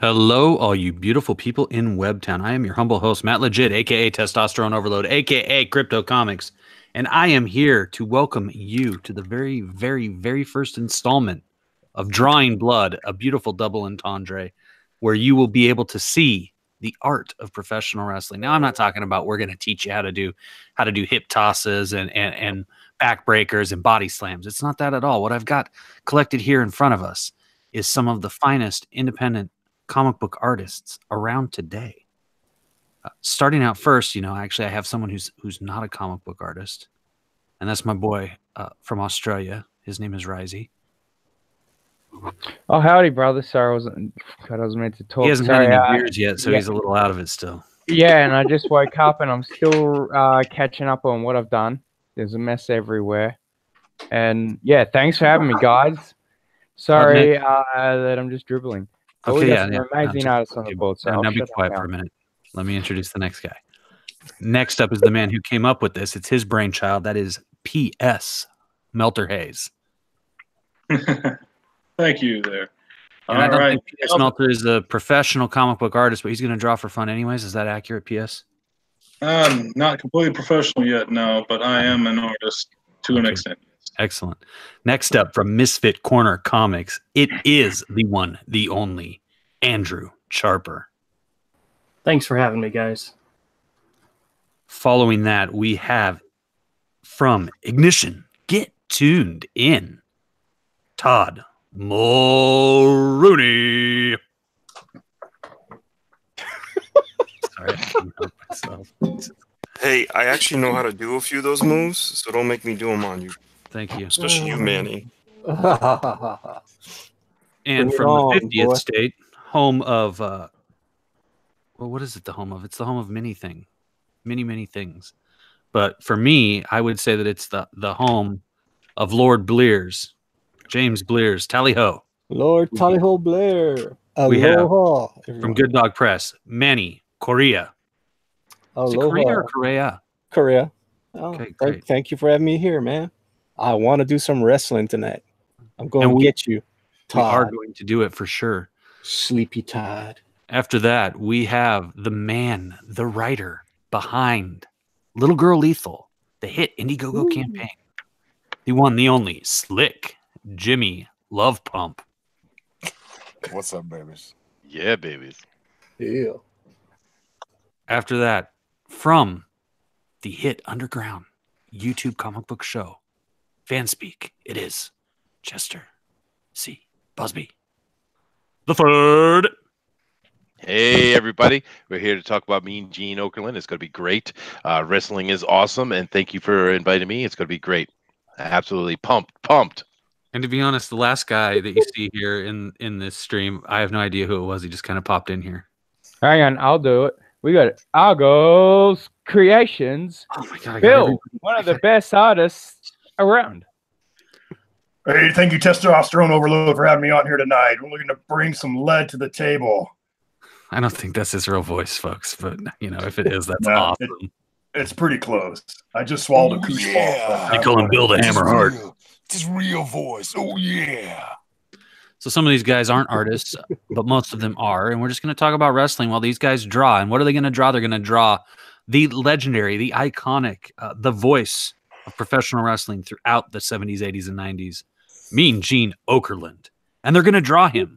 Hello, all you beautiful people in Webtown. I am your humble host, Matt Legit, aka Testosterone Overload, aka Crypto Comics, and I am here to welcome you to the very, very, very first installment of Drawing Blood, a beautiful double entendre, where you will be able to see the art of professional wrestling. Now, I'm not talking about we're going to teach you how to do hip tosses and backbreakers and body slams. It's not that at all. What I've got collected here in front of us is some of the finest independent comic book artists around today. Starting out first, actually I have someone who's not a comic book artist, and that's my boy from Australia. His name is Risey. Oh, howdy, brother. Sorry, I wasn't meant to talk. He hasn't had any beers yet, so he's a little out of it still. Yeah, and I just woke up and I'm still catching up on what I've done. There's a mess everywhere. And yeah, thanks for having me, guys. Sorry that I'm just dribbling. Okay, yeah. Amazing artists on the board. So now be quiet for a minute. Let me introduce the next guy. Next up is the man who came up with this. It's his brainchild. That is P.S. Melter Hayes. Thank you there. And I don't think P.S. Melter is a professional comic book artist, but he's going to draw for fun anyways. Is that accurate, P.S.? Not completely professional yet, no, but I am an artist to an extent. Excellent. Next up from Misfit Corner Comics, it is the one, the only, Andrew Charper. Thanks for having me, guys. Following that, we have from Ignition, Get Tuned In, Todd Mulrooney. Sorry, I can't help myself. Hey, I actually know how to do a few of those moves, so don't make me do them on you. Thank you. Especially you, Manny. And from the 50th state, home of, well, what is it the home of? It's the home of many things. Many things. But for me, I would say that it's the home of Lord Blears. James Blears. Tally-ho. Lord Tally-ho Blair. We have, Aloha, from Good Dog Press, Manny Correa. Is it Korea or Korea? Korea. Oh, okay, great. Thank you for having me here, man. I want to do some wrestling tonight. I'm going to get you, Todd. We are going to do it for sure. Sleepy Todd. After that, we have the man, the writer behind Little Girl Lethal, the hit Indiegogo campaign. The one, the only, Slick Jimmy Love Pump. What's up, babies? Yeah, babies. Yeah. After that, from the hit Underground YouTube comic book show, Fanspeak, it is Chester C. Busby the third. Hey, everybody. We're here to talk about Mean Gene Okerlund. It's going to be great. Wrestling is awesome, and thank you for inviting me. It's going to be great. Absolutely pumped. And to be honest, the last guy that you see here in this stream, I have no idea who it was. He just kind of popped in here. Hang on, I'll do it. We got Argos Creations. Oh my God, Bill, one of the best artists around. Hey, thank you, Testosterone Overload, for having me on here tonight. We're looking to bring some lead to the table. I don't think that's his real voice, folks, but if it is, that's awesome. It's pretty close. I just swallowed a goose ball. They call him Bill the Hammer Hart. It's his real voice. Oh, yeah. So some of these guys aren't artists, but most of them are, and we're just going to talk about wrestling while these guys draw. And what are they going to draw? They're going to draw the legendary, the iconic, the voice of professional wrestling throughout the 70s, 80s, and 90s, Mean Gene Okerlund. And they're going to draw him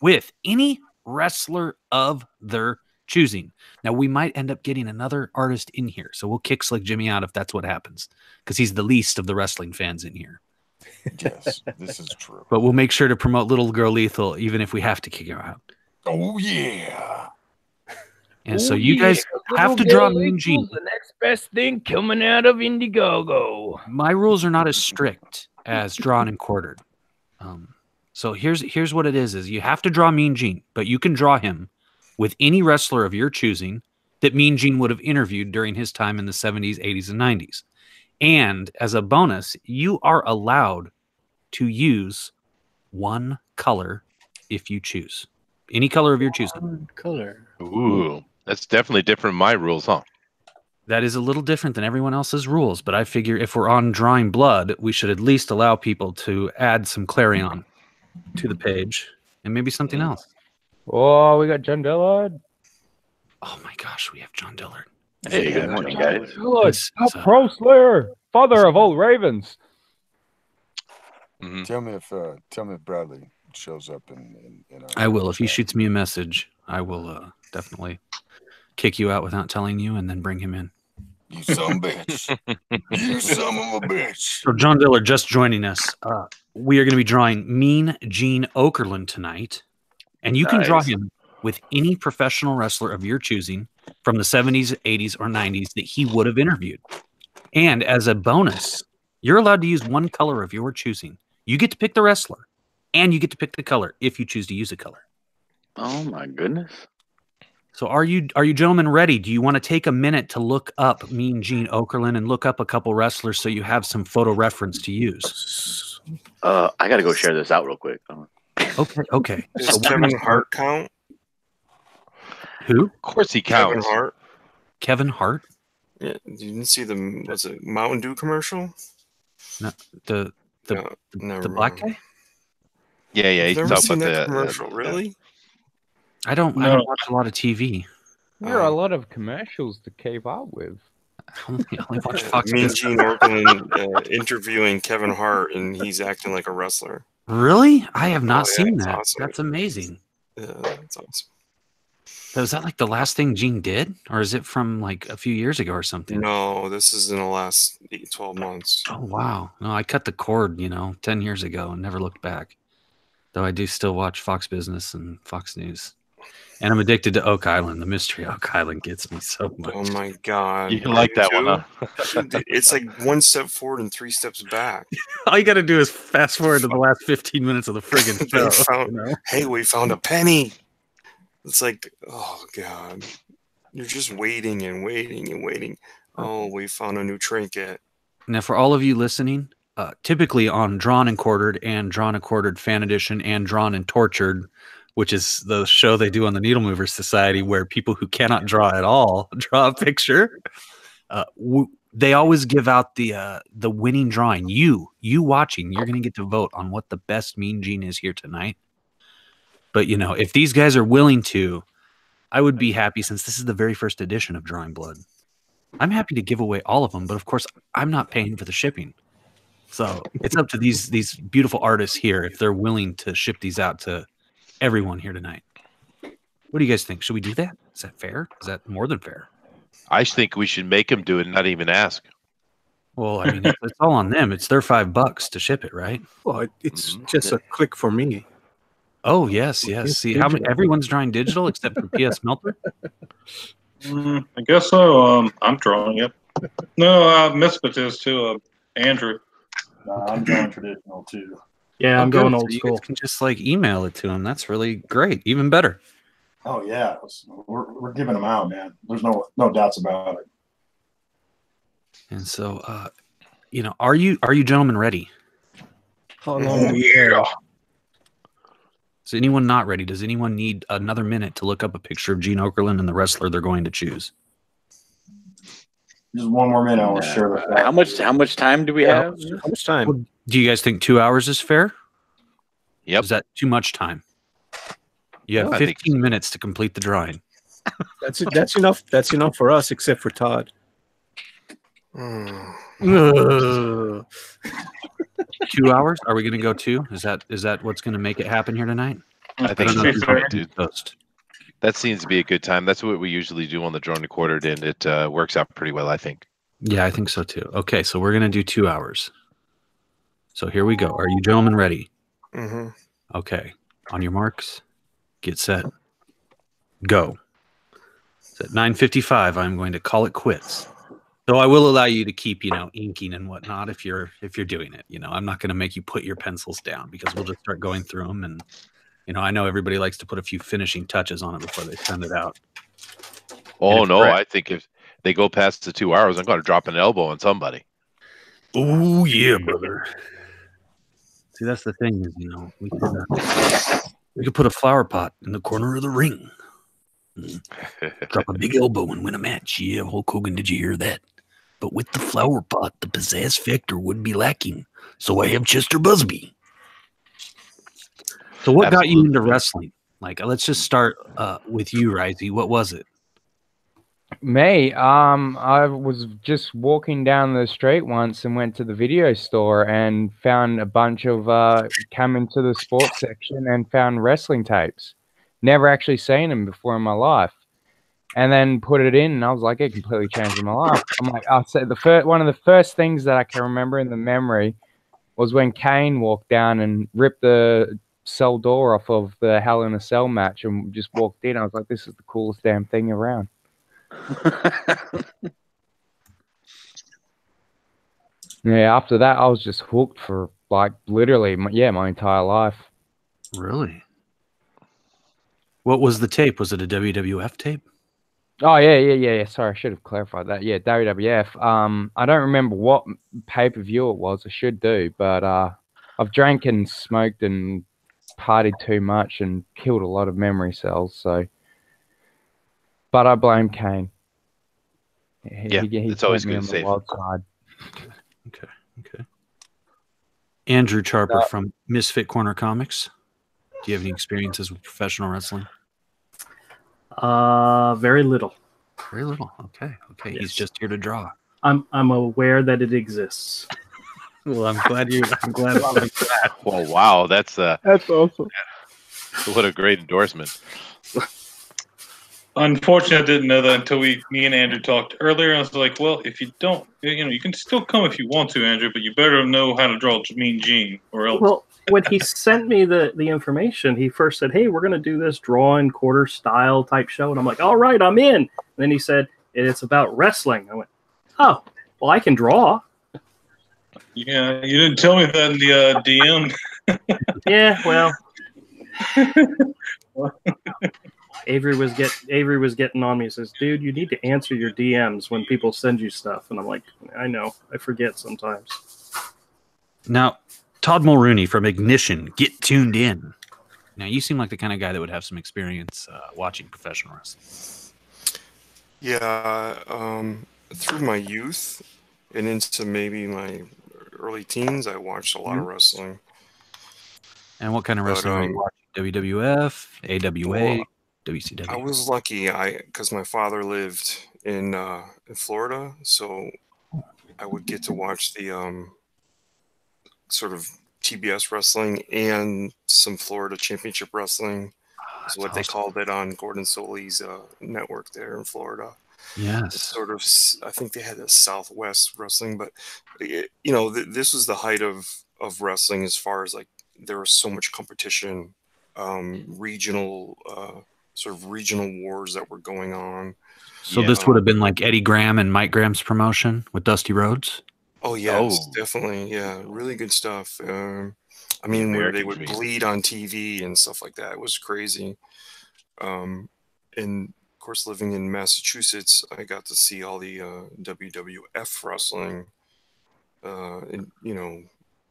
with any wrestler of their choosing. Now, we might end up getting another artist in here, so we'll kick Slick Jimmy out if that's what happens, because he's the least of the wrestling fans in here. Yes, this is true. But we'll make sure to promote Little Girl Lethal, even if we have to kick her out. Oh, yeah. And so you guys have to draw Mean Gene. The next best thing coming out of Indiegogo. My rules are not as strict as drawn and quartered. So here's what it is you have to draw Mean Gene, but you can draw him with any wrestler of your choosing that Mean Gene would have interviewed during his time in the 70s, 80s, and 90s. And as a bonus, you are allowed to use one color if you choose. Any color of your choosing. One color. Ooh, that's definitely different from my rules, huh? That is a little different than everyone else's rules, but I figure if we're on Drawing Blood, we should at least allow people to add some clarion to the page and maybe something else. Oh, we got John Dillard. Oh my gosh, we have John Dillard. Hey, good morning, guys. Dillard, This top is, pro slayer, father of all Ravens. Mhm. Tell me if Bradley shows up in I will. If he shoots me a message, I will definitely kick you out without telling you and then bring him in. You son of a bitch. You son of a bitch. So John Dillard just joining us. We are going to be drawing Mean Gene Okerlund tonight. And you can draw Nice. him with any professional wrestler of your choosing from the 70s, 80s, or 90s that he would have interviewed. And as a bonus, you're allowed to use one color of your choosing. You get to pick the wrestler, and you get to pick the color if you choose to use a color. Oh my goodness. So are you gentlemen ready? Do you want to take a minute to look up Mean Gene Okerlund and look up a couple wrestlers so you have some photo reference to use? I got to go share this out real quick. Okay. Does So Kevin Hart count? who? Of course he Kevin counts. Hart. Kevin Hart? Yeah, you didn't see the was it Mountain Dew commercial? No, the Never black mind. guy? Yeah, You've he's never talking seen about that the commercial, really? I don't watch a lot of TV. There are a lot of commercials to keep up with. I only watch Fox Mean Business. Gene Okerlund interviewing Kevin Hart, and he's acting like a wrestler. Really? I have not Oh, yeah, seen it's that. awesome. That's amazing. Yeah, that's awesome. So is that like the last thing Gene did? Or is it from like a few years ago or something? No, this is in the last 12 months. Oh, wow. No, I cut the cord, 10 years ago and never looked back. Though I do still watch Fox Business and Fox News. And I'm addicted to Oak Island. The mystery of Oak Island gets me so much. Oh my god! You like that one, huh? Dude, it's like 1 step forward and 3 steps back. All you got to do is fast forward to the last 15 minutes of the friggin' They show. found, hey, we found a penny. It's like, oh god, you're just waiting and waiting and waiting. Oh, we found a new trinket. Now, for all of you listening, typically on Drawn and Quartered and Drawn and Quartered Fan Edition and Drawn and Tortured, which is the show they do on the Needle Movers Society where people who cannot draw at all draw a picture, they always give out the winning drawing. You watching, you're going to get to vote on what the best Mean Gene is here tonight. But, if these guys are willing to, I would be happy since this is the very first edition of Drawing Blood. I'm happy to give away all of them, but of course, I'm not paying for the shipping. So it's up to these beautiful artists here if they're willing to ship these out to everyone here tonight. What do you guys think? Should we do that? Is that fair? Is that more than fair? I think we should make him do it and not even ask. Well, I mean, it's all on them. It's their $5 to ship it, right? Well, it's just a click for me. Oh, yes. See, how many? Everyone's drawing digital except for PS Melter? I guess so. I'm drawing it. No, Misfit is too. Andrew. Nah, I'm drawing traditional too. Yeah, I'm good. going So old you school. guys can just email it to them. That's really great. Even better. Oh yeah, we're giving them out, man. There's no doubts about it. And so, are you gentlemen ready? How long do we have? Is anyone not ready? Does anyone need another minute to look up a picture of Gene Okerlund and the wrestler they're going to choose? Just one more minute. I will share this. How much time do we have? How much time? Do you guys think 2 hours is fair? Yep. Is that too much time? You have No, I think 15 minutes to complete the drawing. That's enough. That's enough for us, except for Todd. 2 hours? Are we going to go 2? Is that what's going to make it happen here tonight? I think don't know so, if you're dude. toast. That seems to be a good time. That's what we usually do on the Drawn and Quartered, and it works out pretty well, I think. Yeah, I think so too. Okay, so we're going to do 2 hours. So here we go. Are you gentlemen ready? Mm-hmm. Okay. On your marks, get set, go. So at 9:55, I'm going to call it quits. So I will allow you to keep, inking and whatnot if you're doing it. I'm not going to make you put your pencils down because we'll just start going through them. And, I know everybody likes to put a few finishing touches on it before they send it out. Oh, no, I think if they go past the 2 hours, I'm going to drop an elbow on somebody. Oh, yeah, brother. See, that's the thing is, we could put a flower pot in the corner of the ring. Drop a big elbow and win a match. Yeah, Hulk Hogan, did you hear that? But with the flower pot, the pizzazz factor would be lacking. So I have Chester Busby. So what got you into wrestling? Like, let's just start with you, Risey. What was it? Me, I was just walking down the street once and went to the video store and found a bunch of came into the sports section and found wrestling tapes. Never actually seen them before in my life, and then put it in, and I was like, it completely changed my life. I'm like, I said one of the first things that I can remember in the memory was when Kane walked down and ripped the cell door off of the Hell in a Cell match and just walked in. I was like, this is the coolest damn thing around. Yeah, after that, I was just hooked for like literally, my entire life. Really? What was the tape? Was it a WWF tape? Oh yeah. Sorry, I should have clarified that. Yeah, WWF. I don't remember what pay-per-view it was. I should do, but I've drank and smoked and partied too much and killed a lot of memory cells. So, but I blame Kane. Yeah, it's always good to save. Okay. Andrew Charper from Misfit Corner Comics. Do you have any experiences with professional wrestling? Very little. Very little. Okay. Yes. He's just here to draw. I'm aware that it exists. Well, I'm glad about that. Well, wow, that's awesome. What a great endorsement. Unfortunately, I didn't know that until me and Andrew talked earlier. I was like, well, if you don't, you can still come if you want to, Andrew, but you better know how to draw Mean Gene or else. Well, when he sent me the information, he first said, hey, we're going to do this drawing quarter style type show. And I'm like, all right, I'm in. And then he said, it's about wrestling. I went, oh, well, I can draw. Yeah, you didn't tell me that in the DM. Yeah, well. Avery was getting on me. He says, dude, you need to answer your DMs when people send you stuff. And I'm like, I know. I forget sometimes. Now, Todd Mulrooney from Ignition, get tuned in. Now, you seem like the kind of guy that would have some experience watching professional wrestling. Yeah, through my youth and into maybe my early teens, I watched a lot of wrestling. And what kind of wrestling were you watching? WWF, AWA, WCW? I was lucky, because my father lived in Florida, so I would get to watch the sort of TBS wrestling and some Florida Championship Wrestling. Is what they called it on Gordon Soley's network there in Florida. Yes. It's sort of, I think they had a Southwest wrestling, but this was the height of wrestling as far as like there was so much competition, regional wars that were going on. So this would have been like Eddie Graham and Mike Graham's promotion with Dusty Rhodes? Oh, yes, definitely. Yeah, really good stuff. I mean, where they would bleed on TV and stuff like that. It was crazy. And, of course, living in Massachusetts, I got to see all the WWF wrestling. And,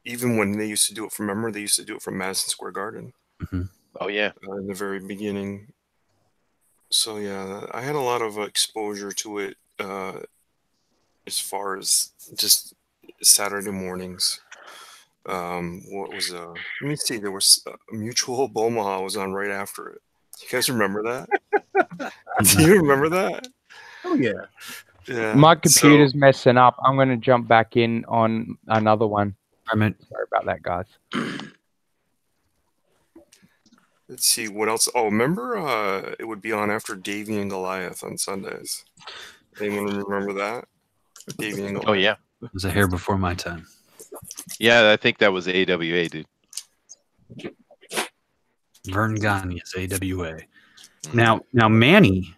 even when they used to do it from memory, they used to do it from Madison Square Garden. Mm-hmm. Oh, yeah. In the very beginning. So, yeah, I had a lot of exposure to it as far as just Saturday mornings. What was let me see, there was Mutual Hope Omaha was on right after it. You guys remember that? Do you remember that? Oh yeah. Yeah. My computer's messing up. I'm going to jump back in on another one. Sorry about that, guys. Let's see what else. Oh, remember it would be on after Davey and Goliath on Sundays. Anyone remember that? Davey and Goliath. Oh yeah. It was a hair before my time. Yeah, I think that was AWA, dude. Vern Gagne's AWA. Now Manny,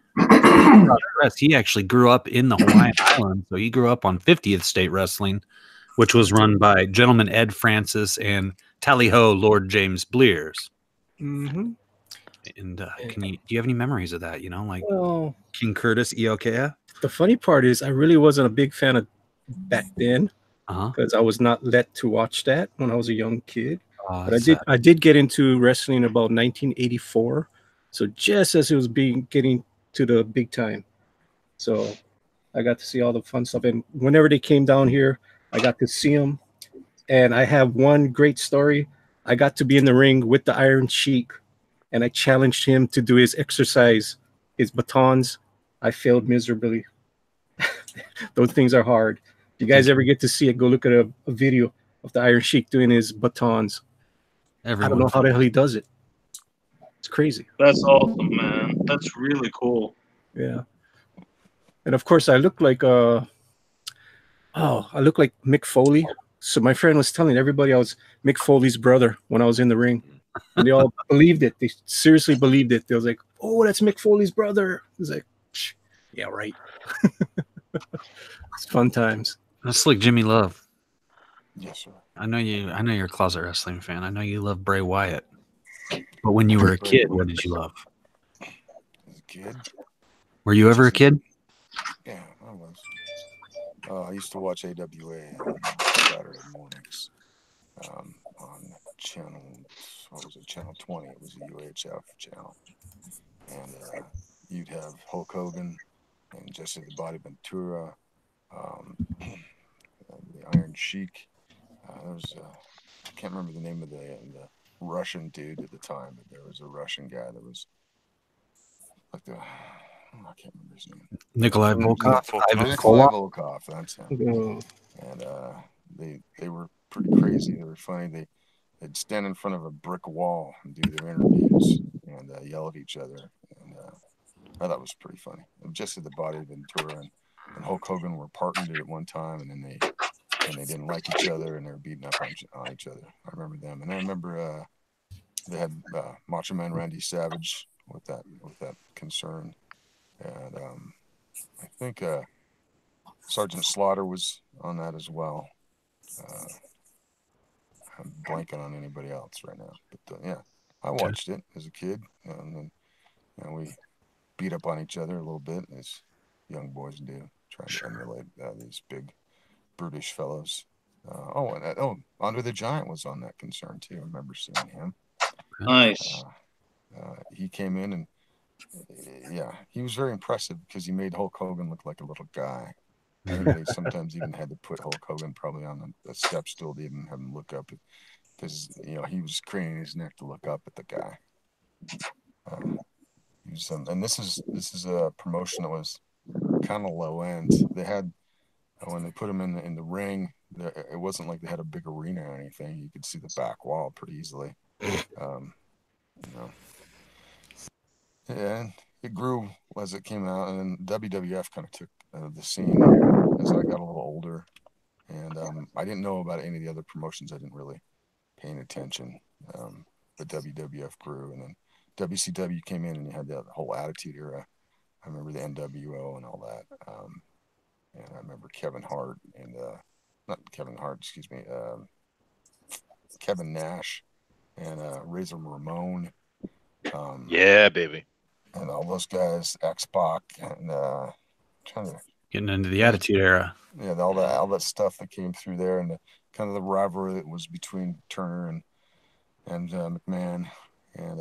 he actually grew up in the Hawaiian Islands, so he grew up on 50th State Wrestling, which was run by Gentleman Ed Francis and Tally-Ho Lord James Blears. Mm-hmm. And do you have any memories of that? Like King Curtis, Iokea? The funny part is I really wasn't a big fan of back then because I was not let to watch that when I was a young kid. But I did get into wrestling about 1984, so just as it was getting to the big time. So I got to see all the fun stuff, and whenever they came down here, I got to see them. And I have one great story. I got to be in the ring with the Iron Sheik and I challenged him to do his exercise, his batons. I failed miserably. Those things are hard. If you guys ever get to see it, go look at a video of the Iron Sheik doing his batons. I don't know how the hell he does it. It's crazy. That's awesome, man. That's really cool. Yeah. And of course, I look like I look like Mick Foley. So my friend was telling everybody I was Mick Foley's brother when I was in the ring, and they all believed it. They seriously believed it. They was like, "Oh, that's Mick Foley's brother." I was like, "Yeah, right." It's fun times. That's like Jimmy Love. Yes, sir. I know you're a closet wrestling fan. I know you love Bray Wyatt. But when you were a kid, what did you love? As a kid? Were you ever a kid? Yeah, I was. I used to watch AWA on Saturday mornings on channel, what was it, channel 20. It was a UHF channel. And you'd have Hulk Hogan and Jesse the Body Ventura, the Iron Sheik. There was, I can't remember the name of the Russian dude at the time, but there was a Russian guy that was like I can't remember his name. Nikolai Volkov. Nikolai Volkov, that's him. And they were pretty crazy. They were funny. They'd stand in front of a brick wall and do their interviews and yell at each other. And I thought it was pretty funny. Jesse the Body Ventura and Hulk Hogan were partnered at one time, and then they didn't like each other, and they were beating up on each other. I remember them, and I remember they had Macho Man Randy Savage with that concern, and I think Sergeant Slaughter was on that as well. I'm blanking on anybody else right now, but yeah, I watched it as a kid, and then we beat up on each other a little bit, as young boys do, trying to emulate these big, brutish fellows. Andre the Giant was on that concern too. I remember seeing him. Nice. He came in and he was very impressive because he made Hulk Hogan look like a little guy. I think they sometimes even had to put Hulk Hogan probably on a step stool to even have him look up, because he was craning his neck to look up at the guy. And this is a promotion that was kind of low end. They had, when they put him in the ring, it wasn't like they had a big arena or anything. You could see the back wall pretty easily. And it grew as it came out, and then WWF kind of took the scene as I got a little older, and I didn't know about any of the other promotions. I didn't really pay any attention. But WWF grew, and then WCW came in, and you had the whole Attitude Era. I remember the NWO and all that. And I remember Kevin Hart and Kevin Nash and Razor Ramon. Yeah, baby. And all those guys, X-Pac, and getting into the Attitude Era. Yeah, all that stuff that came through there, and kind of the rivalry that was between Turner and McMahon, and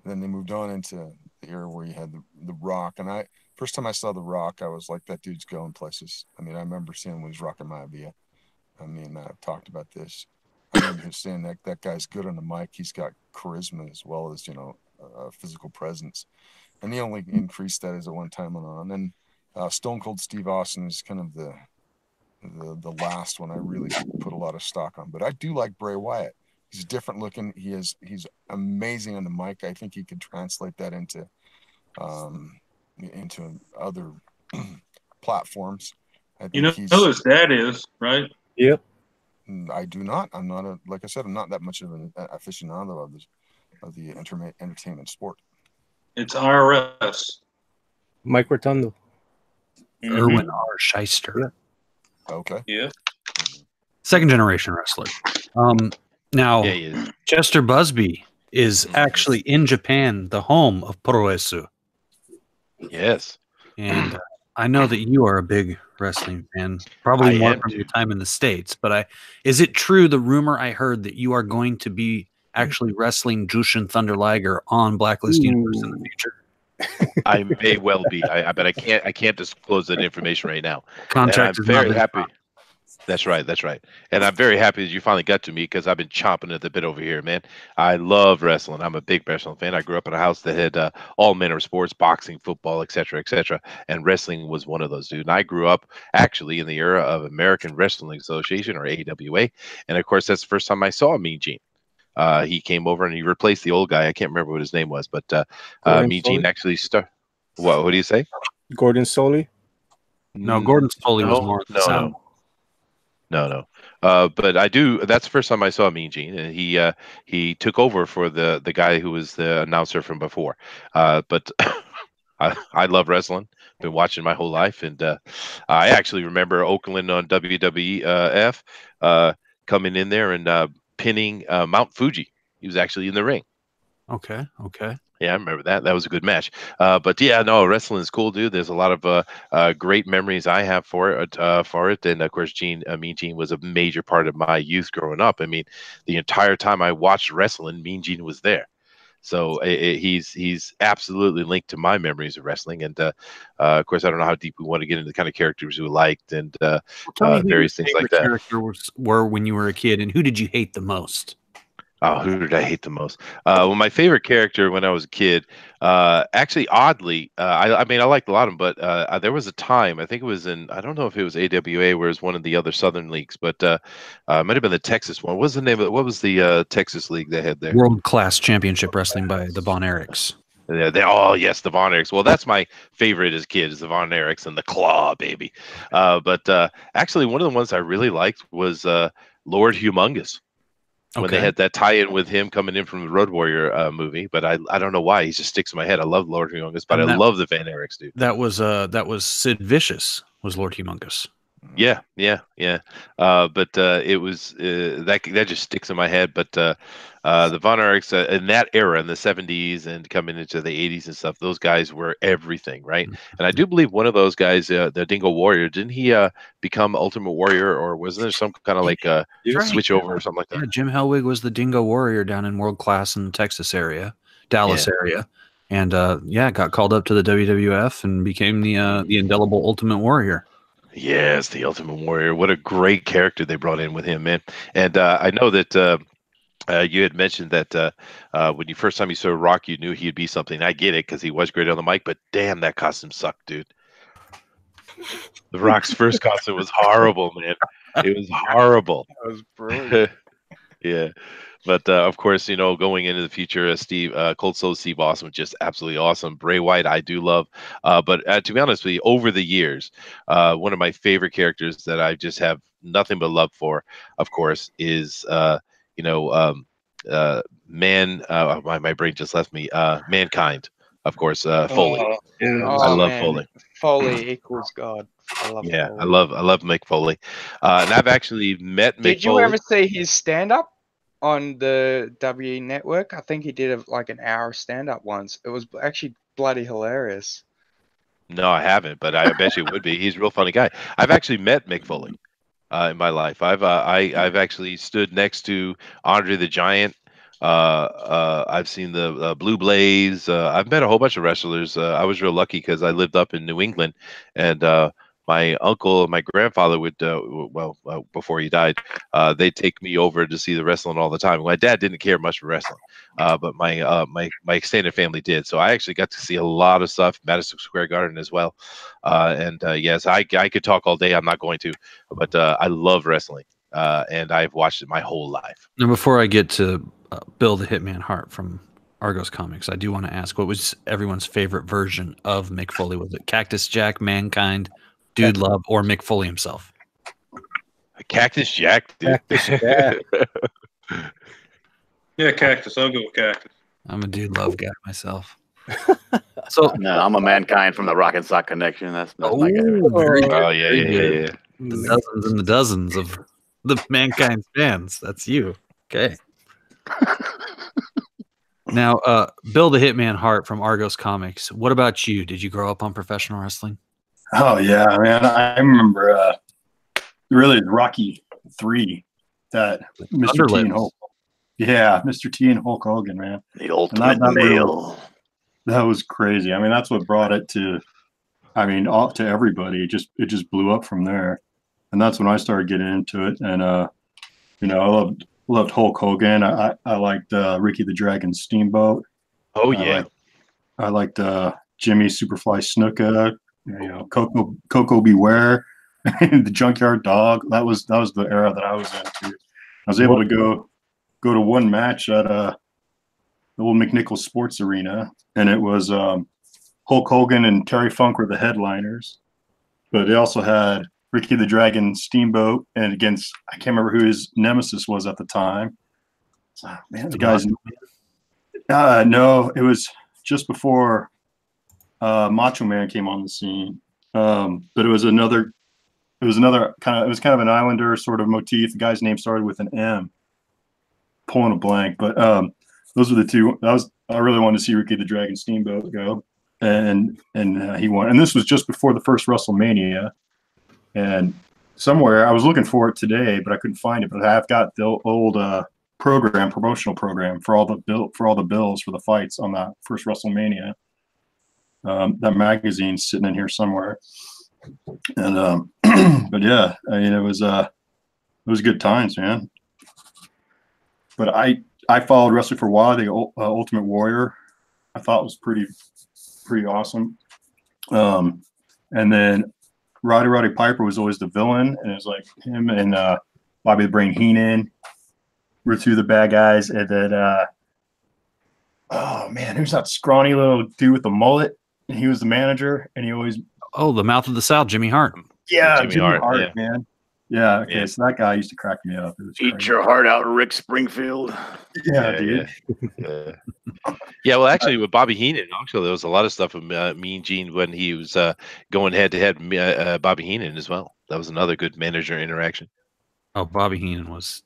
then they moved on into the era where you had the Rock. And first time I saw the Rock, I was like, that dude's going places. I mean, I remember seeing when he's rocking Maivia. Me and Matt have talked about this. I remember saying that guy's good on the mic. He's got charisma as well as physical presence, and he only increased that as it went time on. And Stone Cold Steve Austin is kind of the last one I really put a lot of stock on. But I do like Bray Wyatt. He's different looking. He's amazing on the mic. I think he could translate that into other platforms. Who his dad is, right? Yep. I do not. I'm not like I said, I'm not that much of an aficionado of the entertainment sport. It's IRS. Mike Rotundo. Erwin R. Shyster. Yeah. Okay. Yeah. Second generation wrestler. Now, Chester Busby is actually in Japan, the home of Puroresu. Yes. And I know that you are a big wrestling fan, probably more from your time in the States. But is it true, the rumor I heard, that you are going to be actually wrestling Jushin Thunder Liger on Blacklist Universe in the future? I may well be, but I can't disclose that information right now. Contract I'm very happy. That's right. That's right. And I'm very happy that you finally got to me because I've been chomping at the bit over here, man. I love wrestling. I'm a big wrestling fan. I grew up in a house that had all manner of sports, boxing, football, etc., etc. And wrestling was one of those, dude. And I grew up actually in the era of American Wrestling Association, or AWA. And of course, that's the first time I saw Mean Gene. He came over and he replaced the old guy. I can't remember what his name was, but Mean Gene actually started. What do you say? Gordon Soley? No, Gordon Soley was more no. But I do. That's the first time I saw Mean Gene, and he took over for the guy who was the announcer from before. But I love wrestling. Been watching my whole life, and I actually remember Okerlund on WWF coming in there and pinning Mount Fuji. He was actually in the ring. Okay. Yeah, I remember that. That was a good match. But yeah, no, wrestling is cool, dude. There's a lot of great memories I have for it. And of course, Mean Gene was a major part of my youth growing up. I mean, the entire time I watched wrestling, Mean Gene was there. So he's absolutely linked to my memories of wrestling. And of course, I don't know how deep we want to get into the kind of characters we liked and various things like that. Characters were when you were a kid, and who did you hate the most? Oh, who did I hate the most? Well, my favorite character when I was a kid, actually, oddly, I mean, I liked a lot of them, but there was a time, I think it was I don't know if it was AWA, where it was one of the other Southern leagues, but it might have been the Texas one. What was the name of it? What was the Texas league they had there? World Class Championship Wrestling by the Von Erichs. Yeah, oh yes, the Von Erichs. Well, that's my favorite as a kid, is the Von Erichs and the Claw, baby. But actually, one of the ones I really liked was Lord Humongous. When they had that tie-in with him coming in from the Road Warrior movie, but I don't know why, he just sticks in my head. I love Lord Humongous, but I love the Van Erichs, dude. That was Sid Vicious was Lord Humongous. Yeah. But it was that just sticks in my head. But the Von Erichs in that era, in the 70s and coming into the 80s and stuff, those guys were everything, right? And I do believe one of those guys, the Dingo Warrior, didn't he become Ultimate Warrior, or wasn't there some kind of like switch over or something like that? Yeah, Jim Hellwig was the Dingo Warrior down in World Class in the Texas area, Dallas area. And got called up to the WWF and became the indelible Ultimate Warrior. Yes, the Ultimate Warrior. What a great character they brought in with him, man. And I know that you had mentioned that when you first time you saw Rock, you knew he'd be something. I get it, because he was great on the mic, but damn, that costume sucked, dude. The Rock's first costume was horrible, man. It was horrible. That was brilliant. Yeah. But of course, going into the future, Cold Soul Steve Austin, just absolutely awesome. Bray Wyatt, I do love. But to be honest with you, over the years, one of my favorite characters that I just have nothing but love for, of course, is my brain just left me. Mankind, of course. Foley. I love Foley. Foley equals God. I love yeah, Foley. I love Mick Foley. And I've actually met Mick Foley. Did you ever see his stand-up on the W Network? I think he did an hour stand-up once. It was actually bloody hilarious. No, I haven't, but I bet you it would be. He's a real funny guy. I've actually met Mick Foley in my life. I've actually stood next to Andre the Giant. I've seen the Blue Blaze. I've met a whole bunch of wrestlers. I was real lucky because I lived up in New England, and my uncle and my grandfather would, before he died, they'd take me over to see the wrestling all the time. My dad didn't care much for wrestling, but my extended family did. So I actually got to see a lot of stuff, Madison Square Garden as well. Yes, I could talk all day. I'm not going to, but I love wrestling, and I've watched it my whole life. Now, before I get to Bill the Hitman Hart from Argos Comics, I do want to ask, what was everyone's favorite version of Mick Foley? Was it Cactus Jack, Mankind, Dude Love, or Mick Foley himself? Cactus Jack, dude. Cactus Jack. Yeah, Cactus. I'll go with Cactus. I'm a Dude Love guy myself. So no, I'm a Mankind from the Rock and Sock Connection. That's my guy. Oh yeah. The dozens and the dozens of the Mankind fans. That's you. Okay. Now, Bill the Hitman Hart from Argos Comics. What about you? Did you grow up on professional wrestling? Oh yeah, man. I remember really Rocky 3, that Mr. T and Hulk. Yeah, Mr. T and Hulk Hogan, man. The ultimate male. That was crazy. I mean, that's what brought it to, to everybody. It just blew up from there. and that's when I started getting into it. And you know, I loved Hulk Hogan. I liked Ricky the Dragon Steamboat. Oh yeah. I liked Jimmy Superfly Snuka. You know, Coco Beware, the Junkyard Dog. That was the era that I was into. I was able to go to one match at the old McNichols Sports Arena, and it was Hulk Hogan and Terry Funk were the headliners, but they also had Ricky the Dragon Steamboat, and against I can't remember who his nemesis was at the time. Man, the guy's no, it was just before Macho Man came on the scene, but it was kind of an Islander sort of motif. The guy's name started with an M. Pulling a blank, but those were the two. I really wanted to see Ricky the Dragon Steamboat go, and he won. And this was just before the first WrestleMania. And somewhere I was looking for it today, but I couldn't find it. But I've got the old promotional program for all the bills for the fights on that first WrestleMania. That magazine's sitting in here somewhere. And but yeah, I mean it was good times, man. But I followed wrestling for a while. The Ultimate Warrior, I thought was pretty awesome. And then Roddy Piper was always the villain, and it was like him and Bobby the Brain Heenan were two of the bad guys. And then oh man, who's that scrawny little dude with the mullet? And he was the manager, and he always the Mouth of the South, Jimmy Hart. Yeah, Jimmy Hart, man. Yeah, okay. Yeah. So that guy used to crack me up. Eat your heart out, Rick Springfield. Yeah, dude. Yeah, well, actually, with Bobby Heenan, actually, there was a lot of stuff with Mean Gene when he was going head-to-head Bobby Heenan as well. That was another good manager interaction. Oh, Bobby Heenan was,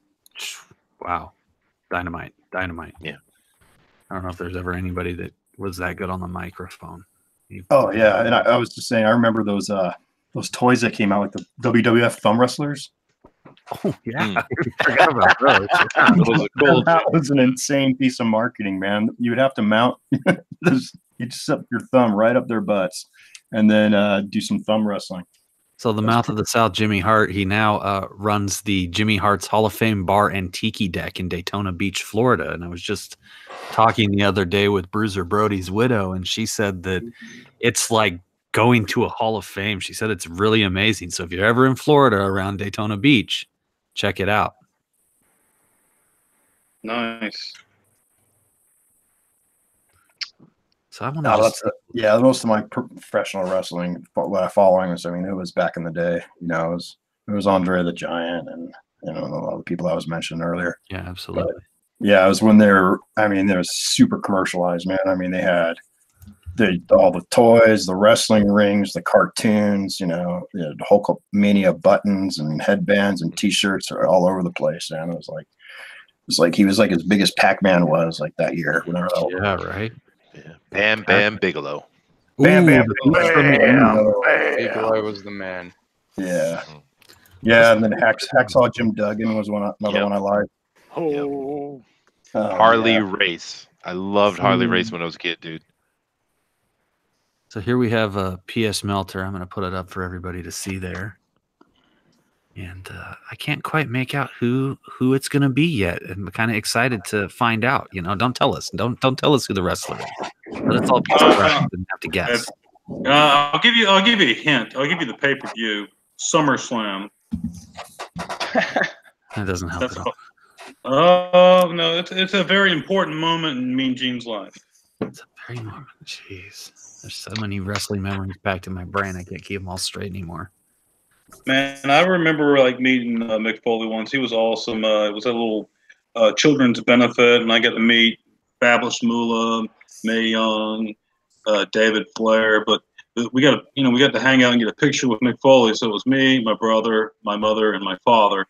wow, dynamite. Yeah. I don't know if there's ever anybody that was that good on the microphone. Oh, yeah, and I was just saying, I remember those toys that came out, like the WWF thumb wrestlers. Oh yeah, I forgot about those. That was an insane piece of marketing, man. You would have to mount, you just set your thumb right up their butts, and then do some thumb wrestling. So the Mouth of the South, Jimmy Hart, he now runs the Jimmy Hart's Hall of Fame Bar and Tiki Deck in Daytona Beach, Florida. And I was just talking the other day with Bruiser Brody's widow, and she said that it's like going to a Hall of Fame. She said it's really amazing. So if you're ever in Florida around Daytona Beach, check it out. Nice. So I want to yeah, most of my professional wrestling following was, I mean, it was back in the day, you know, it was Andre the Giant and, you know, a lot of the people I was mentioning earlier. Yeah, absolutely. But, yeah, it was when they were super commercialized, man. I mean, they had all the toys, the wrestling rings, the cartoons, you know, the Hulkamania buttons and headbands and T-shirts are all over the place. And it was like he was like as big as Pac-Man was like that year. Yeah, right. Yeah. Bam Bam Bigelow. Bam Bam Bigelow. Bigelow was the man. Yeah, yeah, and then Hacksaw Jim Duggan was another one I liked. Oh, Harley Race. I loved Harley Race when I was a kid, dude. So here we have a PS Melter. I'm going to put it up for everybody to see there. And I can't quite make out who it's going to be yet. I'm kind of excited to find out. You know, don't tell us. Don't tell us who the wrestler is. But it's all have to guess. I'll give you a hint. I'll give you the pay-per-view SummerSlam. That doesn't help at all. Oh no, it's a very important moment in Mean Gene's life. It's a very moment. Jeez, there's so many wrestling memories packed in my brain. I can't keep them all straight anymore. Man, I remember like meeting Mick Foley once. He was awesome. It was a little children's benefit, and I got to meet Fabulous Moolah, Mae Young, David Flair. But we got to hang out and get a picture with Mick Foley. So it was me, my brother, my mother, and my father.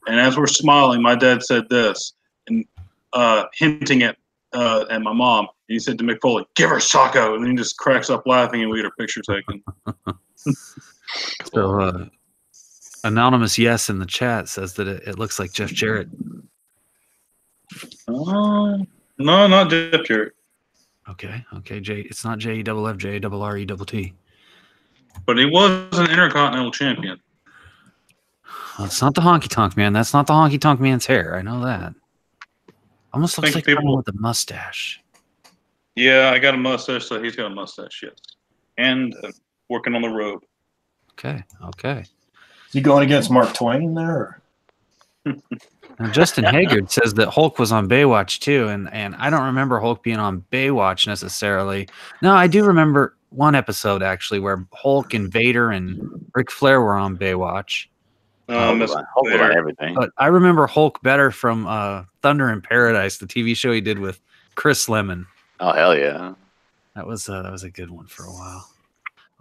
And as we're smiling, my dad said this, and hinting at my mom. And he said to Mick Foley, "Give her Socko," and then he just cracks up laughing, and we get our picture taken. So, Anonymous Yes in the chat says that it looks like Jeff Jarrett. No, not Jeff Jarrett. Okay. It's not JEFF, JRRETT. But he was an Intercontinental Champion. Well, it's not the honky tonk man. That's not the honky tonk man's hair. I know that. Almost looks like someone with a mustache. Yeah, I got a mustache, so he's got a mustache, yes. And working on the robe. Okay, okay. Is he going against Mark Twain there? Now, Justin Haggard says that Hulk was on Baywatch too, and I don't remember Hulk being on Baywatch necessarily. No, I do remember one episode actually where Hulk and Vader and Ric Flair were on Baywatch. Hulk was on everything. But I remember Hulk better from Thunder in Paradise, the TV show he did with Chris Lemon. Oh hell yeah! That was a good one for a while.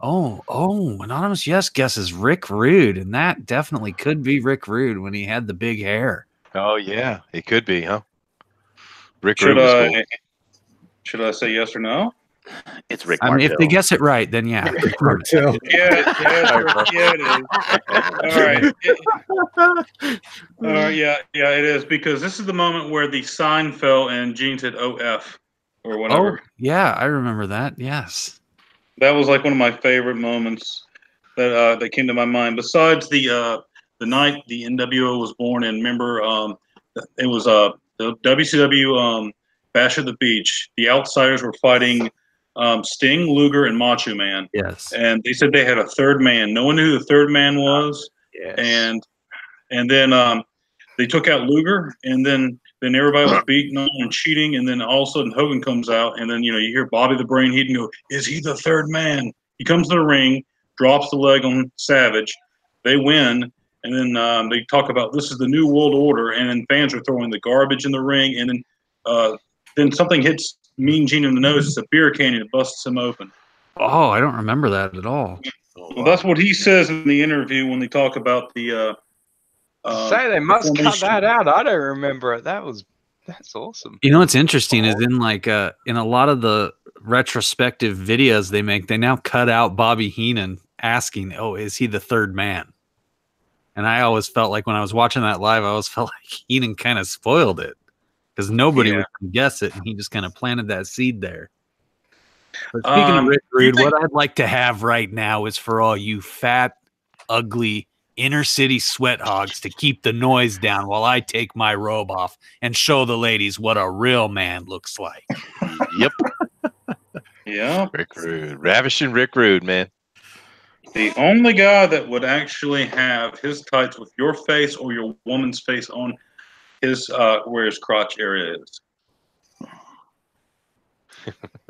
Oh, anonymous yes guesses Rick Rude, and that definitely could be Rick Rude when he had the big hair. Oh yeah, it could be, huh? Rick Should Rude was I cool. should I say yes or no? It's Rick I mean, Martel. if they guess it right, then yeah. Martel. Yeah, it is. All right, yeah, it is, because this is the moment where the sign fell and Gene said "OF" or whatever. Oh, yeah, I remember that. Yes, that was like one of my favorite moments that came to my mind. Besides the night the NWO was born, and remember, it was the WCW Bash at the Beach. The Outsiders were fighting Sting, Luger, and Macho Man. Yes, and they said they had a third man. No one knew who the third man was. Yes. And then they took out Luger, and then everybody was beating on and cheating, and then all of a sudden Hogan comes out, and then you hear Bobby the Brain Heat and go, "Is he the third man?" He comes to the ring, drops the leg on Savage. They win, and then they talk about this is the new world order, and then fans are throwing the garbage in the ring, and then something hits Mean Gene in the nose. It's a beer can, and it busts him open. Oh, I don't remember that at all. Well, that's what he says in the interview when they talk about the. Say they must cut that out. I don't remember it. That's awesome. You know what's interesting is in in a lot of the retrospective videos they make, they now cut out Bobby Heenan asking, "Oh, is he the third man?" And I always felt like when I was watching that live, I always felt like Heenan kind of spoiled it because nobody would guess it, and he just kind of planted that seed there. But speaking of Rick Rude, what I'd like to have right now is for all you fat, ugly, inner city sweat hogs to keep the noise down while I take my robe off and show the ladies what a real man looks like. Yep. Yeah. Rick Rude. Ravishing Rick Rude, man. The only guy that would actually have his tights with your face or your woman's face on his where his crotch area is.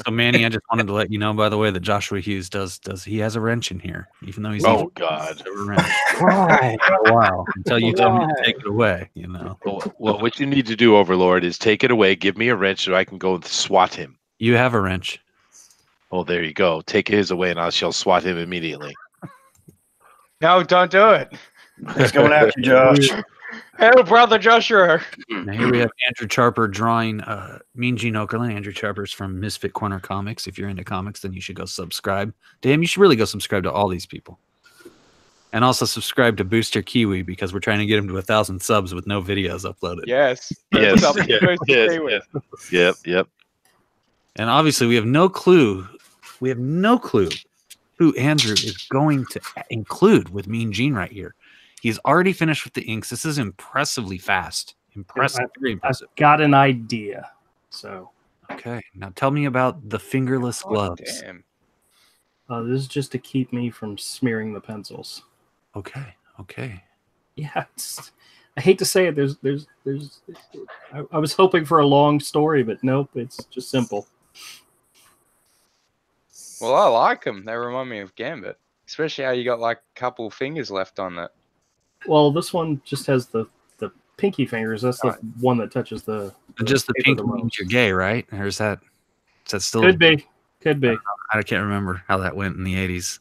So Manny, I just wanted to let you know, by the way, that Joshua Hughes does he has a wrench in here, even though he's God. a wrench. Why? For a while until you tell me to take it away. Well, what you need to do, Overlord, is take it away. Give me a wrench so I can go swat him. You have a wrench. Oh, there you go. Take his away, and I shall swat him immediately. No, don't do it. He's going after Josh. Hey, brother Joshua. Now here we have Andrew Charper drawing Mean Gene Okerlund. Andrew Charper's from Misfit Corner Comics. If you're into comics, then you should go subscribe to him. You should really go subscribe to all these people. And also subscribe to Booster Kiwi because we're trying to get him to 1,000 subs with no videos uploaded. Yes. Yep. And obviously we have no clue. We have no clue who Andrew is going to include with Mean Gene right here. He's already finished with the inks. This is impressively fast. Very impressive. I've got an idea. So okay, now tell me about the fingerless gloves. Damn. This is just to keep me from smearing the pencils. Okay. Yeah, I hate to say it. I was hoping for a long story, but nope. It's just simple. Well, I like them. They remind me of Gambit, especially how you got like a couple fingers left on it. Well, this one just has the pinky fingers. That's the one that touches the just the pink means you're gay, right? Or is that still could be? I can't remember how that went in the 80s.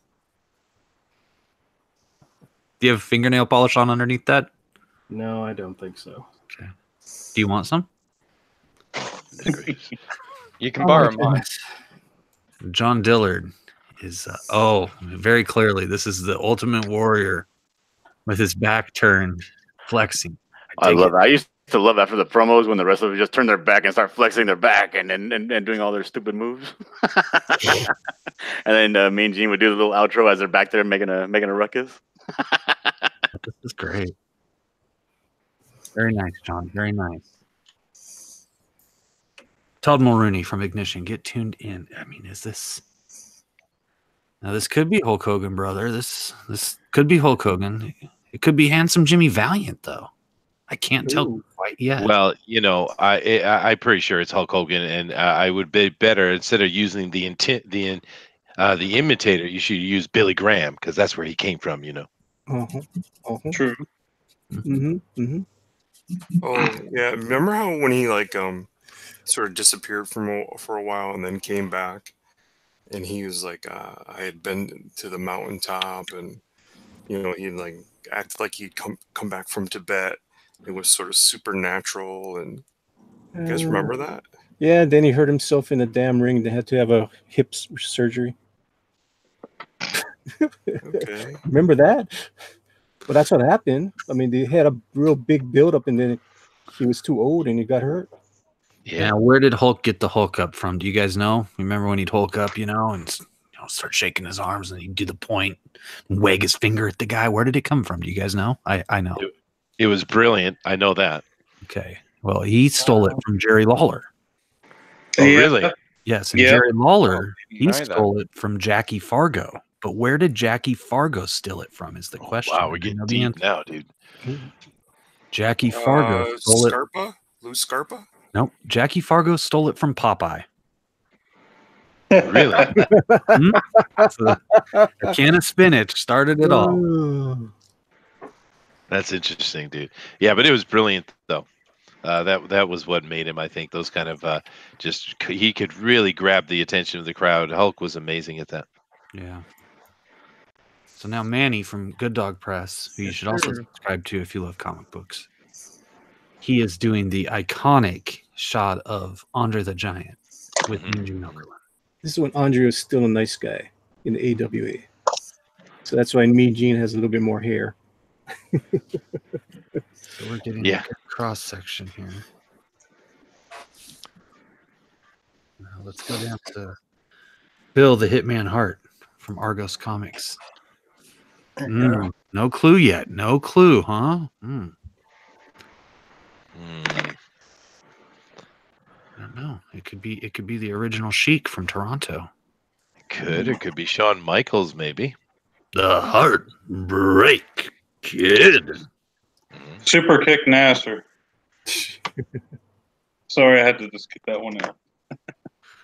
Do you have fingernail polish on underneath that? No, I don't think so. Okay. Do you want some? You can borrow mine. John Dillard is very clearly this is the Ultimate Warrior with his back turned, flexing. I love that. I used to love that for the promos when the wrestlers just turn their back and start flexing their back and doing all their stupid moves. And then Mean Gene would do the little outro as they're back there making a ruckus. This is great. Very nice, John. Very nice. Todd Mulrooney from Ignition, get tuned in. I mean, is this... Now, this could be Hulk Hogan, brother. This could be Hulk Hogan. It could be handsome Jimmy Valiant, though. I can't tell quite yet. Well, you know, I'm pretty sure it's Hulk Hogan, and I would be better instead of using the imitator. You should use Billy Graham because that's where he came from. You know. True. Oh yeah, remember how when he like sort of disappeared for a while and then came back, and he was like, I had been to the mountaintop, and you know he like acted like he'd come back from Tibet. It was sort of supernatural, and you guys remember that? Yeah, then he hurt himself in a damn ring. They had to have a hip surgery. Okay. Remember that? But that's what happened. I mean, they had a real big buildup, and then he was too old, and he got hurt. Yeah. Now, where did Hulk get the Hulk up from? Do you guys know? Remember when he'd Hulk up, and start shaking his arms, and he'd do the point, and wag his finger at the guy? Where did it come from? Do you guys know? I know. It was brilliant. I know that. Okay. Well, he stole it from Jerry Lawler. Oh, really? Yes. And Jerry Lawler, he stole it from Jackie Fargo. But where did Jackie Fargo steal it from is the question. Wow, we're getting deep now, dude. Jackie Fargo stole Scarpa? Lou Scarpa? Nope. Jackie Fargo stole it from Popeye. Really? So, a can of spinach started it all. That's interesting, dude. Yeah, but it was brilliant, though. That was what made him, I think. Those kind of he could really grab the attention of the crowd. Hulk was amazing at that. Yeah. So now Manny from Good Dog Press, who you should also subscribe to if you love comic books. He is doing the iconic shot of Andre the Giant with Eugene Okerlund. This is when Andre was still a nice guy in the AWA. So that's why Mean Gene has a little bit more hair. So we're getting a good cross section here. Now let's go down to Bill the Hitman Hart from Argos Comics. No clue yet. No clue, huh? I don't know. It could be the original Sheik from Toronto. It could be Shawn Michaels, maybe. The Heartbreak Kid. Super Kick Nasser. Sorry, I had to just get that one out.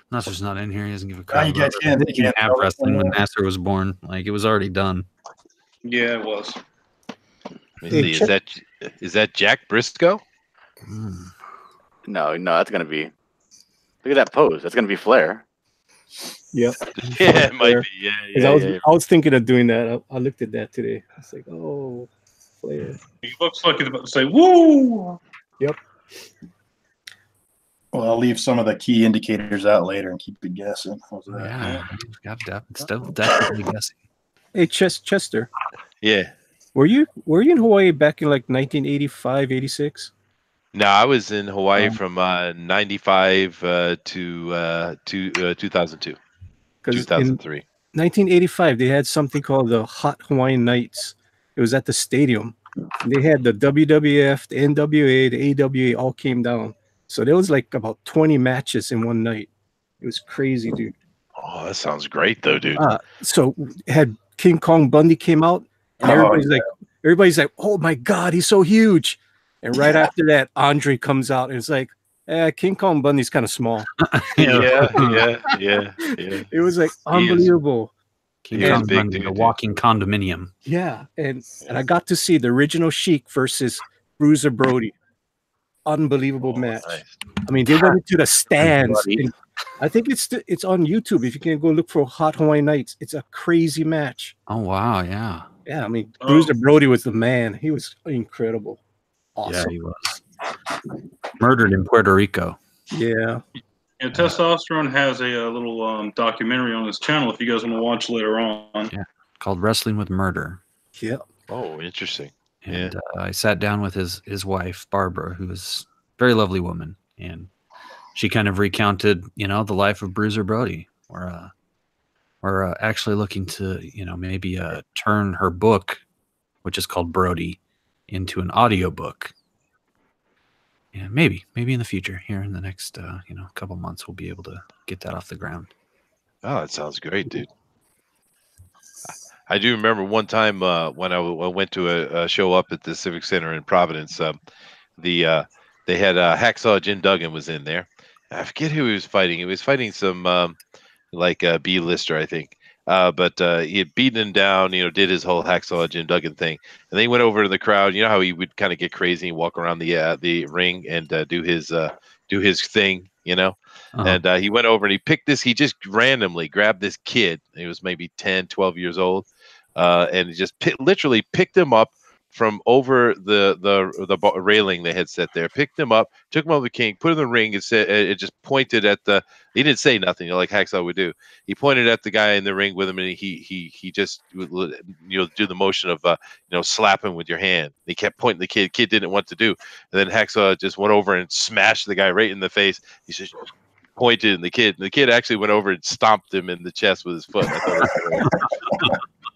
Nasser's not in here. He doesn't give a crap. You guys can't have wrestling when Nasser was born. Like, it was already done. Yeah, it was. Let me see. Is that Jack Briscoe? No, that's gonna be. Look at that pose. That's gonna be Flair. Yeah. Yeah, it might be. Yeah. I was thinking of doing that. I looked at that today. It's like, oh, Flair. He looks like he's about to say, "Woo!" Yep. Well, I'll leave some of the key indicators out later and keep you guessing. Yeah, still definitely guessing. Hey, Chester. Yeah. Were you in Hawaii back in like 1985, 86? No, I was in Hawaii from 95 to 2002. 2003. 1985, they had something called the Hot Hawaiian Nights. It was at the stadium. They had the WWF, the NWA, the AWA all came down. So there was like about 20 matches in one night. It was crazy, dude. Oh, that sounds great, though, dude. So had King Kong Bundy came out, and everybody's like, oh my God, he's so huge. And right after that, Andre comes out, and it's like, King Kong Bundy's kind of small. Yeah. It was like unbelievable. King Kong Bundy, a walking condominium. Yeah, and I got to see the original Sheik versus Bruiser Brody. Unbelievable match. Nice. I mean, they went into the stands. I think it's on YouTube. If you can go look for Hot Hawaiian Nights, it's a crazy match. Oh wow, yeah. Yeah, I mean, Bruiser Brody was the man. He was incredible. Awesome. Yeah, he was. Murdered in Puerto Rico. Yeah. Yeah, Testosterone has a little documentary on his channel if you guys want to watch later on. Yeah, called Wrestling with Murder. Yeah. Oh, interesting. And I sat down with his wife, Barbara, who is a very lovely woman, and she kind of recounted, the life of Bruiser Brody. We're actually looking to, maybe turn her book which is called Brody, into an audiobook. Yeah, maybe in the future, here in the next couple months, we'll be able to get that off the ground. Oh, that sounds great, dude. I do remember one time when I went to a show up at the Civic Center in Providence. They had Hacksaw Jim Duggan was in there. I forget who he was fighting. He was fighting some B-lister, I think. But he had beaten him down, did his whole Hacksaw Jim Duggan thing, and then he went over to the crowd. You know how he would kind of get crazy and walk around the ring and do his thing, And he went over and he picked this. He just randomly grabbed this kid. He was maybe 10, 12 years old, and he just literally picked him up from over the railing they had set there, picked him up, took him over the king, put him in the ring, and said it just pointed at he didn't say nothing, like Hacksaw would do. He pointed at the guy in the ring with him, and he just would, do the motion of slap him with your hand. He kept pointing the kid. The kid didn't know what to do, and then Hacksaw just went over and smashed the guy right in the face. He just pointed at the kid, and the kid actually went over and stomped him in the chest with his foot. I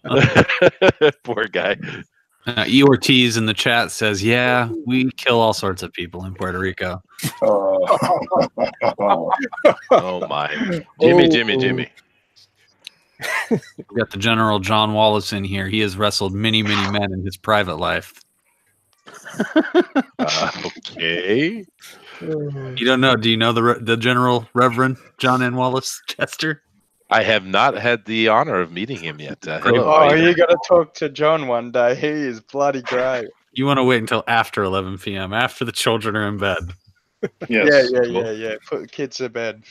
thought it was poor guy. E. Ortiz in the chat says, "Yeah, we kill all sorts of people in Puerto Rico." Oh my, Jimmy. We got the General John Wallace in here. He has wrestled many men in his private life. Okay. You don't know? Do you know the General Reverend John N. Wallace, Chester? I have not had the honor of meeting him yet. Hello, you got to talk to John one day. He is bloody great. You want to wait until after 11 p.m., after the children are in bed. Yes. Yeah. Put the kids to bed.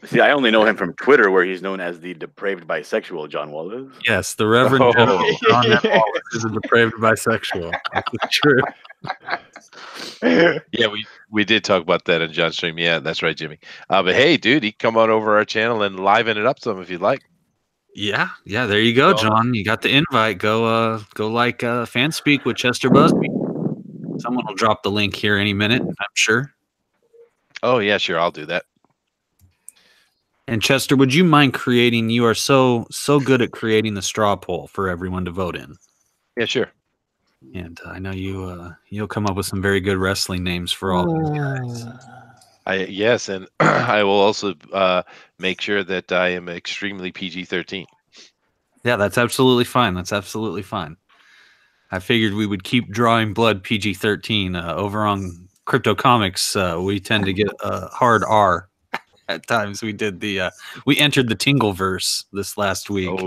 See, I only know him from Twitter, where he's known as the depraved bisexual John Wallace. Yes, the Reverend General John N. Wallace is a depraved bisexual. That's true. Yeah, we did talk about that in John's stream. Yeah, that's right, Jimmy. But hey, dude, you can come on over our channel and liven it up some if you'd like. Yeah. There you go, John. You got the invite. Go like Fan Speak with Chester Busby. Someone will drop the link here any minute, I'm sure. Oh yeah, sure, I'll do that. And Chester, would you mind creating? You are so good at creating the straw poll for everyone to vote in. Yeah, sure. And I know you'll come up with some very good wrestling names for all these guys. Yes, and I will also make sure that I am extremely PG-13. Yeah, that's absolutely fine. I figured we would keep drawing blood PG-13. Over on Crypto Comics, we tend to get a hard R at times. We entered the Tingleverse this last week.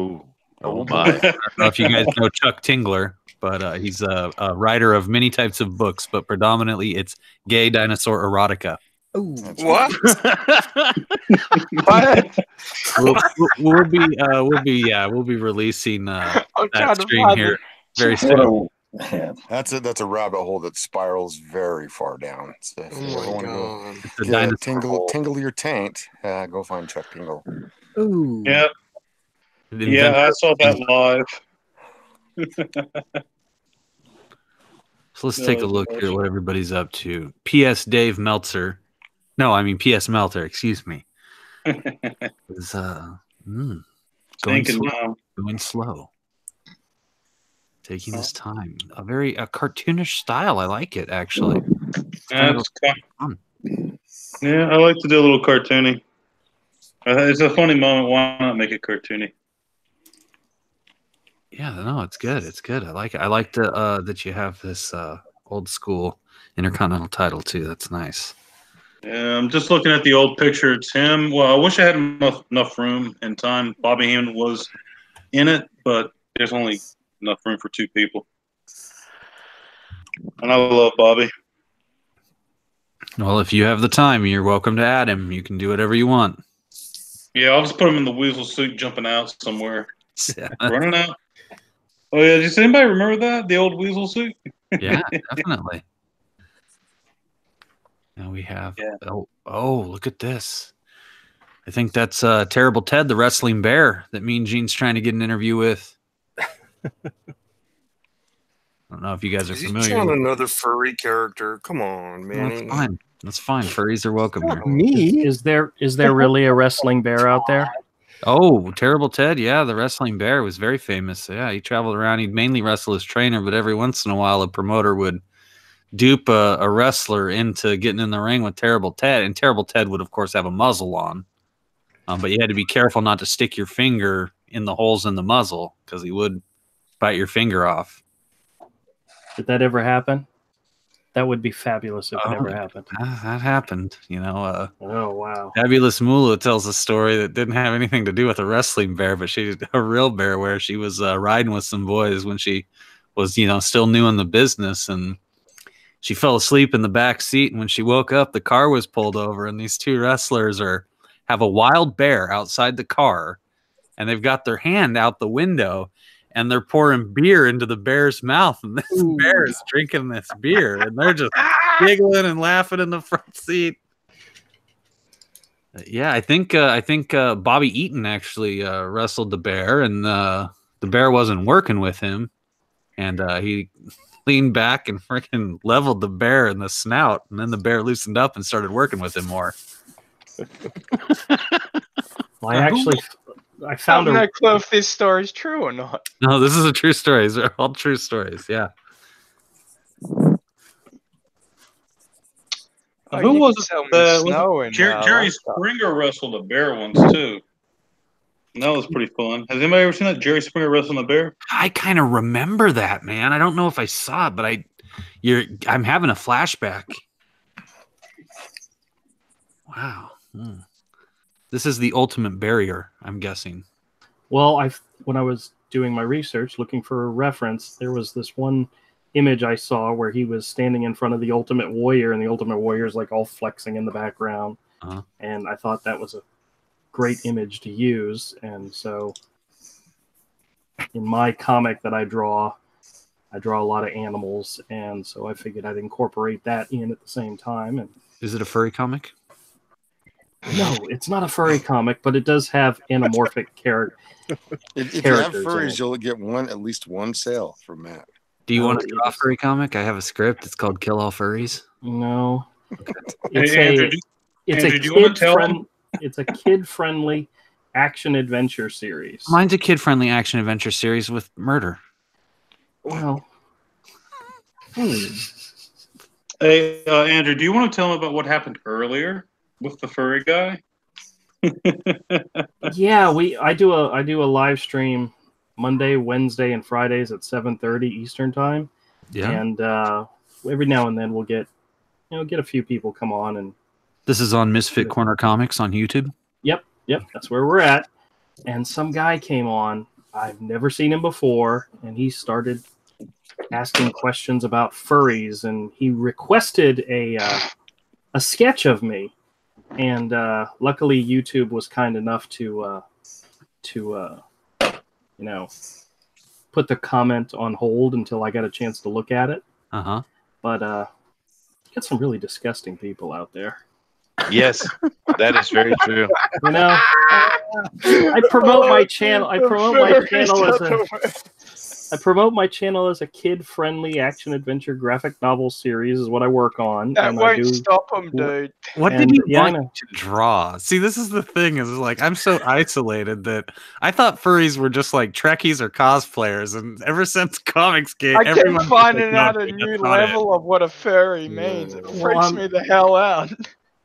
Oh my! I don't know if you guys know Chuck Tingler, but he's a writer of many types of books, but predominantly it's gay dinosaur erotica. Ooh, what? What? We'll be releasing that stream here very soon. That's a rabbit hole that spirals very far down. So if you ever want to tingle your taint, go find Chuck Tingle. Ooh. Yeah. Yeah, I saw that live. So let's take a look here at what everybody's up to. P.S. Dave Meltzer. No, I mean P.S. Melter, excuse me. Is going slow. Taking his time. A very cartoonish style. I like it, actually. Yeah, I like to do a little cartoony. It's a funny moment. Why not make it cartoony? Yeah, no, it's good. It's good. I like it. I like that you have this old school Intercontinental title too. That's nice. Yeah, I'm just looking at the old picture. It's him. Well, I wish I had enough room and time. Bobby Heenan was in it, but there's only enough room for two people. And I love Bobby. Well, if you have the time, you're welcome to add him. You can do whatever you want. Yeah, I'll just put him in the weasel suit jumping out somewhere. Yeah. Running out. Oh, yeah. Does anybody remember that? The old weasel suit? Yeah, definitely. Now we have... Yeah. Oh, look at this. I think that's Terrible Ted, the wrestling bear that Mean Gene's trying to get an interview with. I don't know if you guys are familiar. He's trying another furry character. Come on, man. No, that's fine. That's fine. Furries are welcome here. Me? Is there really a wrestling bear out there? Oh, Terrible Ted. Yeah, the wrestling bear was very famous. Yeah, he traveled around. He'd mainly wrestle as trainer, but every once in a while, a promoter would dupe a wrestler into getting in the ring with Terrible Ted. And Terrible Ted would, of course, have a muzzle on. But you had to be careful not to stick your finger in the holes in the muzzle because he would bite your finger off. Did that ever happen? That would be fabulous if it ever happened. That happened, you know. Oh, wow. Fabulous Moolah tells a story that didn't have anything to do with a wrestling bear, but she a real bear where she was riding with some boys when she was, you know, still new in the business, and she fell asleep in the back seat. And when she woke up, the car was pulled over, and these two wrestlers have a wild bear outside the car, and they've got their hand out the window. And they're pouring beer into the bear's mouth, and this bear is drinking this beer, and they're just giggling and laughing in the front seat. Yeah, I think Bobby Eaton actually wrestled the bear, and the bear wasn't working with him, and he leaned back and freaking leveled the bear in the snout, and then the bear loosened up and started working with him more. Well, I found I'm not clear if this story is true or not. No, this is a true story. These are all true stories. Yeah. Who was it? Jerry Springer wrestled a bear once too. And that was pretty fun. Has anybody ever seen that? Jerry Springer wrestling a bear? I kind of remember that, man. I don't know if I saw it, but I'm having a flashback. Wow. This is the ultimate barrier, I'm guessing. Well, when I was doing my research, looking for a reference, there was this one image I saw where he was standing in front of the Ultimate Warrior, and the Ultimate Warrior is like all flexing in the background. And I thought that was a great image to use. And so in my comic that I draw a lot of animals, and so I figured I'd incorporate that in at the same time. And is it a furry comic? No, it's not a furry comic, but it does have anamorphic characters. If you have furries, you'll get at least one sale from Matt. Do you want to draw a furry comic? I have a script. It's called Kill All Furries. No. Okay. It's a kid-friendly action-adventure series. Mine's a kid-friendly action-adventure series with murder. Well. Hey, Andrew, do you want to tell him about what happened earlier with the furry guy? Yeah, I do a live stream Monday, Wednesday, and Fridays at 7:30 Eastern time. Yeah, and every now and then we'll get a few people come on, and this is on Misfit Corner Comics on YouTube. Yep, that's where we're at. And some guy came on. I've never seen him before, and he started asking questions about furries, and he requested a sketch of me. And luckily, YouTube was kind enough to put the comment on hold until I got a chance to look at it. But you got some really disgusting people out there. Yes, that is very true. You know, I promote my channel. I promote my channel as a kid-friendly action-adventure graphic novel series is what I work on. That won't stop them, dude. What did you want to draw? See, this is the thing. Is like I'm so isolated that I thought furries were just like Trekkies or cosplayers, and ever since comics came, I keep finding out a new level of what a furry means. It freaks me the hell out.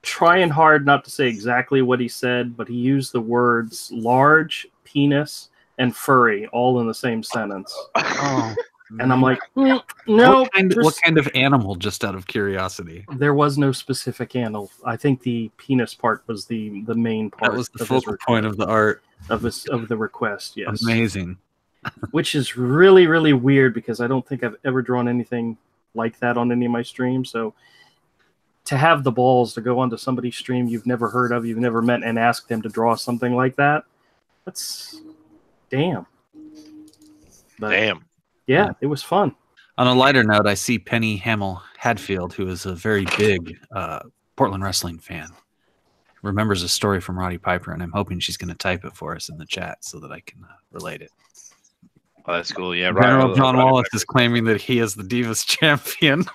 Trying hard not to say exactly what he said, but he used the words large, penis, and furry all in the same sentence. Oh, and I'm like, no. What kind of animal, just out of curiosity? There was no specific animal. I think the penis part was the main part. That was the focal point of the art. Of the request, yes. Amazing. Which is really, really weird because I don't think I've ever drawn anything like that on any of my streams. So to have the balls to go onto somebody's stream you've never heard of, you've never met, and ask them to draw something like that, that's damn. But, damn. Yeah, it was fun. On a lighter note, I see Penny Hamill Hadfield, who is a very big Portland wrestling fan, remembers a story from Roddy Piper, and I'm hoping she's going to type it for us in the chat so that I can relate it. Oh, that's cool. Yeah, General John Wallace is claiming that he is the Divas champion.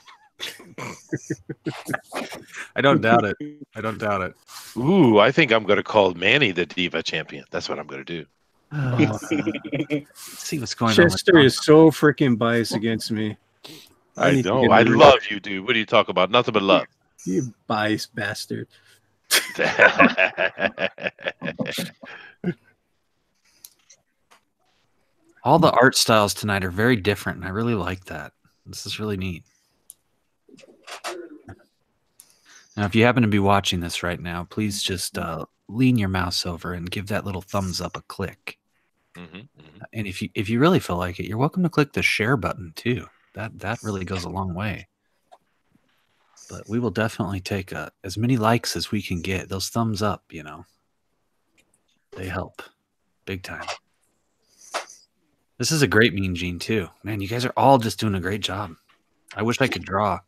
I don't doubt it. I don't doubt it. Ooh, I think I'm going to call Manny the Diva champion. That's what I'm going to do. Let's see what's going Chester on. is so freaking biased against me. I know. I love you, dude. What do you talk about? Nothing but love. You biased bastard. All the art styles tonight are very different, and I really like that. This is really neat. Now, if you happen to be watching this right now, please just lean your mouse over and give that little thumbs up a click. And if you really feel like it, you're welcome to click the share button too. That really goes a long way. But we will definitely take as many likes as we can get. Those thumbs up, you know, they help big time. This is a great Mean Gene too. Man, you guys are all just doing a great job. I wish I could draw.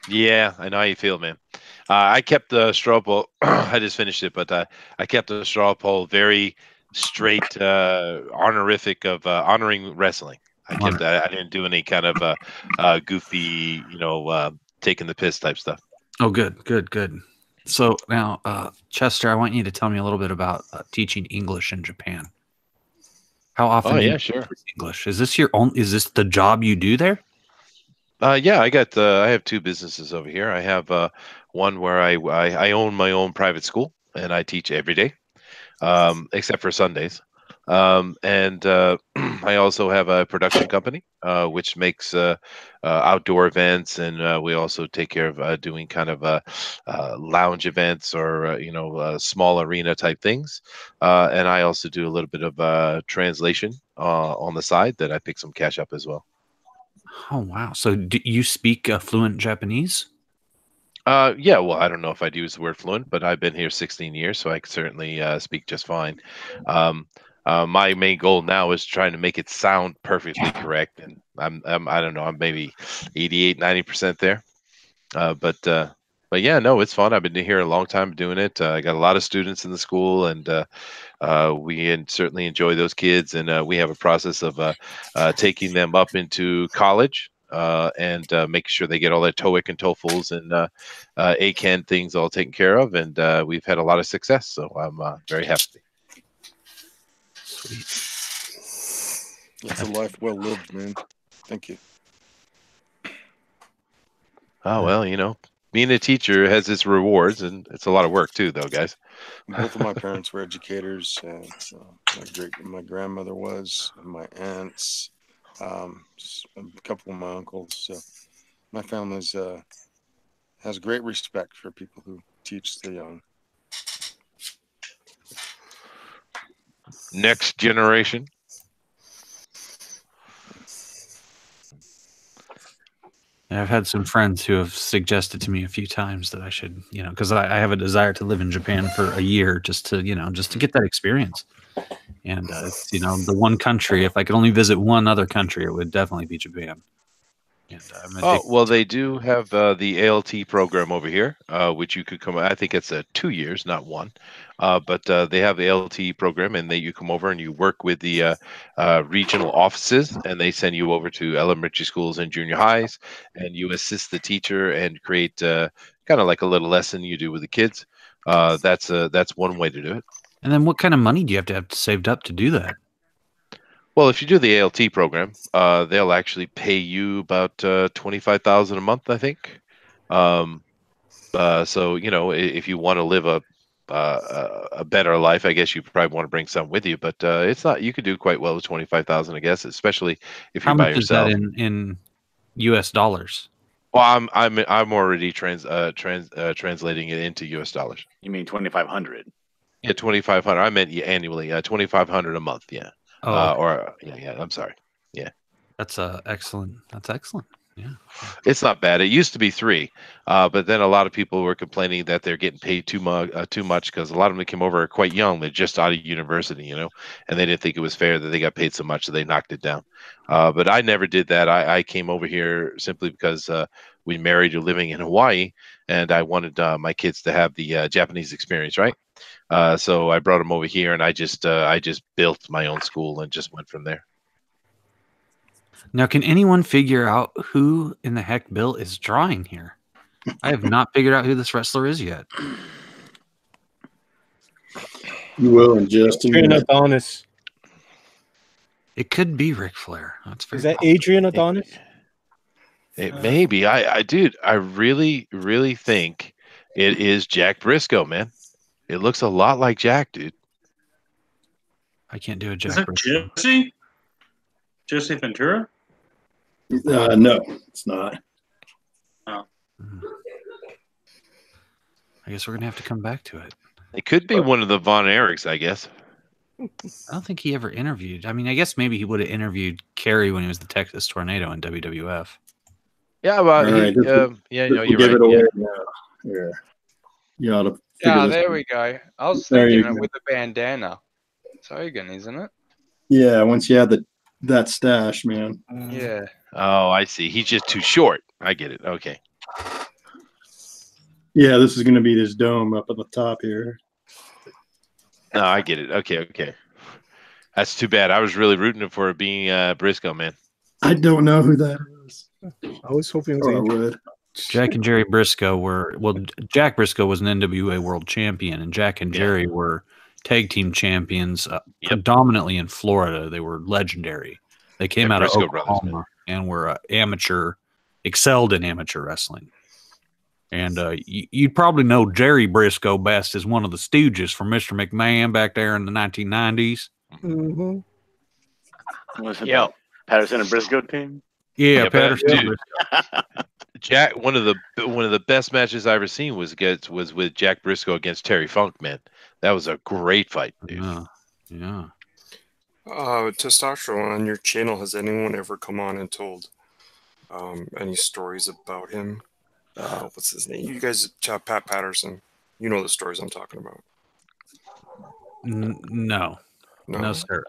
Yeah, I know how you feel, man. I kept the straw poll. I just finished it, but I kept the straw poll very straight, honorific of honoring wrestling. I kept that. I didn't do any kind of goofy, you know, taking the piss type stuff. Oh, good, good, good. So now, Chester, I want you to tell me a little bit about teaching English in Japan. How often? Oh do you yeah, sure. English. Is this your own? Is this the job you do there? Yeah, I have two businesses over here. I have one where I own my own private school and I teach every day, except for Sundays. And I also have a production company which makes outdoor events, and we also take care of doing kind of lounge events or you know small arena type things. And I also do a little bit of translation on the side that I pick some cash up as well. Oh, wow. So do you speak fluent Japanese? Yeah, well, I don't know if I'd use the word fluent, but I've been here 16 years, so I can certainly speak just fine. My main goal now is trying to make it sound perfectly correct, and I don't know, I'm maybe 88, 90% there. But yeah, no, it's fun. I've been here a long time doing it. I got a lot of students in the school, and we certainly enjoy those kids. And we have a process of taking them up into college and making sure they get all their TOEIC and TOEFLs and ACAN things all taken care of. And we've had a lot of success, so I'm very happy. Sweet. It's a life well lived, man. Thank you. Oh, well, you know, being a teacher has its rewards, and it's a lot of work too, though, guys. Both of my parents were educators. My grandmother was, and my aunts, a couple of my uncles. So my family has great respect for people who teach the young. Next generation. I've had some friends who have suggested to me a few times that I should, you know, because I have a desire to live in Japan for a year just to, you know, just to get that experience. And, it's, you know, the one country, if I could only visit one other country, it would definitely be Japan. And, oh, well, they do have the ALT program over here, which you could come. I think it's 2 years, not one. But they have the ALT program, and you come over and you work with the regional offices, and they send you over to elementary schools and junior highs, and you assist the teacher and create kind of like a little lesson you do with the kids. That's one way to do it. And then what kind of money do you have saved up to do that? Well, if you do the ALT program, they'll actually pay you about $25,000 a month, I think. So you know, if you want to live a better life, I guess you probably want to bring some with you. But it's not. You could do quite well with 25,000, I guess, especially if you're by yourself. How much is that in U.S. dollars? Well, I'm already translating it into U.S. dollars. You mean 2,500? Yeah, 2,500. I meant annually. 2,500 a month. Yeah. Oh, okay. Yeah. I'm sorry. Yeah. That's excellent. That's excellent. Yeah. It's not bad. It used to be 3, but then a lot of people were complaining that they're getting paid too much because a lot of them came over quite young. They're just out of university, you know, and they didn't think it was fair that they got paid so much, so they knocked it down. But I never did that. I came over here simply because we married or living in Hawaii, and I wanted my kids to have the Japanese experience, right? So I brought them over here, and I just built my own school and just went from there. Now, can anyone figure out who in the heck Bill is drawing here? I have not figured out who this wrestler is yet. You will in just a Adrian minute. Adonis. It could be Ric Flair. That's very Is that Adrian Adonis? It may be. Dude, I really, really think it is Jack Briscoe, man. It looks a lot like Jack, dude. I can't do a Jack Is it Briscoe. Jesse? Jesse Ventura? No, it's not. Oh. I guess we're gonna have to come back to it. It could be one of the Von Erichs, I guess. I don't think he ever interviewed. I mean, I guess maybe he would have interviewed Kerry when he was the Texas Tornado in WWF. Yeah, well, Right, yeah, no, you're give right. it away Yeah. now. Here. You ought to figure Yeah, this there out. we go. I was There you thinking it go. with the bandana. It's Hogan, isn't it? Yeah, once you have that stash, man. Yeah. Oh, I see. He's just too short. I get it. Okay. Yeah, this is going to be this dome up at the top here. No, I get it. Okay. That's too bad. I was really rooting for it being Briscoe, man. I don't know who that is. I was hoping it was Or I Adrian. would. Jack and Jerry Briscoe Jack Briscoe was an NWA World Champion, and Jack and Jerry were tag team champions, predominantly in Florida. They were legendary. They came out of Briscoe brothers, Oklahoma and were excelled in amateur wrestling. And you'd probably know Jerry Briscoe best as one of the Stooges from Mr. McMahon back there in the 1990s. Mm-hmm. Was it the Patterson and Briscoe team? Yeah, Patterson. Dude, Jack, one of the best matches I ever seen was with Jack Briscoe against Terry Funk, man. That was a great fight, dude. Yeah. Testosterone, on your channel, has anyone ever come on and told any stories about him? What's his name? You guys, Pat Patterson. You know the stories I'm talking about. No, sir.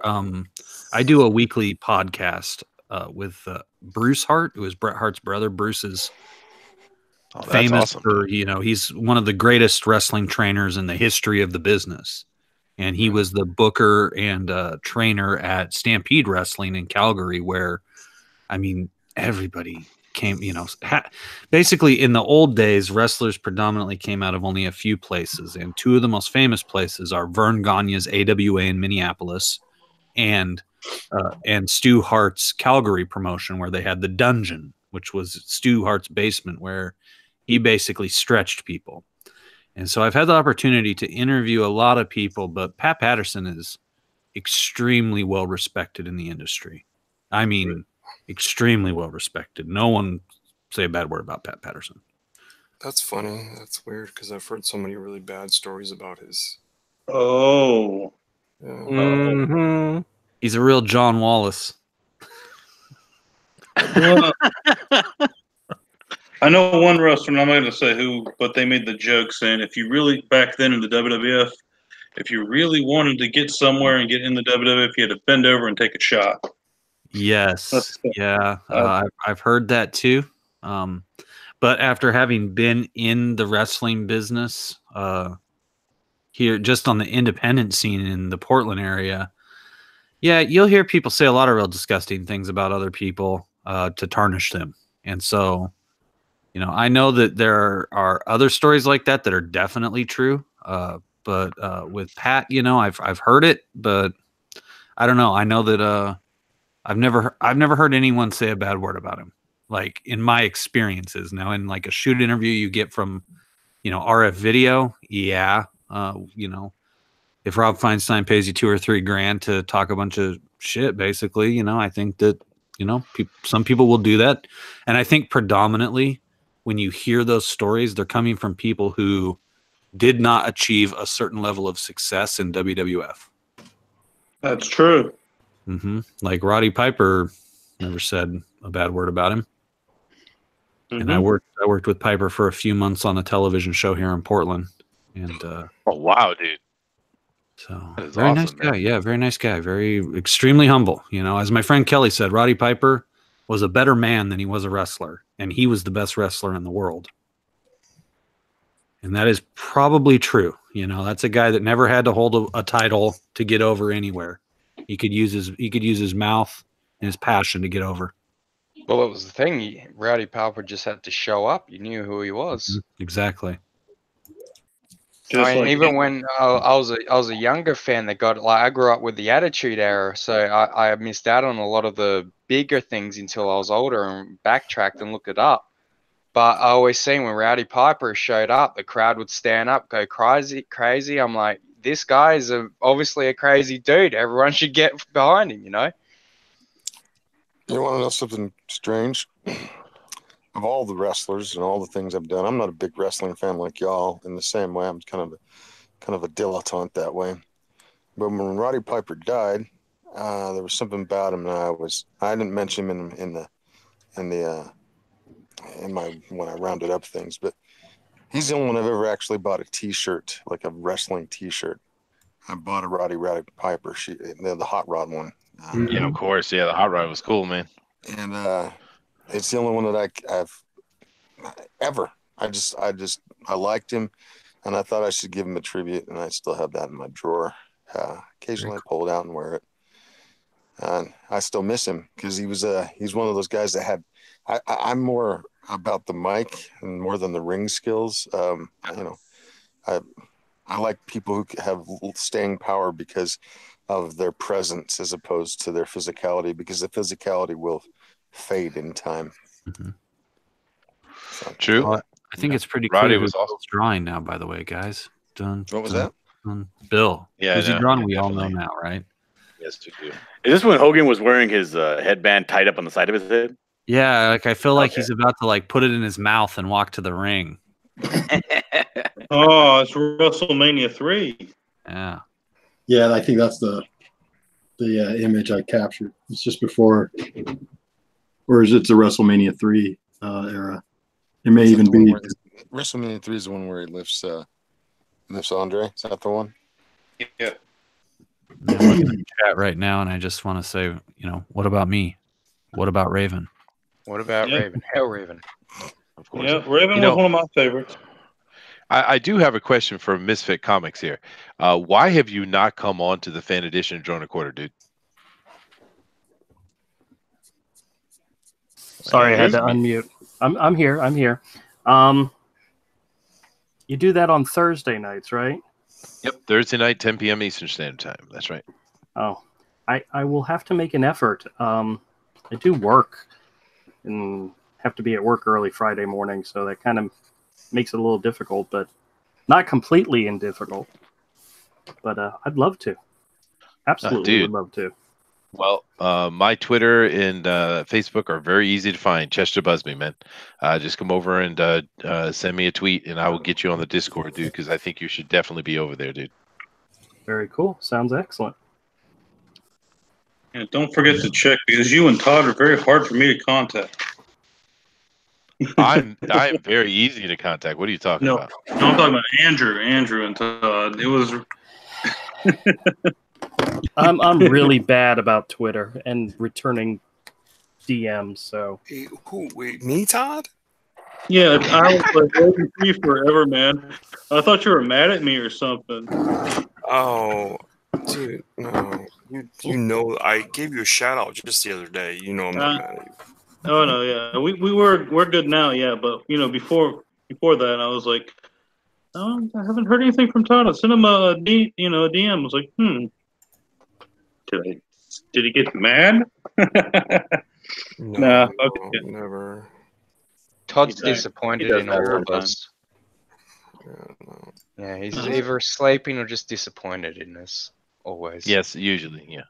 I do a weekly podcast with Bruce Hart, who is Bret Hart's brother. Bruce is famous for, he's one of the greatest wrestling trainers in the history of the business. And he was the booker and trainer at Stampede Wrestling in Calgary, where, I mean, everybody came, basically in the old days, wrestlers predominantly came out of only a few places. And two of the most famous places are Vern Gagne's AWA in Minneapolis and Stu Hart's Calgary promotion, where they had the Dungeon, which was Stu Hart's basement, where he basically stretched people. And so I've had the opportunity to interview a lot of people, but Pat Patterson is extremely well respected in the industry. I mean, extremely well respected. No one say a bad word about Pat Patterson. That's funny. That's weird because I've heard so many really bad stories about his. Oh. Yeah. Mm-hmm. He's a real John Wallace. I know one wrestler, and I'm not going to say who, but they made the joke saying if you really, back then in the WWF, if you really wanted to get somewhere and get in the WWF, you had to bend over and take a shot. Yes. Yeah. I've heard that too. But after having been in the wrestling business here, just on the independent scene in the Portland area, yeah, you'll hear people say a lot of real disgusting things about other people to tarnish them. And so, I know that there are other stories like that are definitely true. But with Pat, I've heard it, but I don't know. I know that I've never heard anyone say a bad word about him. Like in my experiences. Now, in like a shoot interview you get from, RF Video, yeah, if Rob Feinstein pays you $2 or $3 grand to talk a bunch of shit, basically, I think that, some people will do that. And I think predominantly when you hear those stories, they're coming from people who did not achieve a certain level of success in WWF. That's true. Mm-hmm. Like Roddy Piper never said a bad word about him. Mm-hmm. And I worked with Piper for a few months on a television show here in Portland. And oh wow, dude. So very awesome, nice guy. man. Yeah, very nice guy. Very extremely humble. As my friend Kelly said, Roddy Piper was a better man than he was a wrestler, and he was the best wrestler in the world. And that is probably true. That's a guy that never had to hold a title to get over anywhere. He could use his mouth and his passion to get over. Well, it was the thing. Rowdy Piper just had to show up. You knew who he was. Exactly. I mean, even when I was a younger fan that got like I grew up with the Attitude Era, so I missed out on a lot of the bigger things until I was older and backtracked and looked it up. But I always seen when Rowdy Piper showed up, the crowd would stand up, go crazy. I'm like, this guy is obviously a crazy dude. Everyone should get behind him, you know. You want to know something strange? Of all the wrestlers and all the things I've done, I'm not a big wrestling fan like y'all. In the same way, I'm kind of a dilettante that way. But when Roddy Piper died, there was something about him that I didn't mention him in my when I rounded up things, but he's the only one I've ever actually bought a T-shirt, like a wrestling T-shirt. I bought a Roddy Piper, the hot rod one. Yeah, of course. Yeah, the hot rod was cool, man. And it's the only one that I've ever. I liked him, and I thought I should give him a tribute, and I still have that in my drawer. Occasionally I pull it out and wear it, and I still miss him because he's one of those guys that had. I'm more about the mic and more than the ring skills. I like people who have staying power because of their presence as opposed to their physicality, because the physicality will fade in time. Mm-hmm. So, true. Well, I think it's pretty Roddy clear was who's Bill's drawing now, by the way, guys. What was that? Bill. Yeah, who's he no, drawing? yeah, We definitely. all know now, right? Yes, we do. Is this when Hogan was wearing his headband tied up on the side of his head? Yeah, like I feel like he's about to like put it in his mouth and walk to the ring. Oh, it's WrestleMania 3. Yeah. Yeah, I think that's the image I captured. It's just before, or is it the WrestleMania 3 era? It may even be. WrestleMania 3 is the one where he lifts Andre. Is that the one? Yeah. I'm looking at the chat right now, and I just want to say, what about me? What about Raven? What about Raven? Hell, Raven. Of course. Yeah, Raven was one of my favorites. I do have a question for Misfit Comics here. Why have you not come on to the fan edition of Drawn a Quarter, dude? Sorry, I had to unmute. I'm here. I'm here. You do that on Thursday nights, right? Yep, Thursday night, 10 p.m. Eastern Standard Time. That's right. Oh, I will have to make an effort. I do work and have to be at work early Friday morning, so that kind of makes it a little difficult, but not completely indifficult. But I'd love to. Absolutely would love to. Well, my Twitter and Facebook are very easy to find. Chester Busby, man. Just come over and send me a tweet, and I will get you on the Discord, dude, because I think you should definitely be over there, dude. Very cool. Sounds excellent. And don't forget to check, because you and Todd are very hard for me to contact. I am very easy to contact. What are you talking about? No, I'm talking about Andrew and Todd. It was. I'm really bad about Twitter and returning DMs. So wait, me, Todd? Yeah, I was like waiting for you forever, man. I thought you were mad at me or something. Oh, dude, no. You know, I gave you a shout out just the other day. You know, I'm not mad at you. Oh no, yeah, we're good now, yeah. But before that, I was like, oh, I haven't heard anything from Todd. I sent him a DM. I was like, did he get mad? No, okay. Never. Todd's disappointed in all of us. Yeah, he's either sleeping or just disappointed in us. Always. Yes, usually, yeah.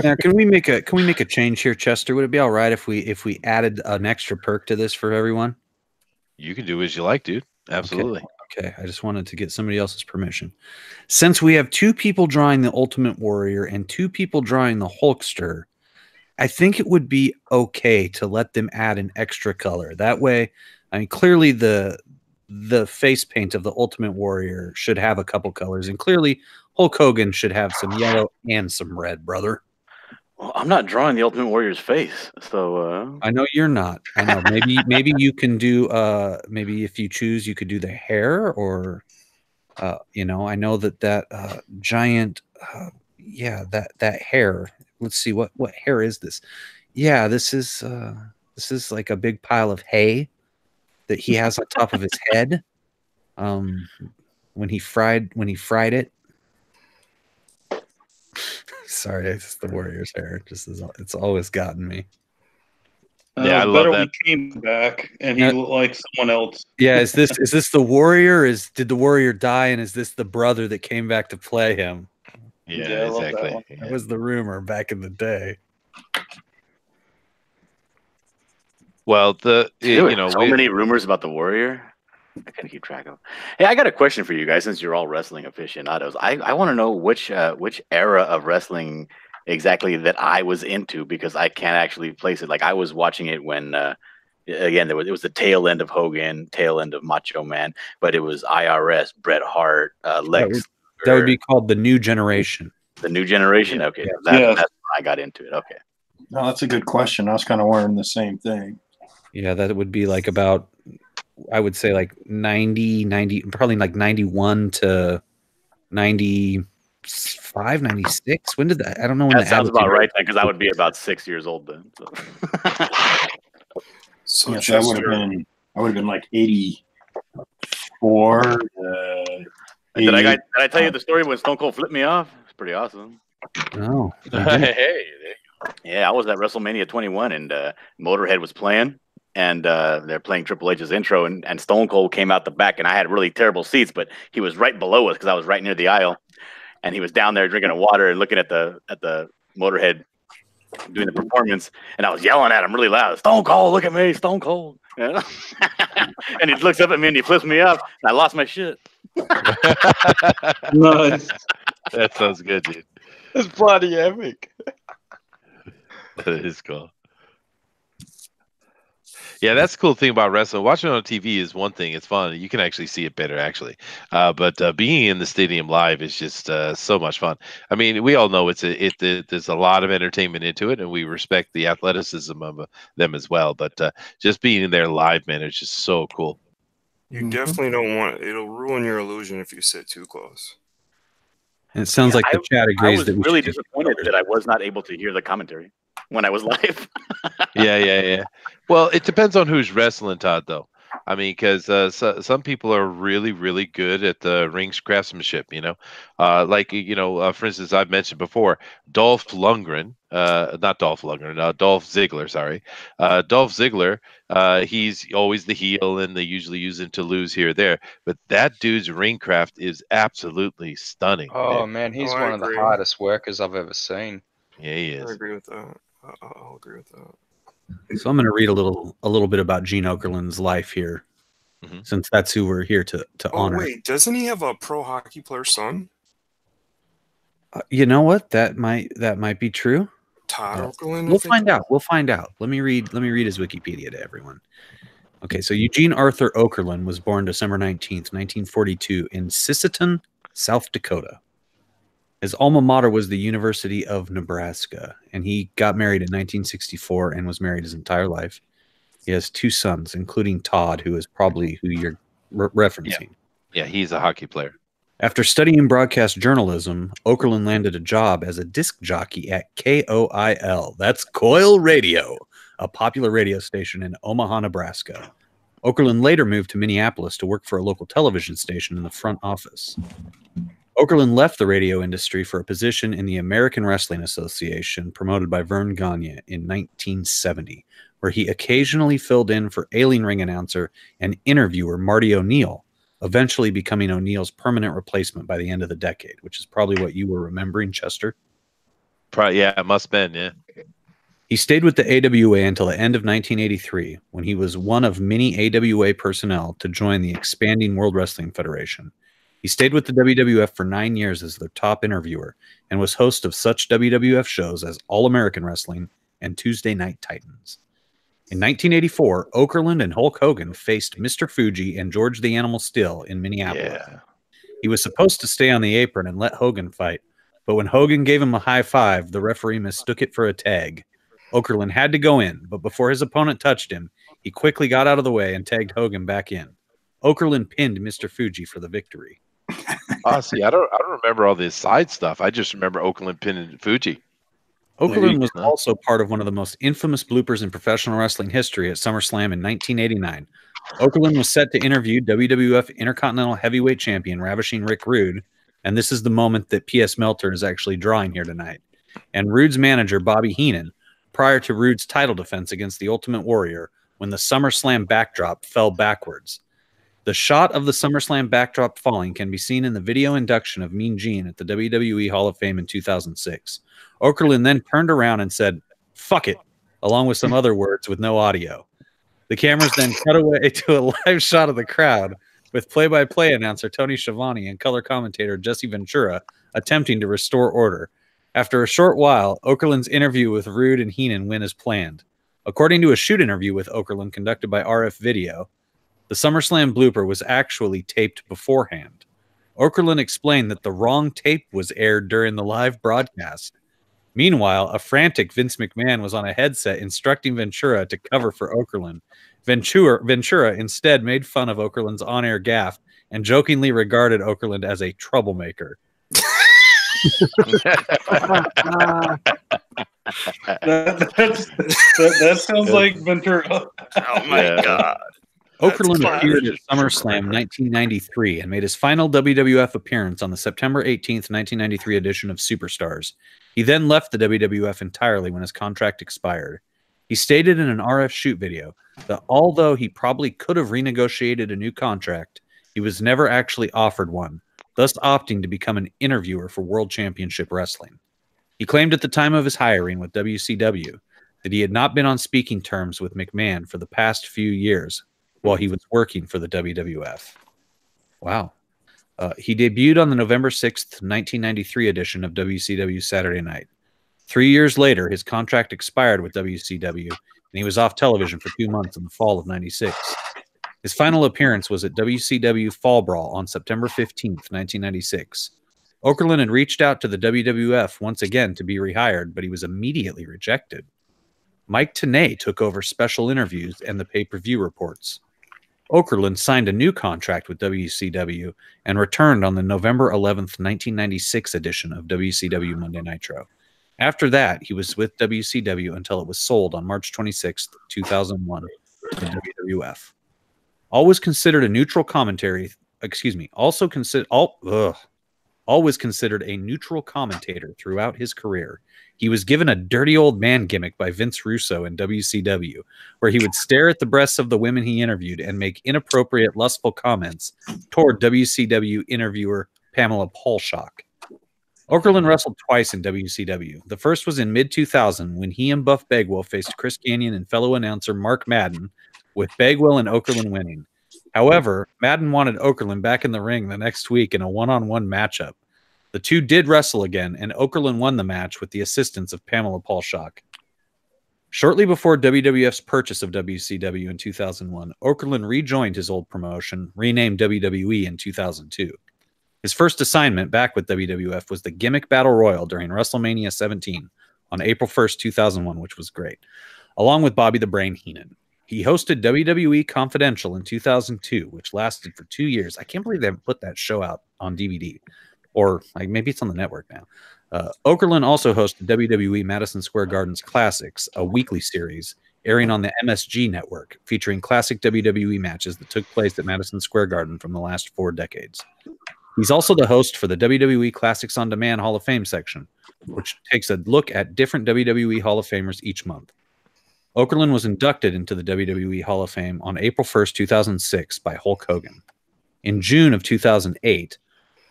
Now, can we make a change here, Chester? Would it be all right if we added an extra perk to this for everyone? You can do as you like, dude. Absolutely. Okay. I just wanted to get somebody else's permission. Since we have 2 people drawing the Ultimate Warrior and 2 people drawing the Hulkster, I think it would be okay to let them add an extra color. That way, I mean, clearly the face paint of the Ultimate Warrior should have a couple colors, and clearly Hulk Hogan should have some yellow and some red, brother. Well, I'm not drawing the Ultimate Warrior's face, so I know you're not. I know. Maybe you can do maybe if you choose, you could do the hair, or I know that giant that hair. Let's see what hair is this? Yeah, this is like a big pile of hay that he has on top of his head. When he fried it. Sorry, it's the Warriors hair. It's always gotten me. Yeah, I love that. When he came back and he looked like someone else. Yeah, is this the Warrior? Did the Warrior die, and is this the brother that came back to play him? Yeah, exactly. That was the rumor back in the day. Well, so many rumors about the Warrior. I gotta keep track of. Hey, I got a question for you guys. Since you're all wrestling aficionados, I want to know which era of wrestling exactly that I was into, because I can't actually place it. Like, I was watching it when again, it was the tail end of Hogan, tail end of Macho Man, but it was IRS, Bret Hart, Lex. That would be called the New Generation. The New Generation. Okay, Yeah. That's when I got into it. Okay. No, that's a good question. I was kind of wondering the same thing. Yeah, that would be like about, I would say like 90, probably like 91 to 95, 96. When did that? I don't know when that sounds about right then, because I would be about 6 years old then. So yes, I would have been like 84. Did I tell you the story when Stone Cold flipped me off? It's pretty awesome. Oh, hey. Yeah, I was at WrestleMania 21, and Motorhead was playing, and they're playing Triple H's intro, and Stone Cold came out the back, and I had really terrible seats, but he was right below us because I was right near the aisle, and he was down there drinking water and looking at the Motorhead doing the performance, and I was yelling at him really loud, "Stone Cold, look at me, Stone Cold!" And he looks up at me and he flips me up, and I lost my shit. Nice. That sounds good, dude. It's bloody epic. That is cool. Yeah, that's the cool thing about wrestling. Watching it on TV is one thing; it's fun. You can actually see it better, actually. But being in the stadium live is just so much fun. I mean, we all know there's a lot of entertainment into it, and we respect the athleticism of them as well. But just being there live, man, it's just so cool. You definitely don't want it'll ruin your illusion if you sit too close. And it sounds like the chat agrees that I was really disappointed that I was not able to hear the commentary when I was live. Yeah. Well, it depends on who's wrestling, Todd, though. I mean, because some people are really, really good at the ring's craftsmanship, for instance, I've mentioned before, Dolph Ziggler, sorry. Dolph Ziggler, he's always the heel, and they usually use him to lose here or there. But that dude's ring craft is absolutely stunning. Oh, man, he's one of the hardest workers I've ever seen. Yeah, he is. I agree with that. I'll agree with that. So I'm going to read a little bit about Gene Okerlund's life here, since that's who we're here to honor. Wait, doesn't he have a pro hockey player son? You know what? That might be true. Todd Okerlund. We'll find out. We'll find out. Let me read his Wikipedia to everyone. Okay, so Eugene Arthur Okerlund was born December 19th, 1942 in Sisseton, South Dakota. His alma mater was the University of Nebraska, and he got married in 1964 and was married his entire life. He has 2 sons, including Todd, who is probably who you're referencing. Yeah, he's a hockey player. After studying broadcast journalism, Okerlund landed a job as a disc jockey at KOIL. That's Coil Radio, a popular radio station in Omaha, Nebraska. Okerlund later moved to Minneapolis to work for a local television station in the front office. Okerlund left the radio industry for a position in the American Wrestling Association promoted by Vern Gagne in 1970, where he occasionally filled in for Alien Ring announcer and interviewer Marty O'Neill, eventually becoming O'Neill's permanent replacement by the end of the decade, which is probably what you were remembering, Chester. Yeah, it must have been, yeah. He stayed with the AWA until the end of 1983, when he was one of many AWA personnel to join the expanding World Wrestling Federation. He stayed with the WWF for 9 years as their top interviewer and was host of such WWF shows as All-American Wrestling and Tuesday Night Titans. In 1984, Okerlund and Hulk Hogan faced Mr. Fuji and George the Animal Steel in Minneapolis. Yeah. He was supposed to stay on the apron and let Hogan fight, but when Hogan gave him a high five, the referee mistook it for a tag. Okerlund had to go in, but before his opponent touched him, he quickly got out of the way and tagged Hogan back in. Okerlund pinned Mr. Fuji for the victory. See, I don't remember all this side stuff. I just remember Okerlund pinning Fuji. Okerlund was also part of one of the most infamous bloopers in professional wrestling history at SummerSlam in 1989. Okerlund was set to interview WWF Intercontinental Heavyweight Champion Ravishing Rick Rude, and this is the moment that P.S. Melter is actually drawing here tonight, and Rude's manager, Bobby Heenan, prior to Rude's title defense against the Ultimate Warrior when the SummerSlam backdrop fell backwards. The shot of the SummerSlam backdrop falling can be seen in the video induction of Mean Gene at the WWE Hall of Fame in 2006. Okerlund then turned around and said, "Fuck it," along with some other words with no audio. The cameras then cut away to a live shot of the crowd with play-by-play announcer Tony Schiavone and color commentator Jesse Ventura attempting to restore order. After a short while, Okerlund's interview with Rude and Heenan went as planned. According to a shoot interview with Okerlund conducted by RF Video, the SummerSlam blooper was actually taped beforehand. Okerlund explained that the wrong tape was aired during the live broadcast. Meanwhile, a frantic Vince McMahon was on a headset instructing Ventura to cover for Okerlund. Ventura instead made fun of Okerlund's on-air gaffe and jokingly regarded Okerlund as a troublemaker. That sounds like Ventura. Oh my God. Okerlund appeared at SummerSlam 1993 and made his final WWF appearance on the September 18th, 1993 edition of Superstars. He then left the WWF entirely when his contract expired. He stated in an RF shoot video that although he probably could have renegotiated a new contract, he was never actually offered one, thus opting to become an interviewer for World Championship Wrestling. He claimed at the time of his hiring with WCW that he had not been on speaking terms with McMahon for the past few years while he was working for the WWF. Wow. He debuted on the November 6th, 1993 edition of WCW Saturday Night. 3 years later, his contract expired with WCW, and he was off television for 2 months in the fall of '96. His final appearance was at WCW Fall Brawl on September 15th, 1996. Okerlund had reached out to the WWF once again to be rehired, but he was immediately rejected. Mike Tenay took over special interviews and the pay-per-view reports. Okerlund signed a new contract with WCW and returned on the November 11th, 1996 edition of WCW Monday Nitro. After that, he was with WCW until it was sold on March 26th, 2001 to the WWF. Always considered a neutral commentator throughout his career. He was given a dirty old man gimmick by Vince Russo in WCW, where he would stare at the breasts of the women he interviewed and make inappropriate, lustful comments toward WCW interviewer Pamela Paulshock. Okerlund wrestled twice in WCW. The first was in mid-2000 when he and Buff Bagwell faced Chris Kanyon and fellow announcer Mark Madden, with Bagwell and Okerlund winning. However, Madden wanted Okerlund back in the ring the next week in a one-on-one matchup. The two did wrestle again, and Okerlund won the match with the assistance of Pamela Paulshock. Shortly before WWF's purchase of WCW in 2001, Okerlund rejoined his old promotion, renamed WWE in 2002. His first assignment back with WWF was the Gimmick Battle Royal during WrestleMania 17 on April 1st, 2001, which was great, along with Bobby the Brain Heenan. He hosted WWE Confidential in 2002, which lasted for 2 years. I can't believe they haven't put that show out on DVD. Or maybe it's on the network now. Okerlund also hosted WWE Madison Square Garden's Classics, a weekly series airing on the MSG network, featuring classic WWE matches that took place at Madison Square Garden from the last 4 decades. He's also the host for the WWE Classics on Demand Hall of Fame section, which takes a look at different WWE Hall of Famers each month. Okerlund was inducted into the WWE Hall of Fame on April 1st, 2006 by Hulk Hogan. In June of 2008,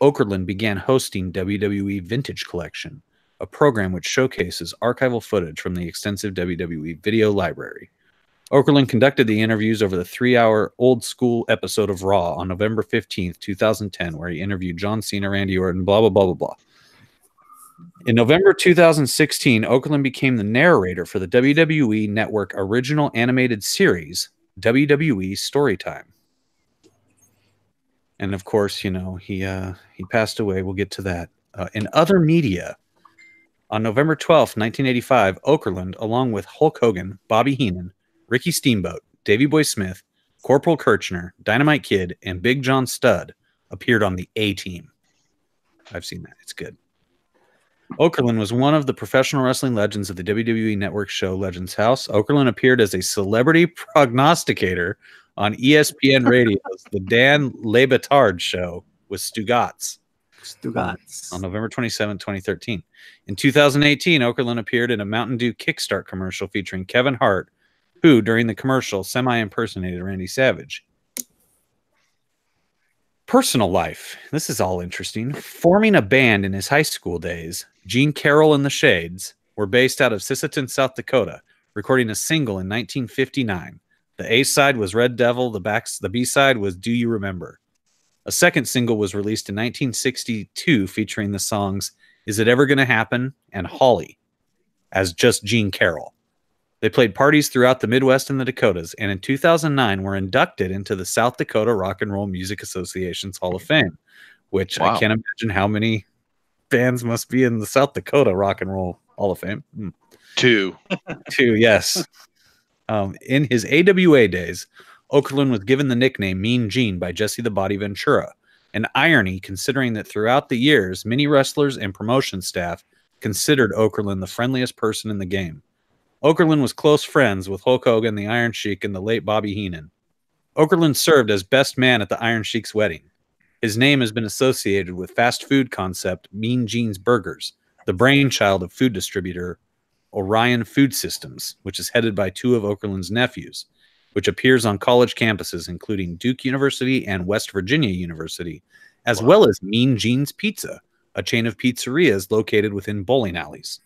Okerlund began hosting WWE Vintage Collection, a program which showcases archival footage from the extensive WWE video library. Okerlund conducted the interviews over the 3-hour old-school episode of Raw on November 15th, 2010, where he interviewed John Cena, Randy Orton, blah, blah, blah, blah, blah. In November 2016, Okerlund became the narrator for the WWE Network original animated series, WWE Storytime. And of course, you know, he passed away. We'll get to that. In other media, on November 12th, 1985, Okerlund, along with Hulk Hogan, Bobby Heenan, Ricky Steamboat, Davey Boy Smith, Corporal Kirchner, Dynamite Kid, and Big John Studd appeared on the A-Team. I've seen that. It's good. Okerlund was one of the professional wrestling legends of the WWE Network show Legends House. Okerlund appeared as a celebrity prognosticator on ESPN Radio's The Dan Le Batard Show with Stugatz. On November 27, 2013. In 2018, Okerlund appeared in a Mountain Dew Kickstart commercial featuring Kevin Hart, who, during the commercial, semi-impersonated Randy Savage. Personal life. This is all interesting. Forming a band in his high school days, Gene Carroll and the Shades were based out of Sisseton, South Dakota, recording a single in 1959. The A-side was Red Devil, the B-side was Do You Remember? A second single was released in 1962 featuring the songs Is It Ever Gonna Happen and Holly as just Gene Carroll. They played parties throughout the Midwest and the Dakotas, and in 2009 were inducted into the South Dakota Rock and Roll Music Association's Hall of Fame, which I can't imagine how many bands must be in the South Dakota Rock and Roll Hall of Fame. 2. 2, yes. In his AWA days, Okerlund was given the nickname Mean Gene by Jesse the Body Ventura, an irony considering that throughout the years, many wrestlers and promotion staff considered Okerlund the friendliest person in the game. Okerlund was close friends with Hulk Hogan, the Iron Sheik, and the late Bobby Heenan. Okerlund served as best man at the Iron Sheik's wedding. His name has been associated with fast food concept Mean Gene's Burgers, the brainchild of food distributor Orion Food Systems, which is headed by 2 of Okerlund's nephews, which appears on college campuses including Duke University and West Virginia University, as well as Mean Gene's Pizza, a chain of pizzerias located within bowling alleys.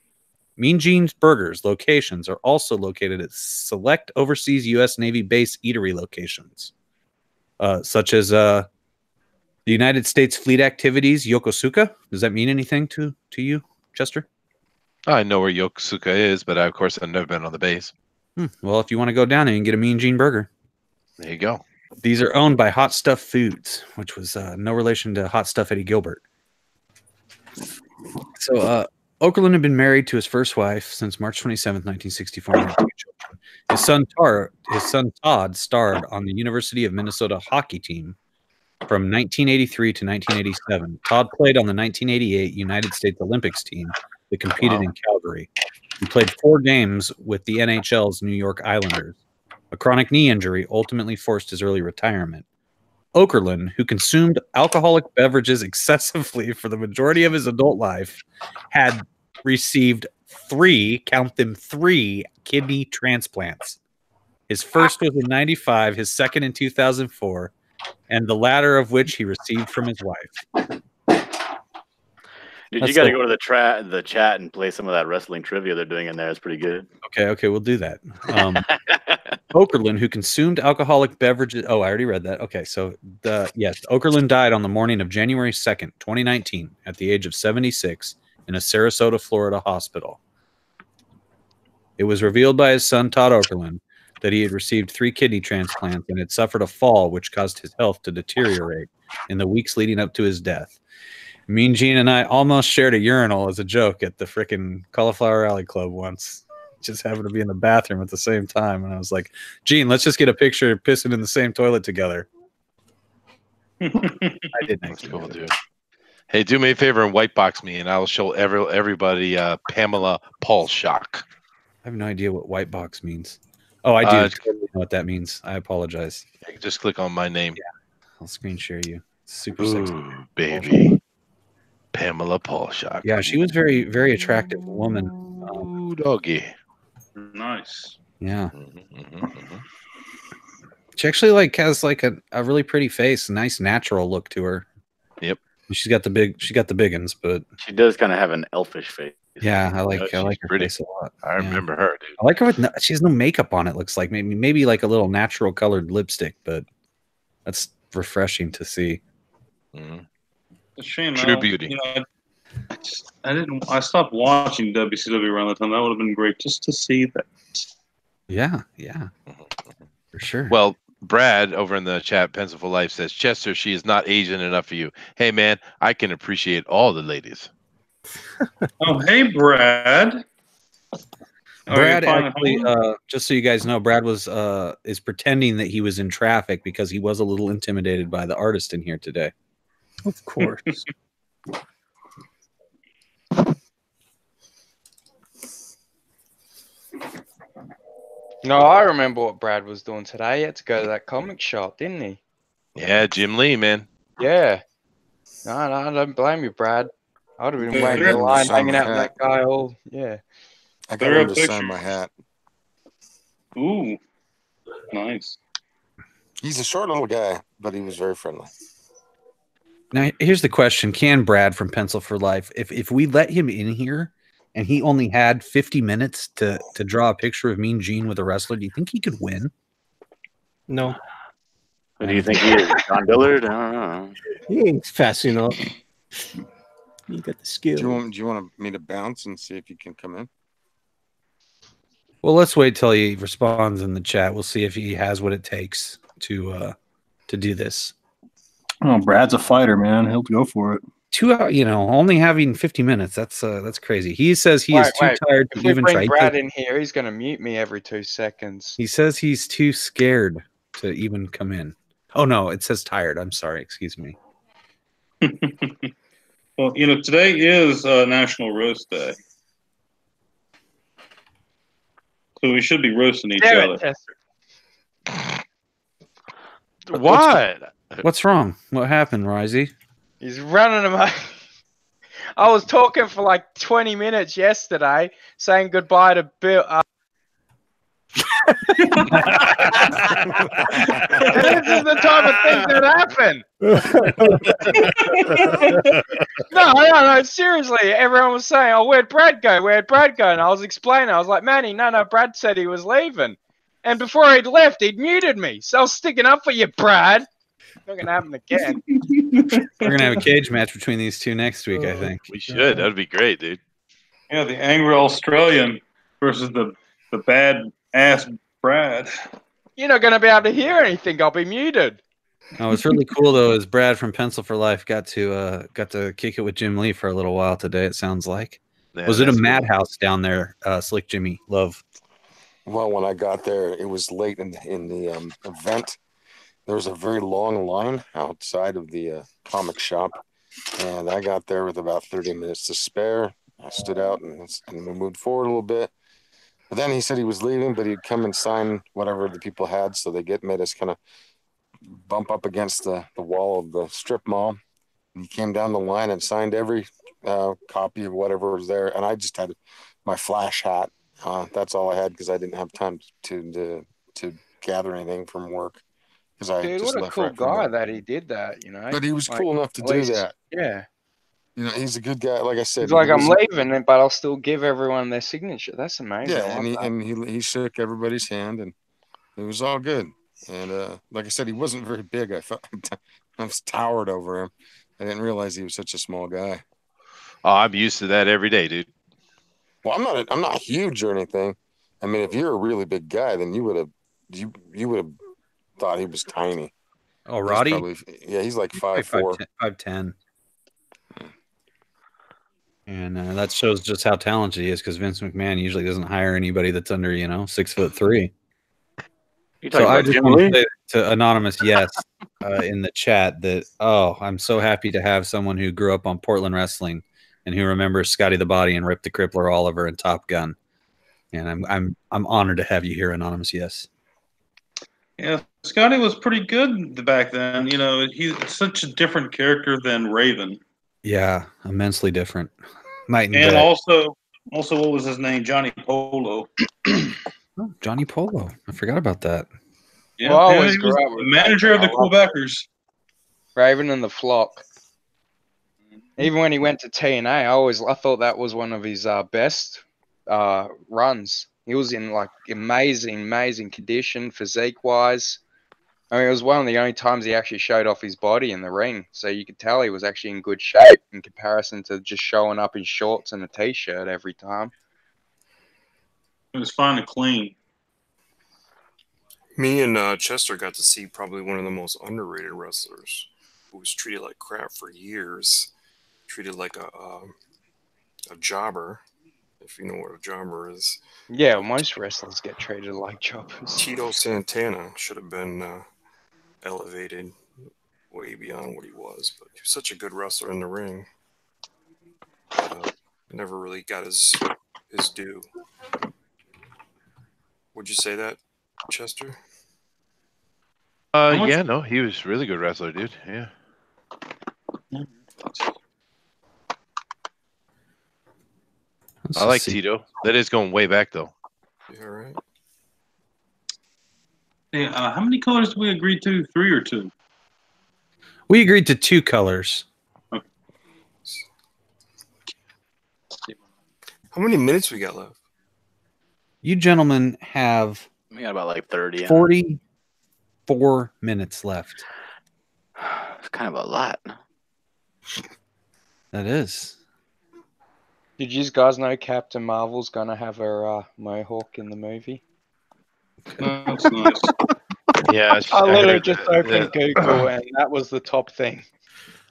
Mean Gene's Burgers locations are also located at select overseas U.S. Navy base eatery locations, such as the United States Fleet Activities Yokosuka. Does that mean anything to you, Chester? I know where Yokosuka is, but of course I've never been on the base. Well, if you want to go down there, you can get a Mean Gene burger. There you go. These are owned by Hot Stuff Foods, which was no relation to Hot Stuff Eddie Gilbert. So, Okerlund had been married to his first wife since March 27, 1964. And had 2 children. His son Todd starred on the University of Minnesota hockey team from 1983 to 1987. Todd played on the 1988 United States Olympics team that competed in Calgary. He played 4 games with the NHL's New York Islanders. A chronic knee injury ultimately forced his early retirement. Okerlund, who consumed alcoholic beverages excessively for the majority of his adult life, had received 3 kidney transplants. His first was in 95, his second in 2004, and the latter of which he received from his wife. Dude, you got to go to the chat and play some of that wrestling trivia they're doing in there. It's pretty good. Okay, we'll do that. Okerlund, who consumed alcoholic beverages. Oh, I already read that. Okay, so Okerlund died on the morning of January 2nd, 2019, at the age of 76 in a Sarasota, Florida hospital. It was revealed by his son, Todd Okerlund, that he had received 3 kidney transplants and had suffered a fall which caused his health to deteriorate in the weeks leading up to his death. Mean Gene and I almost shared a urinal as a joke at the frickin' Cauliflower Alley Club once. Just happened to be in the bathroom at the same time. And I was like, Gene, let's just get a picture of pissing in the same toilet together. I did. That's cool, dude. Hey, do me a favor and white box me, and I'll show everybody Pamela Paulshock. I have no idea what white box means. Oh, I do totally know what that means. I apologize. Just click on my name. Yeah, I'll screen share you. Super sexy. Baby. Pamela Paulshock. Yeah, she was very, very attractive woman. Ooh, doggy. Nice. Yeah. She actually has a really pretty face, a nice natural look to her. Yep. She's got the big uns, but she does kind of have an elfish face. Yeah, I like her face a lot. I remember her, dude. I like her with she has no makeup on. It looks like maybe like a little natural colored lipstick, but that's refreshing to see. It's a shame. True beauty. I stopped watching WCW around that time. That would have been great just to see that. Yeah, for sure. Well, Brad over in the chat, Pencil for Life, says, Chester, she is not Asian enough for you. Hey, man, I can appreciate all the ladies. Oh, hey, Brad. Brad actually, just so you guys know, Brad is pretending that he was in traffic because he was a little intimidated by the artist in here today. Of course. No, I remember what Brad was doing today. He had to go to that comic shop, didn't he? Yeah, Jim Lee, man. Yeah. No, I don't blame you, Brad. I'd have been Yeah, I waiting got in him to line, sign hanging my out with hat. that guy all. Yeah. I got There are him to sign my pictures. hat. Ooh, nice. He's a short little guy, but he was very friendly. Now, here's the question: can Brad from Pencil for Life, if we let him in here, and he only had 50 minutes to draw a picture of Mean Gene with a wrestler, do you think he could win? No. Who do you think he is? John Dillard? I don't know. He ain't fast enough. You got the skill. Do you want me to bounce and see if you can come in? Well, let's wait till he responds in the chat. We'll see if he has what it takes to do this. Oh, Brad's a fighter, man. He'll go for it. 2 hours, only having 50 minutes. That's crazy. He says he is too tired If to we even bring try. Brad in here, he's going to mute me every 2 seconds. He says he's too scared to even come in. Oh no, it says tired. I'm sorry. Excuse me. Well, today is National Roast Day. So we should be roasting each other. What? What's wrong? What happened, Risey? He's running away. I was talking for like 20 minutes yesterday, saying goodbye to Bill. This is the type of thing that happen. No, seriously. Everyone was saying, "Oh, where'd Brad go? Where'd Brad go?" And I was explaining. I was like, "Manny, no, Brad said he was leaving." And before he'd left, he'd muted me. So I was sticking up for you, Brad. Not gonna happen again. We're gonna have a cage match between these two next week, I think. We should. That'd be great, dude. Yeah, the angry Australian versus the bad ass Brad. You're not gonna be able to hear anything. I'll be muted. Oh, what's really cool though is Brad from Pencil for Life got to kick it with Jim Lee for a little while today. It sounds like. Yeah, Was it a that's cool. madhouse down there, Slick Jimmy Love? Well, when I got there, it was late in the event. There was a very long line outside of the comic shop, and I got there with about 30 minutes to spare. I stood out and we moved forward a little bit. But then he said he was leaving, but he'd come and sign whatever the people had, so they made us kind of bump up against the wall of the strip mall. And he came down the line and signed every copy of whatever was there, and I just had my flash hat. That's all I had because I didn't have time to gather anything from work. Dude, what a cool guy that he did that, But he was cool enough to do that. Yeah. He's a good guy. Like I said, He's like, I'm leaving, but I'll still give everyone their signature. That's amazing. Yeah, and he shook everybody's hand, and it was all good. And like I said, he wasn't very big. I was towered over him. I didn't realize he was such a small guy. Oh, I'm used to that every day, dude. Well, I'm not huge or anything. I mean, if you're a really big guy, then you would have thought he was tiny. Oh, Roddy? He's like 5'4". 5'10". And that shows just how talented he is, because Vince McMahon usually doesn't hire anybody that's under 6'3". So I just want to say to Anonymous, yes, in the chat that I'm so happy to have someone who grew up on Portland wrestling and who remembers Scotty the Body and Rip the Crippler Oliver and Top Gun. And I'm honored to have you here, Anonymous. Yes. Yeah, Scotty was pretty good back then. He's such a different character than Raven. Yeah, immensely different. And also, what was his name? Johnny Polo. Oh, Johnny Polo. I forgot about that. Yeah, he was the manager of the Quebecers. Raven and the Flock. Even when he went to TNA, I thought that was one of his best runs. He was in like amazing condition, physique-wise. I mean, it was one of the only times he actually showed off his body in the ring, so you could tell he was actually in good shape in comparison to just showing up in shorts and a t-shirt every time. It was fine and clean. Me and Chester got to see probably one of the most underrated wrestlers, who was treated like crap for years, treated like a jobber, if you know what a jobber is. Yeah, most wrestlers get treated like jobbers. Tito Santana should have been elevated way beyond what he was, but he was such a good wrestler in the ring. But, never really got his due. Would you say that, Chester? Yeah, no, he was a really good wrestler, dude. Yeah. I like Tito. That is going way back, though. Yeah, right. Hey, how many colors did we agree to? 3 or 2? We agreed to 2 colors. Okay. How many minutes we got left? You gentlemen have We got about like 30. 44 minutes left. It's kind of a lot. That is. Did you guys know Captain Marvel's gonna have her mohawk in the movie? That's nice. Yeah, I literally just opened Google and that was the top thing.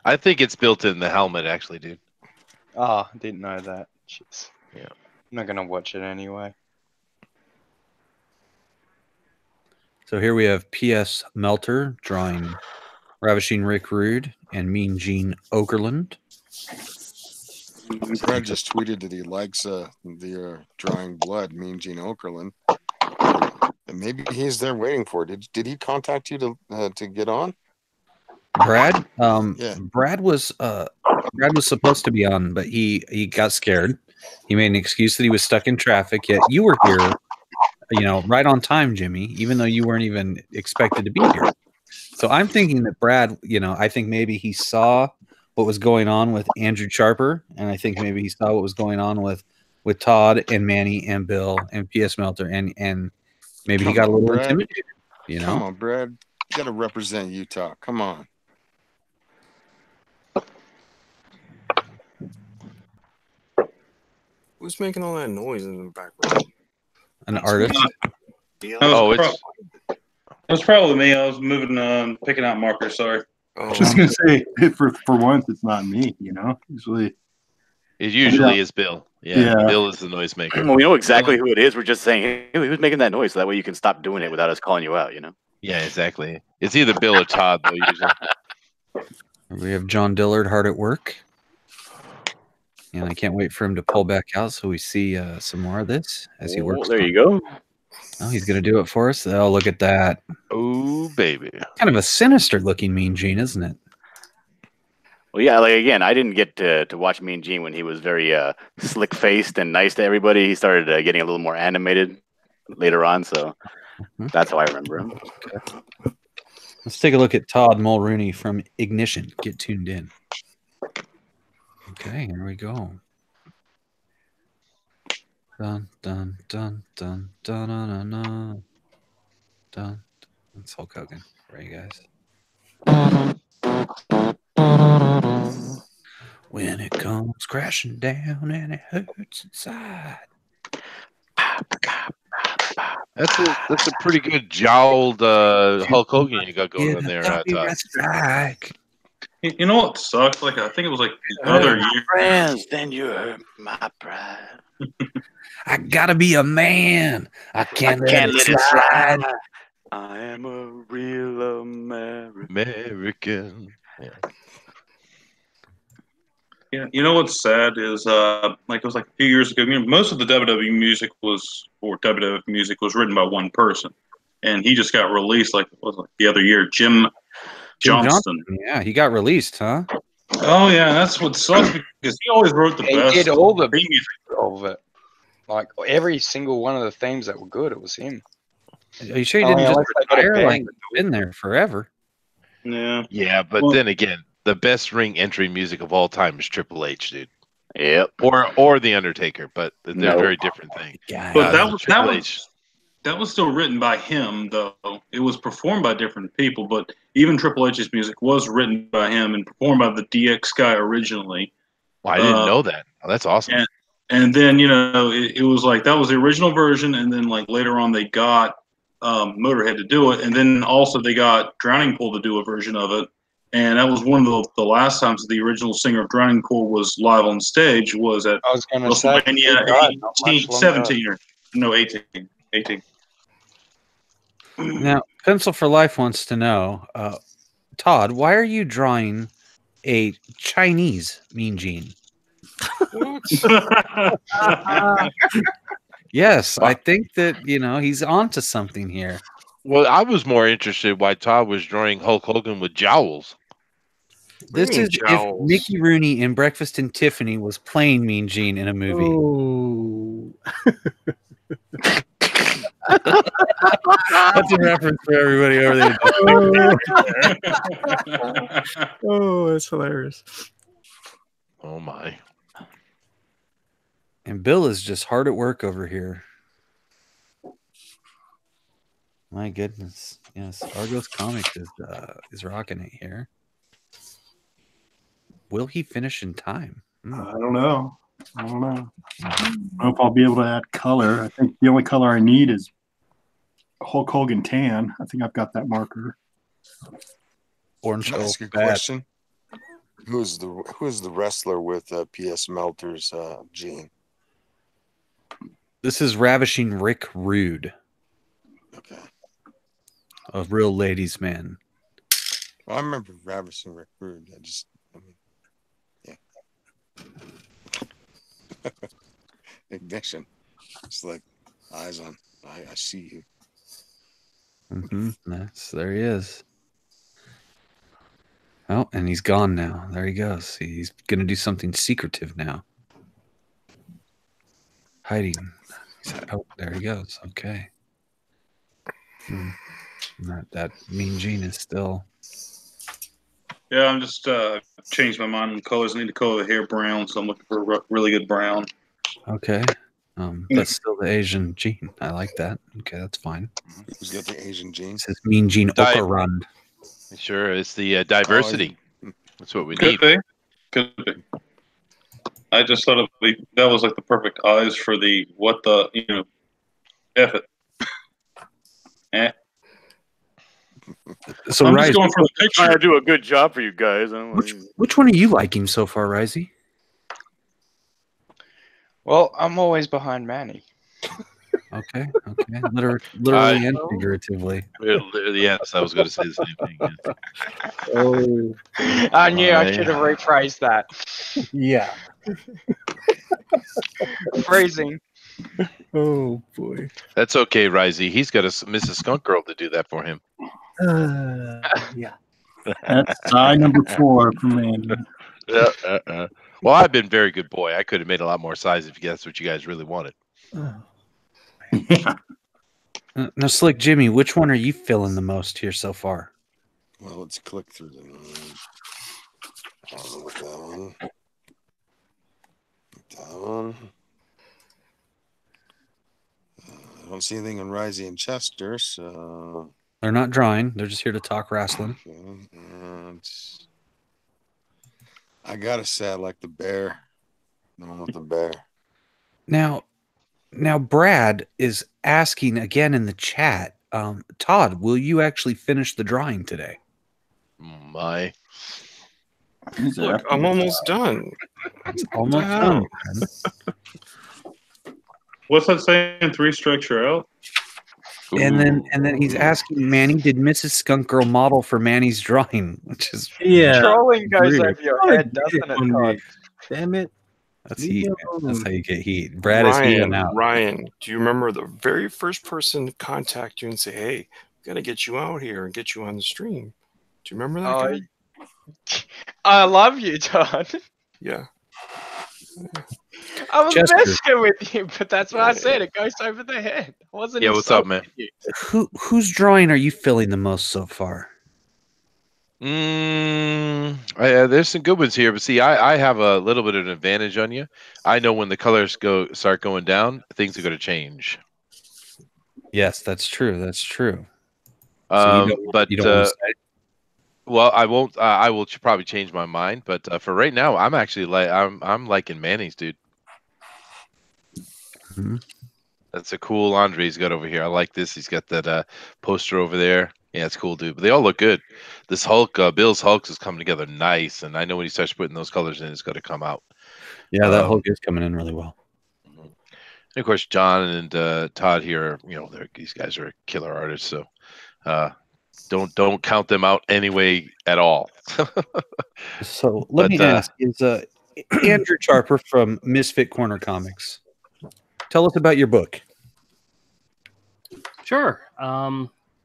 I think it's built in the helmet, actually, dude. Oh, didn't know that. Jeez. Yeah. I'm not gonna watch it anyway. So here we have P.S. Melter drawing Ravishing Rick Rude and Mean Gene Okerlund. Brad just tweeted that he likes the drawing blood, Mean Gene Okerlund. And maybe he's there waiting for it. Did he contact you to get on? Brad? Yeah. Brad was supposed to be on, but he got scared. He made an excuse that he was stuck in traffic, yet you were here, right on time, Jimmy, even though you weren't even expected to be here. So I'm thinking that Brad, I think maybe he saw what was going on with Andrew Sharper, and I think maybe he saw what was going on with Todd and Manny and Bill and P.S. Melter, and maybe he got a little intimidated. Come on, Brad. You got to represent Utah. Come on. Who's making all that noise in the background? An artist. It was probably me. I was moving, picking out markers. Sorry. I was just gonna say, for once, it's not me. Usually it is Bill. Yeah, Bill is the noisemaker. Well, we know exactly who it is. We're just saying, hey, who's making that noise? So that way you can stop doing it without us calling you out. Yeah, exactly. It's either Bill or Todd, though. Usually. We have John Dillard hard at work, and I can't wait for him to pull back out so we see some more of this as he works. There you go. Oh, he's going to do it for us. Oh, look at that. Oh, baby. Kind of a sinister looking Mean Gene, isn't it? Well, yeah, again, I didn't get to watch Mean Gene when he was very slick-faced and nice to everybody. He started getting a little more animated later on, so that's how I remember him. Okay. Let's take a look at Todd Mulrooney from Ignition. Get tuned in. Okay, here we go. Dun dun dun dun dun dun dun dun. Dun. That's Hulk Hogan for you guys. When it comes crashing down and it hurts inside. That's a pretty good jowled Hulk Hogan you got going on there. You know what sucked? I think it was the other year. Friends, then you hurt my pride. I gotta be a man. I can't let it slide. I am a real American. Yeah, you know what's sad is it was a few years ago. Most of the WWF music was written by one person, and he just got released the other year. Jim Johnston. Yeah, he got released, huh? Oh yeah, that's what sucks because he always wrote the best. He did all the music of it. Every single one of the themes that were good, it was him. Are you sure he didn't just retire? He's been there forever. Yeah. Yeah, but then again, the best ring entry music of all time is Triple H, dude. Yep. Or the Undertaker, but they're very different things. But that was still written by him, though. It was performed by different people, but even Triple H's music was written by him and performed by the DX guy originally. Well, I didn't know that. Oh, that's awesome. And then it was that was the original version, and then later on they got Motorhead to do it, and then also they got Drowning Pool to do a version of it, and that was one of the last times the original singer of Drowning Pool was live on stage was at WrestleMania 18. Now, Pencil for Life wants to know, Todd, why are you drawing a Chinese Mean Gene? Yes, I think that he's onto something here. Well, I was more interested why Todd was drawing Hulk Hogan with jowls. This is if Mickey Rooney in Breakfast and Tiffany was playing Mean Gene in a movie. Oh. That's a reference for everybody over there. Oh, that's hilarious. Oh my. And Bill is just hard at work over here. My goodness. Yes, Argos Comics is rocking it here. Will he finish in time? I don't know. I don't know if I'll be able to add color. I think the only color I need is Hulk Hogan tan. I think I've got that marker. Orange. Can I ask you a question? Who is the wrestler with P.S. Melter's gene? This is Ravishing Rick Rude. Okay. A real ladies' man. Well, I remember Ravishing Rick Rude. Yeah. Ignition. It's like eyes on. I see you. There he is. Oh, and he's gone now. There he goes. He's going to do something secretive now. Hiding. Oh, there he goes. Okay. That Mean Gene is still. Yeah, I'm just changed my mind on colors. I need to color the hair brown, so I'm looking for a really good brown. Okay. That's still the Asian Gene. I like that. Okay, that's fine. Who's got the Asian gene? It says Mean Gene Okerlund. Sure, it's the diversity. That's what we need. Could be. I just thought that was like the perfect eyes for the F it. So I'm Rise, just going for the picture. Trying to do a good job for you guys. Which one are you liking so far, Risey? Well, I'm always behind Manny. Okay. Literally and figuratively. Yes, I was going to say the same thing. Yeah. Oh, I knew I should have rephrased that. Yeah. Phrasing. Oh boy. That's okay, Risey. He's got a Mrs. Skunk Girl to do that for him. Yeah. That's eye number 4 for me. Well, I've been very good boy. I could have made a lot more size if that's what you guys really wanted. Yeah. Now, Slick Jimmy, which one are you feeling the most here so far? Well, let's click through the. I don't know what that one. That one. I don't see anything on Risey and Chester, so. They're not drawing. They're just here to talk wrestling. I gotta say, I like the bear. The one with the bear. Now, Brad is asking again in the chat. Todd, will you actually finish the drawing today? My. Look, I'm almost done. It's almost done. What's that saying? 3 strikes you're out. And then he's asking Manny, did Mrs. Skunk Girl model for Manny's drawing? Which is Trolling goes over your head, doesn't it, Todd? Damn it. That's heat. That's how you get heat. Brad is heating out. Ryan, do you remember the very first person to contact you and say, "Hey, we got to get you out here and get you on the stream"? Do you remember that guy? I love you, Todd. Yeah. I was messing with you, but that's what I said. It goes over the head. I wasn't. Yeah, what's up, man? Whose drawing are you feeling the most so far? There's some good ones here, but see, I have a little bit of an advantage on you. I know when the colors start going down, things are going to change. Yes, that's true. That's true. Well, I won't. I will probably change my mind, but for right now, I'm actually I'm liking Manny's, dude. That's a cool Andre he's got over here. I like this. He's got that poster over there. Yeah, it's cool, dude. But they all look good. This Hulk, Bill's Hulks is coming together nice, and I know when he starts putting those colors in, it's going to come out. Yeah, that Hulk is coming in really well. And of course, John and Todd here, these guys are killer artists. So don't count them out anyway at all. So let me ask: is Andrew Charper from Misfit Corner Comics? tell us about your book. Sure.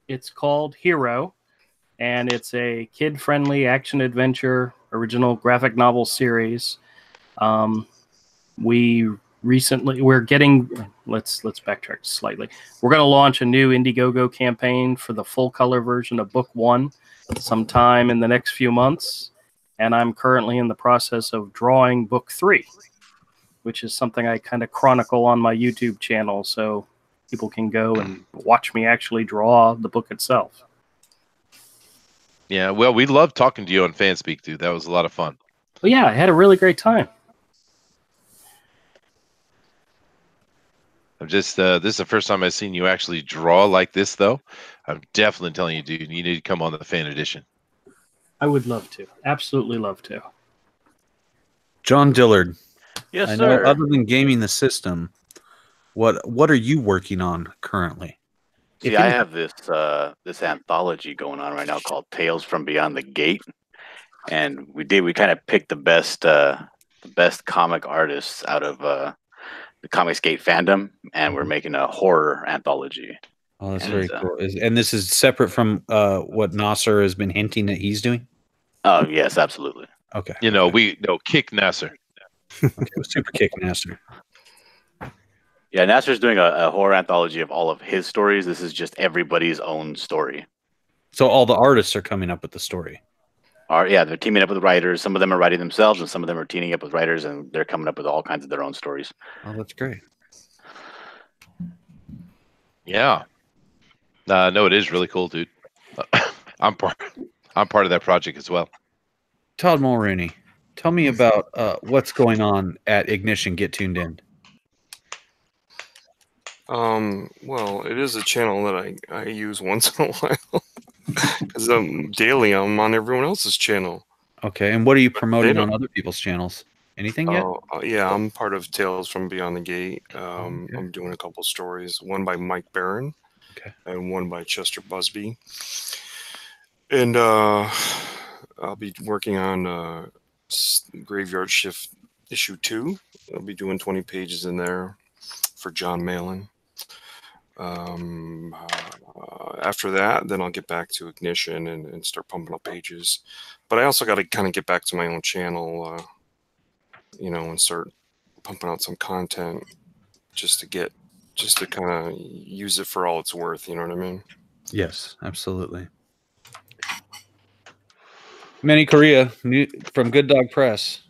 It's called Hero, and it's a kid-friendly action-adventure original graphic novel series. We're getting, let's backtrack slightly. We're going to launch a new Indiegogo campaign for the full color version of book 1 sometime in the next few months. And I'm currently in the process of drawing book 3, which is something I kind of chronicle on my YouTube channel. So people can go and watch me actually draw the book itself. Yeah, well, we love talking to you on Fanspeak, dude. That was a lot of fun. Well, yeah, I had a really great time. I'm just this is the first time I've seen you actually draw like this, though. I'm definitely telling you, dude, you need to come on the fan edition. I would love to. Absolutely love to. John Dillard. Yes, I sir. know, other than gaming the system, what are you working on currently? See, I have this this anthology going on right now called Tales from Beyond the Gate, and we kind of picked the best comic artists out of the Comics Gate fandom, and we're making a horror anthology. Oh, that's very cool. And this is separate from what Nasser has been hinting that he's doing? Oh, yes, absolutely. Okay. You know, kick Nasser. Okay, super kick Nasser. Yeah, Nasser's doing a horror anthology of all of his stories. This is just everybody's own story. So all the artists are coming up with the story. Yeah, they're teaming up with writers. Some of them are writing themselves, and some of them are teaming up with writers, and they're coming up with all kinds of their own stories. Oh, that's great. Yeah. No, it is really cool, dude. I'm part of that project as well. Todd Mulrooney, tell me about what's going on at Ignition Get Tuned In. Well, it is a channel that I use once in a while because daily I'm on everyone else's channel. Okay, and what are you promoting on other people's channels? Anything yet? Yeah, I'm part of Tales from Beyond the Gate. I'm doing a couple stories, one by Mike Barron, and one by Chester Busby. And I'll be working on Graveyard Shift issue 2. I'll be doing 20 pages in there for John Malin. After that, then I'll get back to Ignition and start pumping up pages. But I also got to kind of get back to my own channel, and start pumping out some content just to kind of use it for all it's worth. You know what I mean? Yes, absolutely. Manny Correa from Good Dog Press.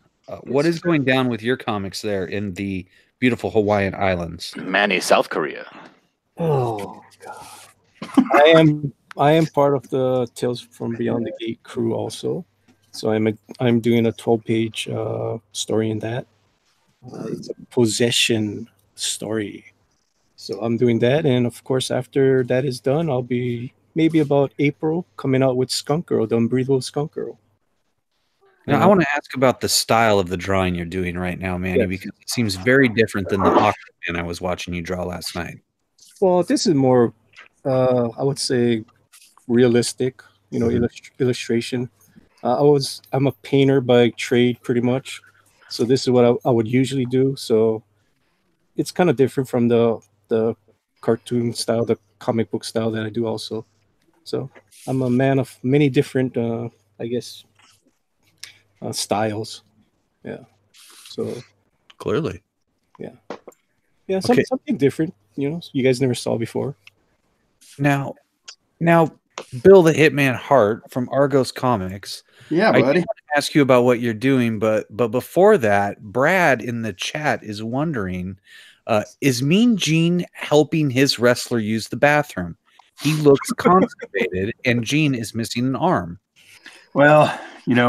What is going down with your comics there in the beautiful Hawaiian Islands? Manny, South Korea. Oh God! I am part of the Tales from Beyond the Gate crew also, so I'm doing a 12-page story in that. It's a possession story, so I'm doing that, and of course after that is done, I'll be maybe about April coming out with Skunk Girl, the Unbreathable Skunk Girl. Now, I want to ask about the style of the drawing you're doing right now, Manny, because it seems very different than the Okerlund I was watching you draw last night. Well, this is more, I would say, realistic, illustration. I'm a painter by trade, pretty much. So this is what I would usually do. So it's kind of different from the cartoon style, the comic book style that I do also. So I'm a man of many different, I guess, styles. Yeah. So clearly. Yeah. Yeah. Something different, you guys never saw before. Now, Bill the Hitman Hart from Argos Comics. Yeah, buddy. I want to ask you about what you're doing, but before that, Brad in the chat is wondering, is Mean Gene helping his wrestler use the bathroom? He looks constipated, and Gene is missing an arm. Well,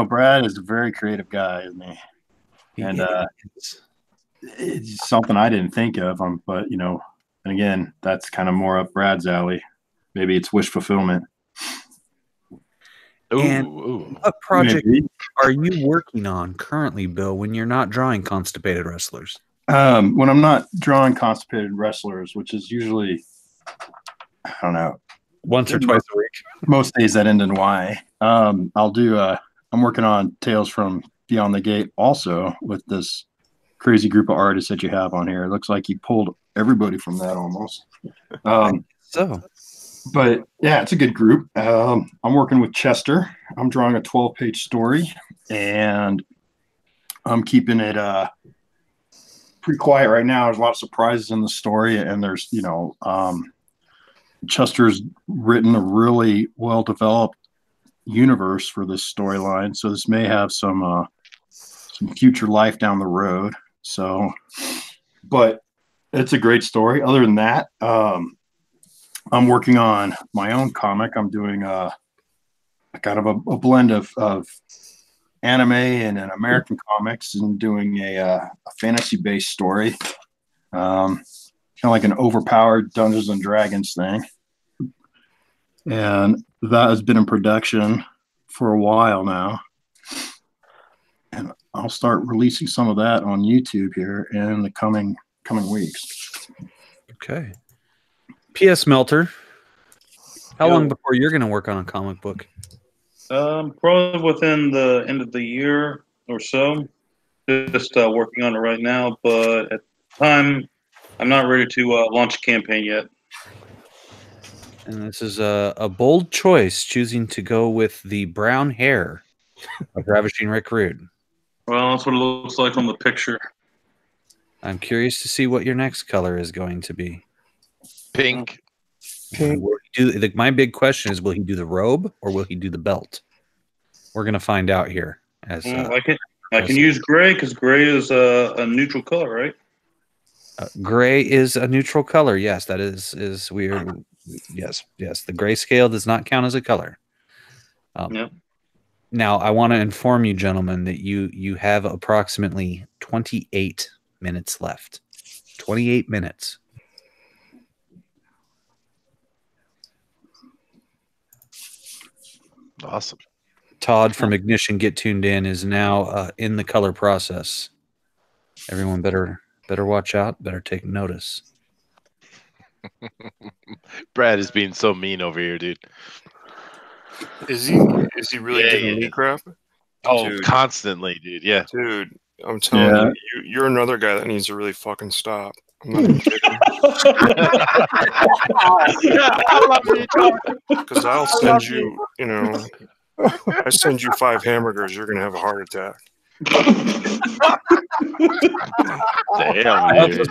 Brad is a very creative guy, isn't he? And it's something I didn't think of. But and again, that's kind of more up Brad's alley. Maybe it's wish fulfillment. And what project are you working on currently, Bill, when you're not drawing constipated wrestlers? When I'm not drawing constipated wrestlers, which is usually, I don't know, once or twice a week. Most days that end in Y. I'll do. I'm working on Tales from Beyond the Gate also with this crazy group of artists that you have on here. It looks like you pulled everybody from that almost. But yeah, it's a good group. I'm working with Chester. I'm drawing a 12-page story, and I'm keeping it pretty quiet right now. There's a lot of surprises in the story, and there's, Chester's written a really well-developed universe for this storyline, so this may have some future life down the road. So, but it's a great story. Other than that, I'm working on my own comic. I'm doing a kind of a blend of anime and an American comics, and doing a fantasy-based story, kind of like an overpowered Dungeons and Dragons thing. And that has been in production for a while now. And I'll start releasing some of that on YouTube here in the coming weeks. Okay. P.S. Melter, how long before you're going to work on a comic book? Probably within the end of the year or so. Just working on it right now, but at the time, I'm not ready to launch a campaign yet. And this is a bold choice, choosing to go with the brown hair of Ravishing Rick Rude. Well, that's what it looks like on the picture. I'm curious to see what your next color is going to be. Pink. Will he do, my big question is, will he do the robe or will he do the belt? We're going to find out here. As I can use gray, because gray is a neutral color, right? Gray is a neutral color. Yes, that is weird. Yes. The grayscale does not count as a color. Yep. Now, I want to inform you, gentlemen, that you have approximately 28 minutes left. 28 minutes. Awesome. Todd from Ignition Get Tuned In is now in the color process. Everyone better watch out. Better take notice. Brad is being so mean over here, dude. Is he really giving me crap? Oh, Dude. Constantly, dude. Yeah. Dude, I'm telling you, you're another guy that needs to really fucking stop. I'm not even kidding. I love you, Tom. Because I'll send you, I send you 5 hamburgers, you're going to have a heart attack. Damn, dude.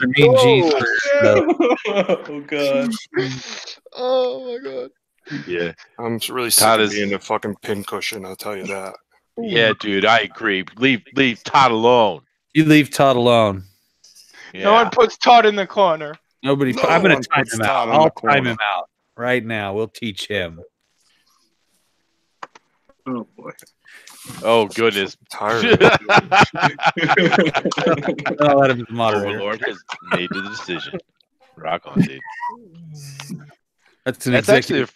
Oh, God. Oh, my God. Yeah. I'm really sick of being a fucking pincushion, I'll tell you that. Yeah, dude, I agree. Leave Todd alone. You leave Todd alone. Yeah. No one puts Todd in the corner. Nobody. I'm going to time him out. I'll time him out right now. We'll teach him. Oh, boy. Oh, goodness. I'm tired. I'll let him be the moderator. Overlord has made the decision. Rock on, dude. That's executive.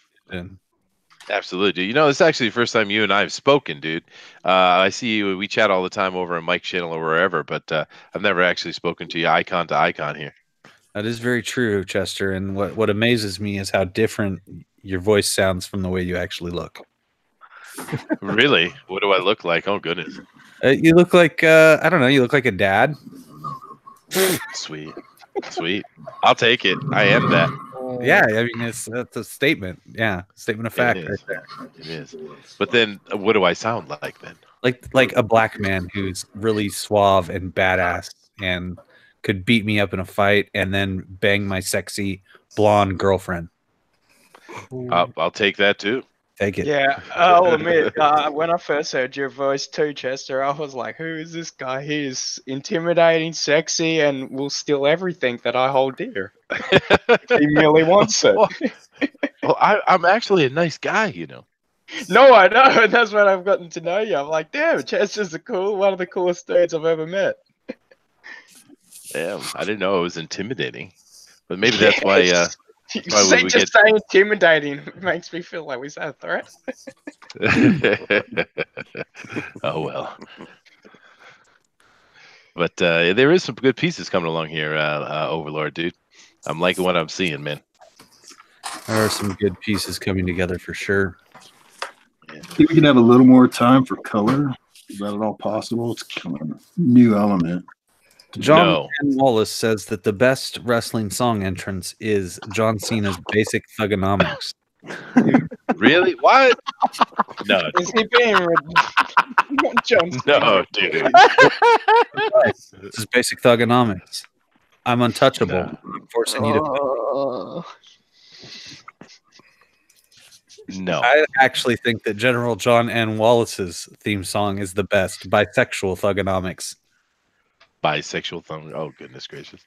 Absolutely, dude. It's actually the first time you and I have spoken, dude. I see you. We chat all the time over on Mike's channel or wherever, but I've never actually spoken to you icon to icon here. That is very true, Chester. And what amazes me is how different your voice sounds from the way you actually look. Really? What do I look like? Oh, goodness. You look like, I don't know, you look like a dad. Sweet. I'll take it. I am that. Yeah, I mean, that's a statement. Yeah, statement of fact right there. It is. But then what do I sound like then? Like a black man who's really suave and badass and could beat me up in a fight and then bang my sexy blonde girlfriend. I'll take that too. Take it. Yeah, I'll admit, when I first heard your voice too, Chester, I was like, who is this guy? He is intimidating, sexy, and will steal everything that I hold dear. He merely wants it. Well, I'm actually a nice guy, No, I know. That's what I've gotten to know you. I'm like, damn, Chester's one of the coolest dudes I've ever met. Damn, I didn't know it was intimidating. But maybe that's why... Just saying intimidating makes me feel like we said a threat. Oh, well. But there is some good pieces coming along here, Overlord, dude. I'm liking what I'm seeing, man. There are some good pieces coming together for sure. I think we can have a little more time for color. Is that at all possible? It's kind of a new element. John N. Wallace says that the best wrestling song entrance is John Cena's Basic Thugonomics. Really? What? No. Is he being John Cena? No, dude. This is Basic Thugonomics. I'm untouchable. I'm forcing you to. No. I actually think that General John N. Wallace's theme song is the best. Bisexual Thugonomics. Bisexual thumb. Oh, goodness gracious.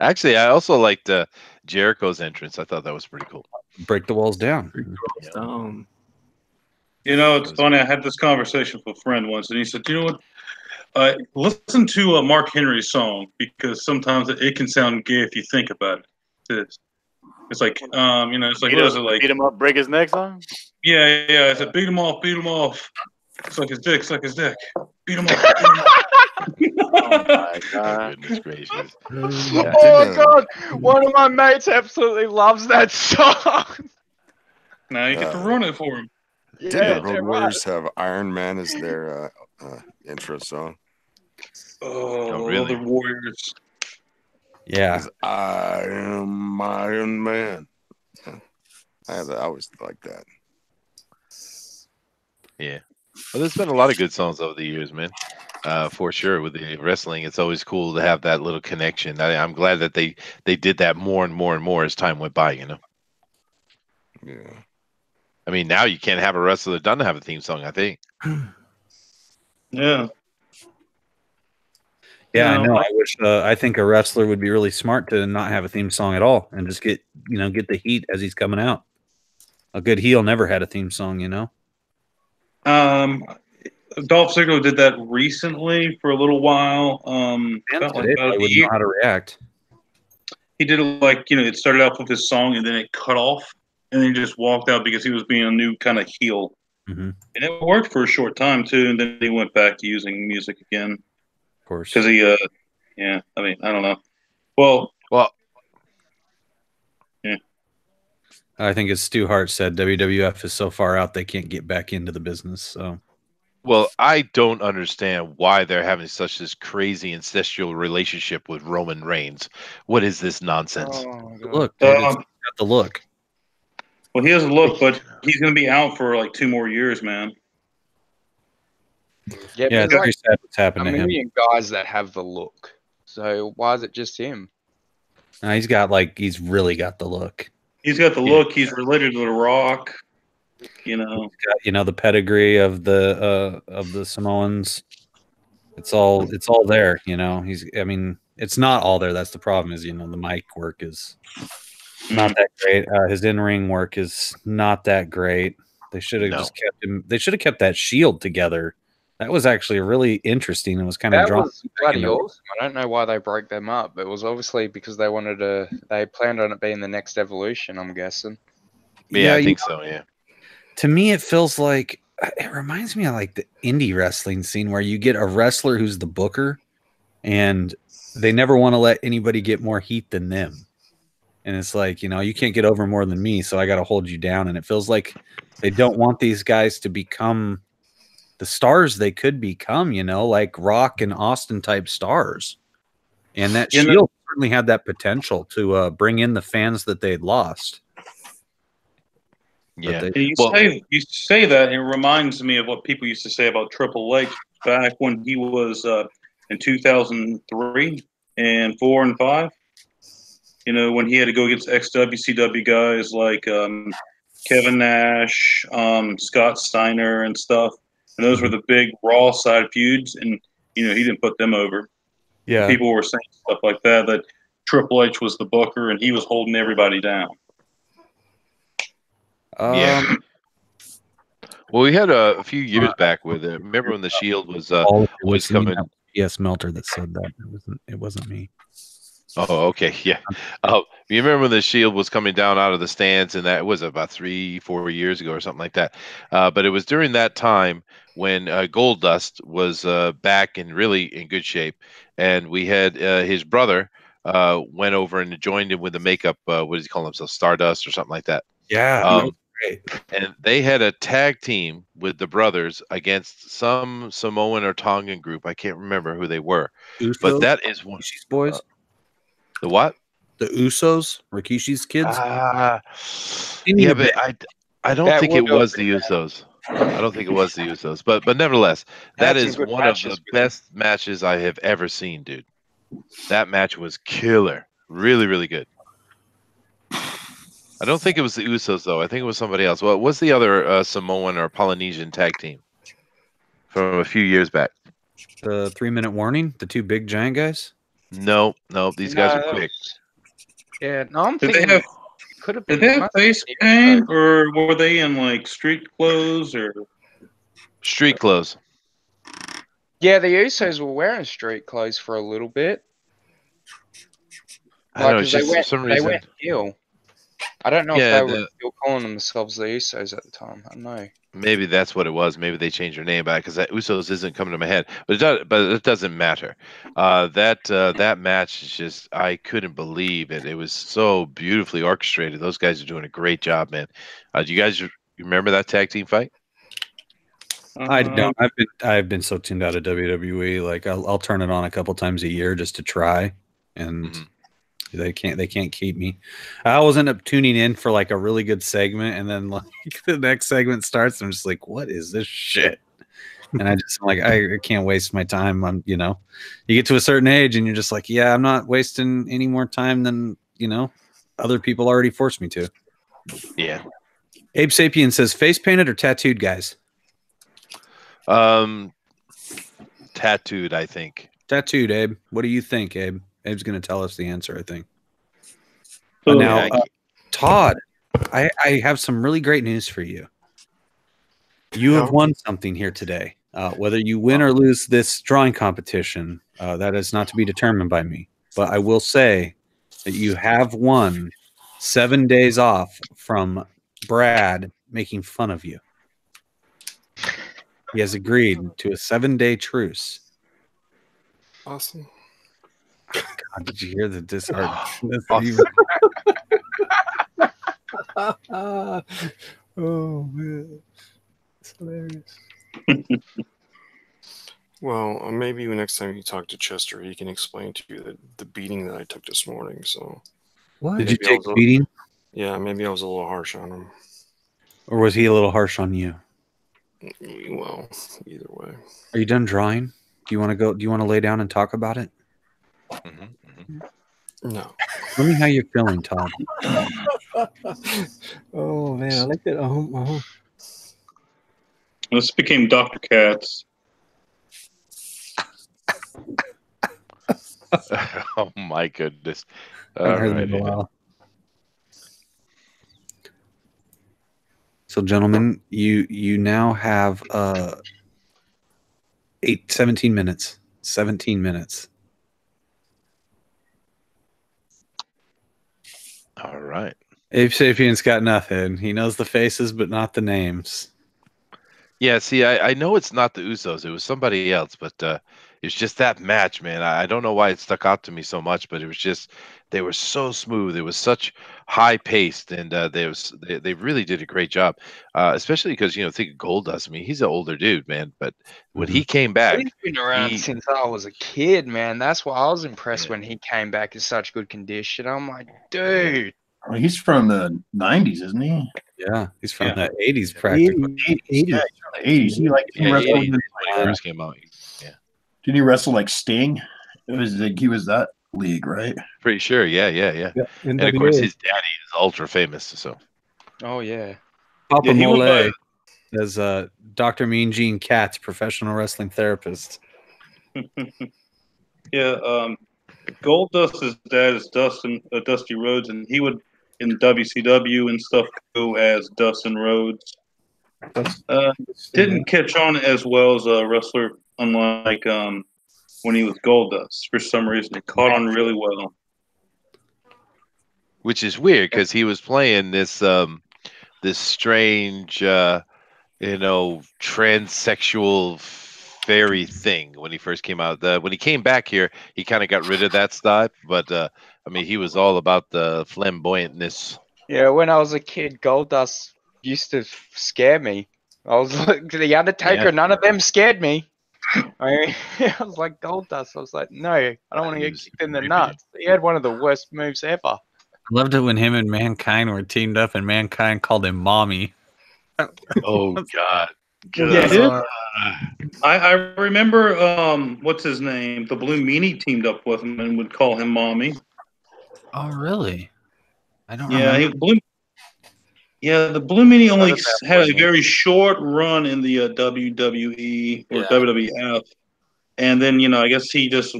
Actually, I also liked Jericho's entrance. I thought that was pretty cool. Break the walls down. You know, it's funny. I had this conversation with a friend once, and he said, "You know what? Listen to Mark Henry's song because sometimes it can sound gay if you think about it. It's like, you know, it's like, what is it like? Beat him up, break his neck song? Yeah, yeah. I said, beat him off, beat him off. Suck his dick, suck his dick. Beat him off, beat him off." Oh my god! Goodness gracious! Oh god! One of my mates absolutely loves that song. Now you get to ruin it for him. Didn't the Road Warriors have Iron Man as their intro song? Oh, really? the Warriors. Yeah. I am Iron Man. I always like that. Yeah. Well, there's been a lot of good songs over the years, man. For sure, with the wrestling, it's always cool to have that little connection. I'm glad that they did that more and more and more as time went by. You know. Yeah. I mean, now you can't have a wrestler that doesn't have a theme song. I think. Yeah. Yeah, I know. I wish. I think a wrestler would be really smart to not have a theme song at all and just get the heat as he's coming out. A good heel never had a theme song, you know. Dolph Ziggler did that recently for a little while. Fans today probably wouldn't know how to react. He did it like, it started off with his song and then it cut off and then he just walked out because he was being a new kind of heel. Mm-hmm. And it worked for a short time too, and then he went back to using music again. Of course. Because he, I mean, I don't know. Well, yeah. I think as Stu Hart said, WWF is so far out they can't get back into the business. So, well, I don't understand why they're having such this crazy incestual relationship with Roman Reigns. What is this nonsense? Look, dude, it's got the look. Well, he has a look, but he's going to be out for like 2 more years, man. Yeah, it's very sad what's happened to him. A million guys that have the look. So why is it just him? He's really got the look. He's got the look. He's related to The Rock. You know, he's got, the pedigree of the Samoans. It's all there. You know, it's not all there. That's the problem. Is the mic work is not that great. His in-ring work is not that great. They should have just kept him. They should have kept that Shield together. That was actually really interesting and was kind of drawn. Was bloody awesome. I don't know why they broke them up. It was obviously because they planned on it being the next evolution, I'm guessing. Yeah, I think so, yeah. To me, it feels like it reminds me of like the indie wrestling scene where you get a wrestler who's the booker and they never want to let anybody get more heat than them. And it's like, you can't get over more than me, so I got to hold you down. And it feels like they don't want these guys to become the stars they could become, like Rock and Austin type stars. And that Shield certainly had that potential to bring in the fans that they'd lost. Yeah. You say that, and it reminds me of what people used to say about Triple H back when he was in 2003 and 4 and 5. When he had to go against ex-WCW guys like Kevin Nash, Scott Steiner, and stuff. And those were the big Raw side feuds, and he didn't put them over. Yeah, people were saying stuff like that Triple H was the booker and he was holding everybody down. Yeah. Well, we had a few years back with it. Remember when the Shield was coming? Yes, Melter that said that. It wasn't me. Oh, okay, yeah. You remember when the Shield was coming down out of the stands, and that was about 3-4 years ago or something like that. But it was during that time when Goldust was back and really in good shape, and we had his brother went over and joined him with the makeup. What does he call himself? Stardust or something like that. Yeah. And they had a tag team with the brothers against some Samoan or Tongan group. I can't remember who they were. Usos? But that is one. Rikishi's boys? The what? The Usos? Rikishi's kids? Yeah, but I don't think it was the Usos. I don't think it was the Usos. But nevertheless, that is one of the best matches I have ever seen, dude. That match was killer. Really, really good. I don't think it was the Usos, though. I think it was somebody else. Well, what's the other Samoan or Polynesian tag team from a few years back? The 3-minute warning? The two big giant guys? No. These guys are quick. Yeah, no, I'm Did thinking they have, could have been. did they have face paint, or were they in like street clothes or street clothes? Yeah, the Usos were wearing street clothes for a little bit. I don't know. It's just for some reason. They went heel. I don't know if they were still calling themselves the Usos at the time. I don't know. Maybe that's what it was. Maybe they changed their name back because that Usos isn't coming to my head. But it doesn't matter. That match is just, I couldn't believe it. It was so beautifully orchestrated. Those guys are doing a great job, man. Do you guys remember that tag team fight? I don't. I've been so tuned out of WWE. Like I'll turn it on a couple times a year just to try, and they can't keep me. I always end up tuning in for like a really good segment, and then like the next segment starts, and I'm just like, what is this shit? And I'm like, I can't waste my time. You get to a certain age, and you're just like, yeah, I'm not wasting any more time than other people already forced me to. Yeah. Abe Sapien says, face painted or tattooed, guys? Tattooed, I think. Tattooed, Abe. What do you think, Abe? Abe's going to tell us the answer, I think. Oh, now, Todd, I have some really great news for you. You have won something here today. Whether you win or lose this drawing competition, that is not to be determined by me. But I will say that you have won 7 days off from Brad making fun of you. He has agreed to a 7-day truce. Awesome. God, did you hear the disheartened? Oh man, it's hilarious. Well, maybe next time you talk to Chester, he can explain to you the beating that I took this morning. So, what did you take a beating? Yeah, maybe I was a little harsh on him. Or was he a little harsh on you? Well, either way. Are you done drawing? Do you want to go? Do you want to lay down and talk about it? No. Tell me how you're feeling, Todd. Oh man, I like that. This became Dr. Katz. Oh my goodness! All right. So, gentlemen, you now have 17 minutes. 17 minutes. All right. Abe Sapien's got nothing. He knows the faces, but not the names. Yeah, see, I know it's not the Usos. It was somebody else, but it's just that match, man. I don't know why it stuck out to me so much, but it was just they were so smooth. It was such high paced, and they really did a great job. Especially because think of Goldust. I mean, he's an older dude, man. But when he came back, he's been around since I was a kid, man. That's why I was impressed when he came back in such good condition. I'm like, dude. Well, he's from the 90s, isn't he? Yeah, he's from the 80s practically. 80s. Yeah, he's from the 80s. He wrestled first came out. Yeah. Did he wrestle like Sting? It was like he was that league, right? Pretty sure. Yeah. And of course, his daddy is ultra famous. So. Oh yeah. Papa Mole as Dr. Mean Gene Katz, professional wrestling therapist. Yeah. Goldust's dad is Dusty Rhodes, and he would in WCW and stuff go as Dustin Rhodes. Didn't catch on as well as a wrestler, unlike when he was Goldust. For some reason, it caught on really well. Which is weird because he was playing this this strange, transsexual fairy thing when he first came out. When he came back here, he kind of got rid of that stuff. But I mean, he was all about the flamboyantness. Yeah, when I was a kid, Goldust used to scare me. I was like, the Undertaker, none of them scared me. I was like Goldust. I was like, no, I don't want to get kicked in the nuts. He had one of the worst moves ever. I loved it when him and Mankind were teamed up and Mankind called him Mommy. Oh, God. Yeah, I remember what's his name? The Blue Meanie teamed up with him and would call him Mommy. Oh, really? I don't remember. The Blue Meanie only had a very short run in the WWE or WWF. And then, I guess he just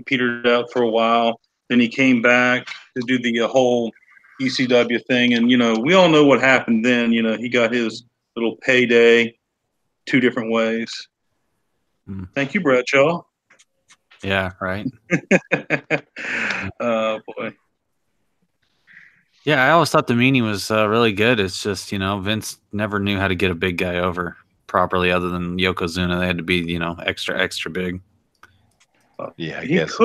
petered out for a while. Then he came back to do the whole ECW thing. And, we all know what happened then. He got his little payday 2 different ways. Thank you, Bradshaw. Yeah, right. Oh, boy. Yeah, I always thought the Meanie was really good. It's just, Vince never knew how to get a big guy over properly other than Yokozuna. They had to be, extra big. Yeah, I he guess.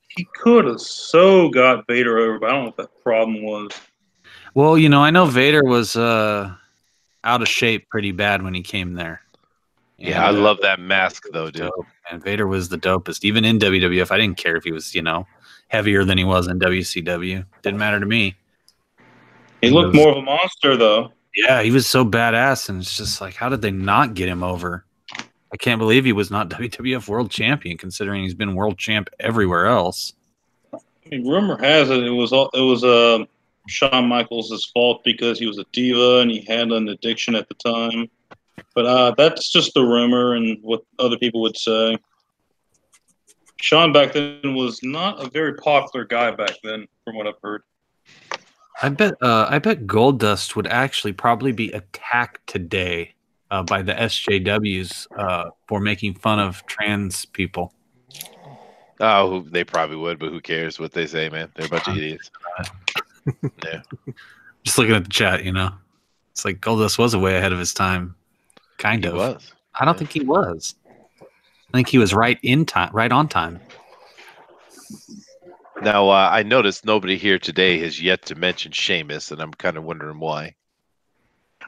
He could have so got Vader over, but I don't know what that problem was. Well, I know Vader was out of shape pretty bad when he came there. Yeah, I love that mask, though, dude. And Vader was the dopest. Even in WWF, I didn't care if he was, heavier than he was in WCW. Didn't matter to me. He looked more of a monster, though. Yeah, he was so badass, and it's just like, how did they not get him over? I can't believe he was not WWF World Champion, considering he's been World Champ everywhere else. I mean, rumor has it was Shawn Michaels' fault because he was a diva and he had an addiction at the time. But that's just a rumor and what other people would say. Shawn back then was not a very popular guy back then, from what I've heard. I bet Goldust would actually probably be attacked today by the SJWs for making fun of trans people. Oh, they probably would, but who cares what they say, man? They're a bunch of idiots. Yeah. Just looking at the chat, it's like Goldust was way ahead of his time. Kind of. He was. I don't think he was. I think he was right on time. Now, I noticed nobody here today has yet to mention Sheamus, and I'm kind of wondering why.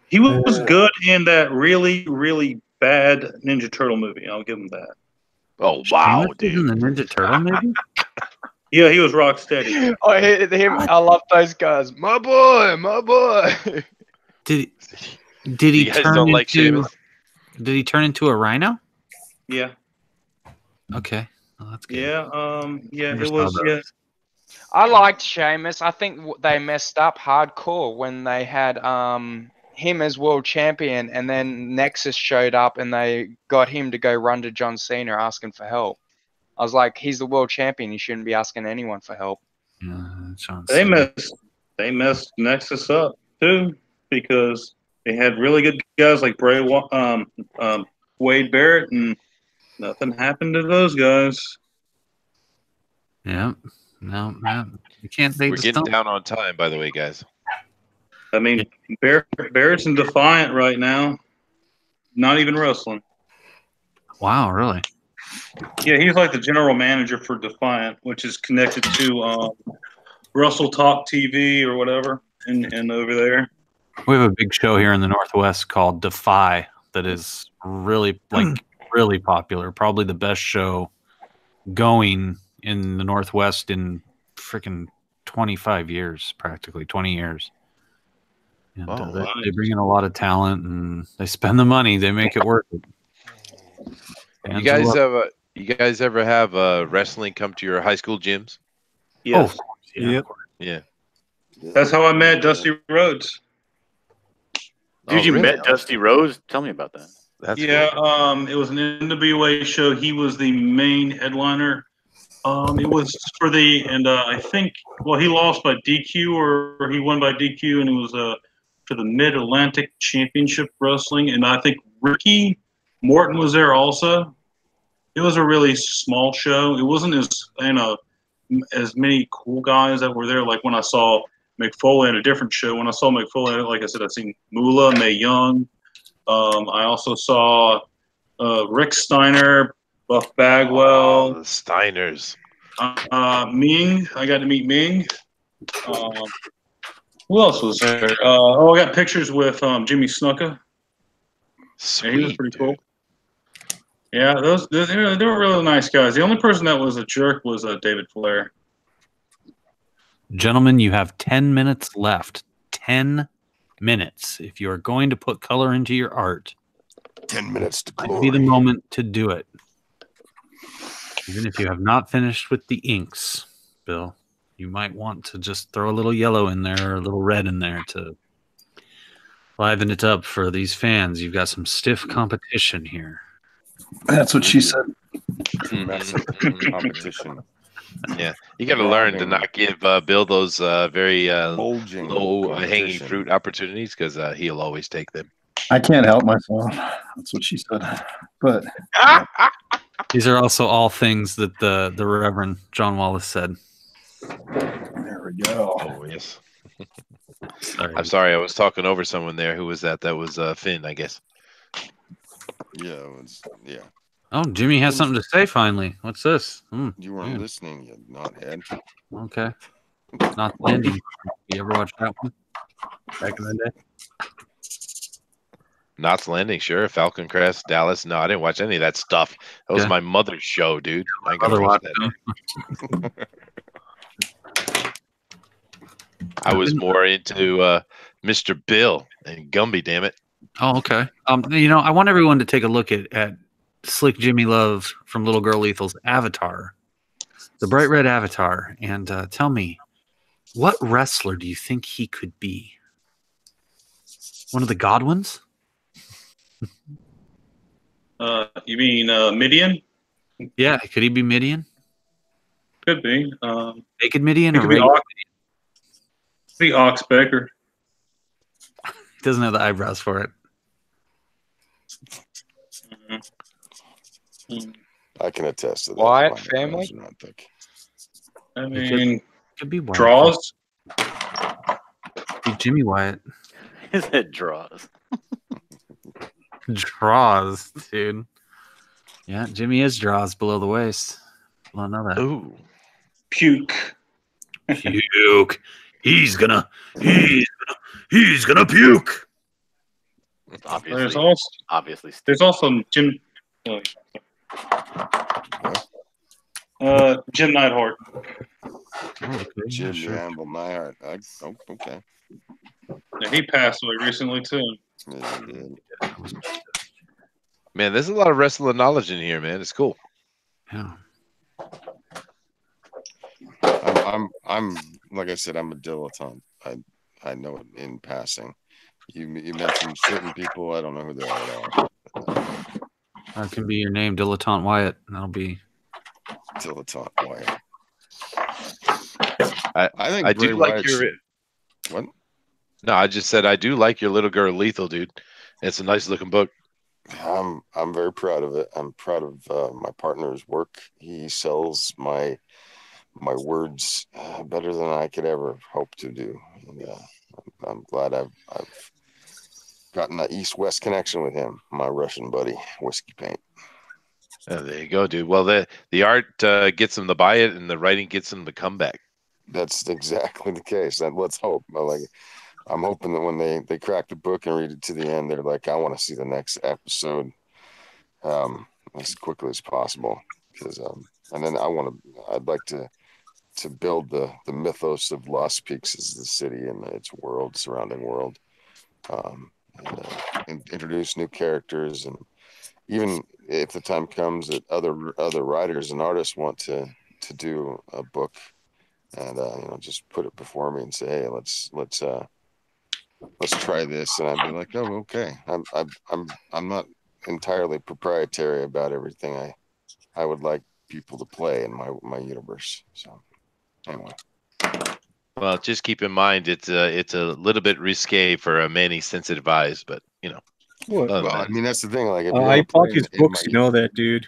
He was good in that really, really bad Ninja Turtle movie. I'll give him that. Oh, wow, Sheamus dude. in the Ninja Turtle movie? Yeah, he was rock steady. I hate him. I love those guys. My boy. Did he You guys turn don't into, like Sheamus? Did he turn into a rhino? Yeah. Okay. Well, that's good. Yeah. Yeah. Never It saw was. those. Yeah. I liked Sheamus. I think they messed up hardcore when they had him as world champion, and then Nexus showed up and they got him to go run to John Cena asking for help. I was like, he's the world champion. He shouldn't be asking anyone for help. They messed Nexus up too because they had really good guys like Wade Barrett, and nothing happened to those guys. Yeah. No, you can't. We're getting down on time, by the way, guys. I mean, Barrett's in Defiant right now. Not even wrestling. Wow, really? Yeah, he's like the general manager for Defiant, which is connected to Russell Talk TV or whatever, and over there. We have a big show here in the Northwest called Defy that is really really popular. Probably the best show going in the Northwest in freaking 25 years, practically 20 years. And, they bring in a lot of talent and they spend the money. They make it work. You guys ever have wrestling come to your high school gyms? Yes. Oh, yeah. Yeah. That's how I met Dusty Rhodes. Did you met Dusty Rhodes? Tell me about that. That's cool. It was an NWA show. He was the main headliner. It was for I think, he lost by DQ or he won by DQ, and it was for the Mid-Atlantic Championship Wrestling, and I think Ricky Morton was there also. It was a really small show. It wasn't as many cool guys that were there. Like when I saw McFoley at a different show. When I saw McFoley, like I said, I've seen Moolah, Mae Young. I also saw Rick Steiner, Buff Bagwell. The Steiners. Ming. I got to meet Ming. Who else was there? I got pictures with Jimmy Snuka. Sweet, yeah, he was pretty cool. Yeah, they were really nice guys. The only person that was a jerk was David Flair. Gentlemen, you have 10 minutes left. 10 minutes. If you are going to put color into your art, 10 minutes to might glory. be the moment to do it. Even if you have not finished with the inks, Bill, you might want to just throw a little yellow in there or a little red in there to liven it up for these fans. You've got some stiff competition here. That's what she said. Massive competition. Yeah, you got to learn to not give Bill those very bulging low hanging fruit opportunities because he'll always take them. I can't help myself. That's what she said. But these are also all things that the Reverend John Wallace said. There we go. Oh yes. I'm sorry, I was talking over someone there. Who was that? That was Finn, I guess. Yeah, it was. Yeah. Oh, Jimmy has something to say finally. What's this? You weren't listening, you knothead. Okay. Not Landing. You ever watch that one? Back in the day? Knots Landing, sure. Falcon Crest, Dallas. No, I didn't watch any of that stuff. That was my mother's show, dude. I ain't gonna watch that. I was more into Mr. Bill and Gumby, damn it. Oh, okay. I want everyone to take a look at Slick Jimmy Love from Little Girl Lethal's avatar, the bright red avatar, and tell me, what wrestler do you think he could be? One of the Godwins? You mean Midian? Yeah, could he be Midian? Could be. Naked Midian he or could be Ox? Be Ox Baker. He doesn't have the eyebrows for it. I can attest to that. Wyatt family? I mean, could be Wyatt. Draws. Be Jimmy Wyatt. He said draws. Draws, dude. Yeah, Jimmy is draws below the waist. I don't know that. Ooh. Puke. Puke. He's gonna puke. Obviously. There's also Jim. Jim Neidhart. Jim Gamble Neidhart. Okay. Yeah, he passed away recently too. Yeah, he did. Man, there's a lot of wrestling knowledge in here, man. It's cool. Yeah. I'm like I said, I'm a dilettante. I know it in passing. You mentioned certain people. I don't know who they are at all. That can be your name, Dilettante Wyatt. That'll be Dilettante Wyatt. I think I do like your. What? No, I just said I do like your Little Girl Lethal, dude. It's a nice looking book. I'm very proud of it. I'm proud of my partner's work. He sells my words better than I could ever hope to do. And, I'm glad I've gotten that East-West connection with him, my Russian buddy, Whiskey Paint. There you go, dude. Well, the art gets them to buy it, and the writing gets them to come back. That's exactly the case. And let's hope. I'm hoping that when they crack the book and read it to the end, they're like, I want to see the next episode as quickly as possible. Because and then I'd like to build the mythos of Lost Peaks as the city and its surrounding world, and introduce new characters, and even if the time comes that other writers and artists want to do a book, and just put it before me and say, hey, let's try this, and I'd be like, oh, okay. I'm not entirely proprietary about everything I would like people to play in my universe. So anyway. Well, just keep in mind it's a little bit risque for many sensitive eyes, but Well, I mean, that's the thing. Like, if I bought his books, you know that, dude.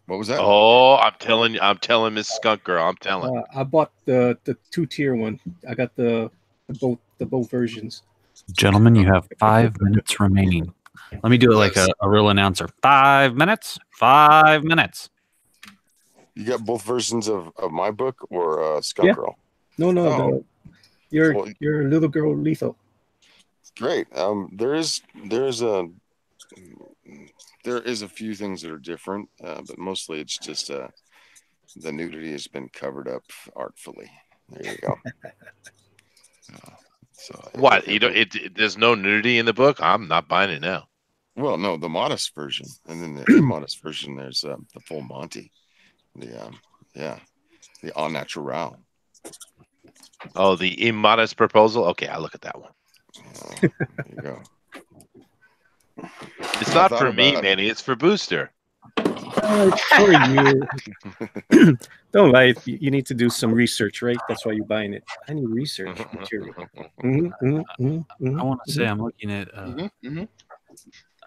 What was that? Oh, I'm telling Miss Skunk Girl, I'm telling. I bought the 2-tier one. I got the both versions. Gentlemen, you have 5 minutes remaining. Let me do it like a real announcer. 5 minutes. 5 minutes. You got both versions of my book or Skunk Girl? No. Your little girl lethal. Great. There is a few things that are different, but mostly it's just the nudity has been covered up artfully. There you go. What you don't? There's no nudity in the book. I'm not buying it now. Well, no, the modest version, and then the immodest version. There's the full Monty. The au natural. Oh, the immodest proposal. Okay, I'll look at that one. There you go. It's not for me, Manny. It's for Booster. For you. Don't lie. You need to do some research, right? That's why you're buying it. I need research material. I want to say I'm looking at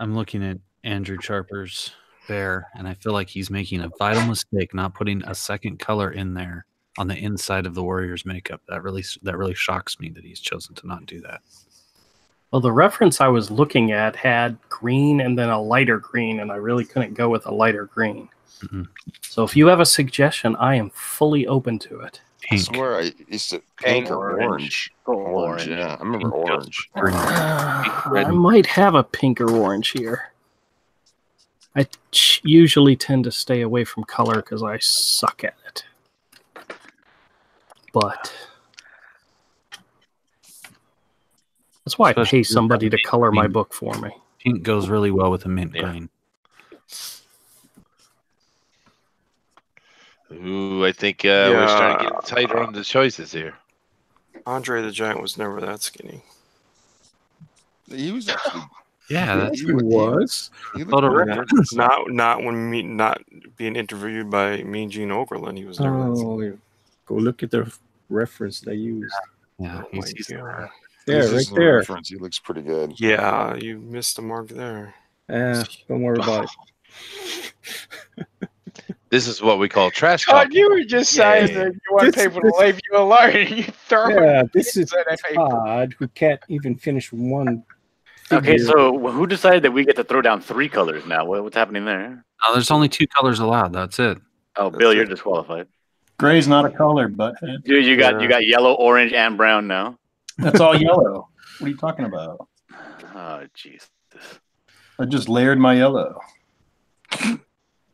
I'm looking at Andrew Sharper's bear, and I feel like he's making a vital mistake not putting a second color in there on the inside of the Warriors makeup. That really shocks me that he's chosen to not do that. Well, the reference I was looking at had green and then a lighter green, and I really couldn't go with a lighter green. Mm-hmm. So if you have a suggestion, I am fully open to it. Pink. I swear I used to pink or orange. Orange, yeah. I remember orange. I might have a pink or orange here. I usually tend to stay away from color because I suck at it. But that's why I pay somebody to color my book for me. Pink goes really well with a mint green. Ooh, I think we're starting to get tighter on the choices here. Andre the Giant was never that skinny. He was actually. Yeah, he was. Not when not being interviewed by Mean Gene Okerlund. He was never that skinny. Go look at the reference they used. Yeah, he's there, right there. Reference. He looks pretty good. Yeah, you missed the mark there. Don't worry about it. This is what we call trash God, talking. you were just saying that you want people to leave you alone, and you throw this is Todd who can't even finish one. Okay, so who decided that we get to throw down 3 colors now? What's happening there? No, there's only 2 colors allowed. That's it. Oh, Bill, you're disqualified. Gray's not a color, butthead. Dude, you got yellow, orange, and brown now. That's all yellow. What are you talking about? Oh, jeez. I just layered my yellow.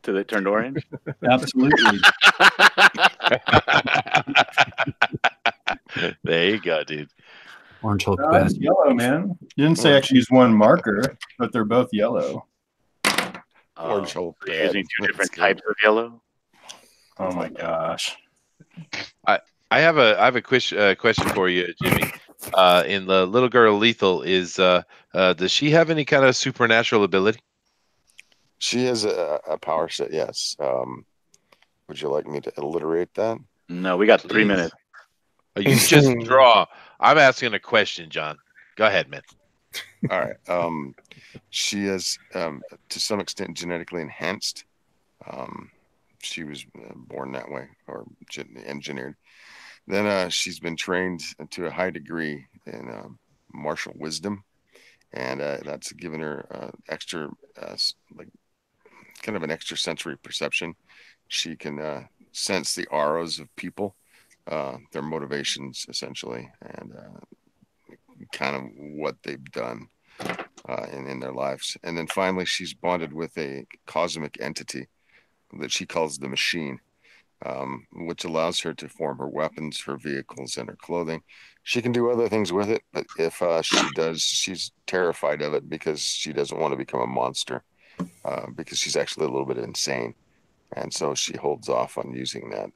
Till it turned orange? Absolutely. There you go, dude. Orange Hulk. It's yellow, man. You didn't say actually use one marker, but they're both yellow. Orange Hulk. You're using 2 different types of yellow? Oh my gosh. I have a question for you, Jimmy. In the little girl lethal, does she have any kind of supernatural ability? She has a power set, yes. Would you like me to alliterate that? No, we got 3 minutes. You just draw. I'm asking a question, John. Go ahead, man. All right. She is, to some extent, genetically enhanced. She was born that way or engineered. Then she's been trained to a high degree in martial wisdom, and that's given her extra, kind of an extra sensory perception. She can sense the auras of people, their motivations, essentially, and kind of what they've done in their lives. And then finally, she's bonded with a cosmic entity that she calls the Machine, which allows her to form her weapons, her vehicles, and her clothing. She can do other things with it, but if she does, she's terrified of it because she doesn't want to become a monster, because she's actually a little bit insane. And so she holds off on using that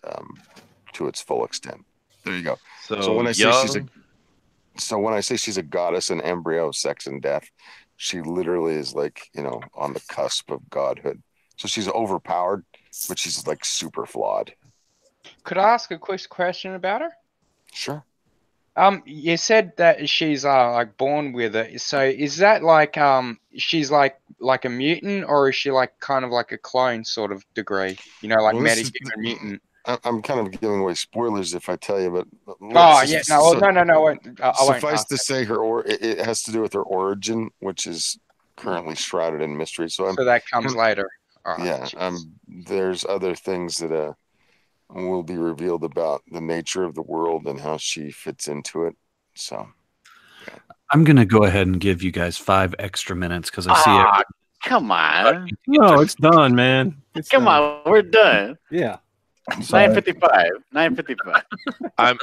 to its full extent. There you go. So when I say she's a goddess, an embryo of sex and death, she literally is like, on the cusp of godhood. So she's overpowered, but she's like super flawed. Could I ask a quick question about her? Sure. You said that she's like born with it. So is that like she's like a mutant, or is she like kind of like a clone sort of degree? Like metahuman mutant. I'm kind of giving away spoilers if I tell you, but no. Suffice to say, it has to do with her origin, which is currently shrouded in mystery. So that comes later. Yeah. There's other things that will be revealed about the nature of the world and how she fits into it. So I'm going to go ahead and give you guys 5 extra minutes because I see it. Come on. No, it's done, man. Come on, we're done. Yeah. 9:55. 9:55. I'm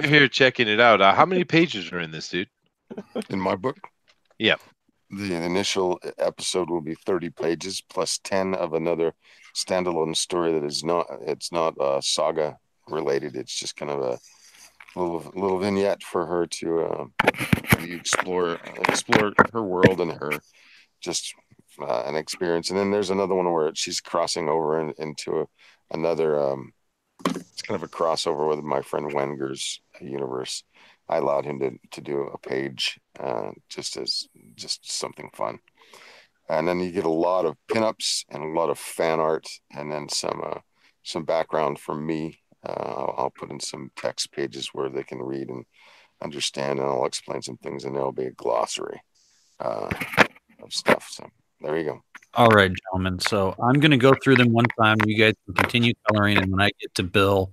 here checking it out. How many pages are in this, dude? In my book? Yeah. The initial episode will be 30 pages plus 10 of another standalone story that is not saga related. It's just kind of a little vignette for her to explore her world and her just an experience. And then there's another one where she's crossing over into another it's kind of a crossover with my friend Wenger's universe. I allowed him to do a page just something fun. And then you get a lot of pinups and a lot of fan art, and then some background from me. I'll put in some text pages where they can read and understand, and I'll explain some things, and there'll be a glossary of stuff. So there you go. All right, gentlemen. So I'm going to go through them one time. You guys can continue coloring, and when I get to Bill,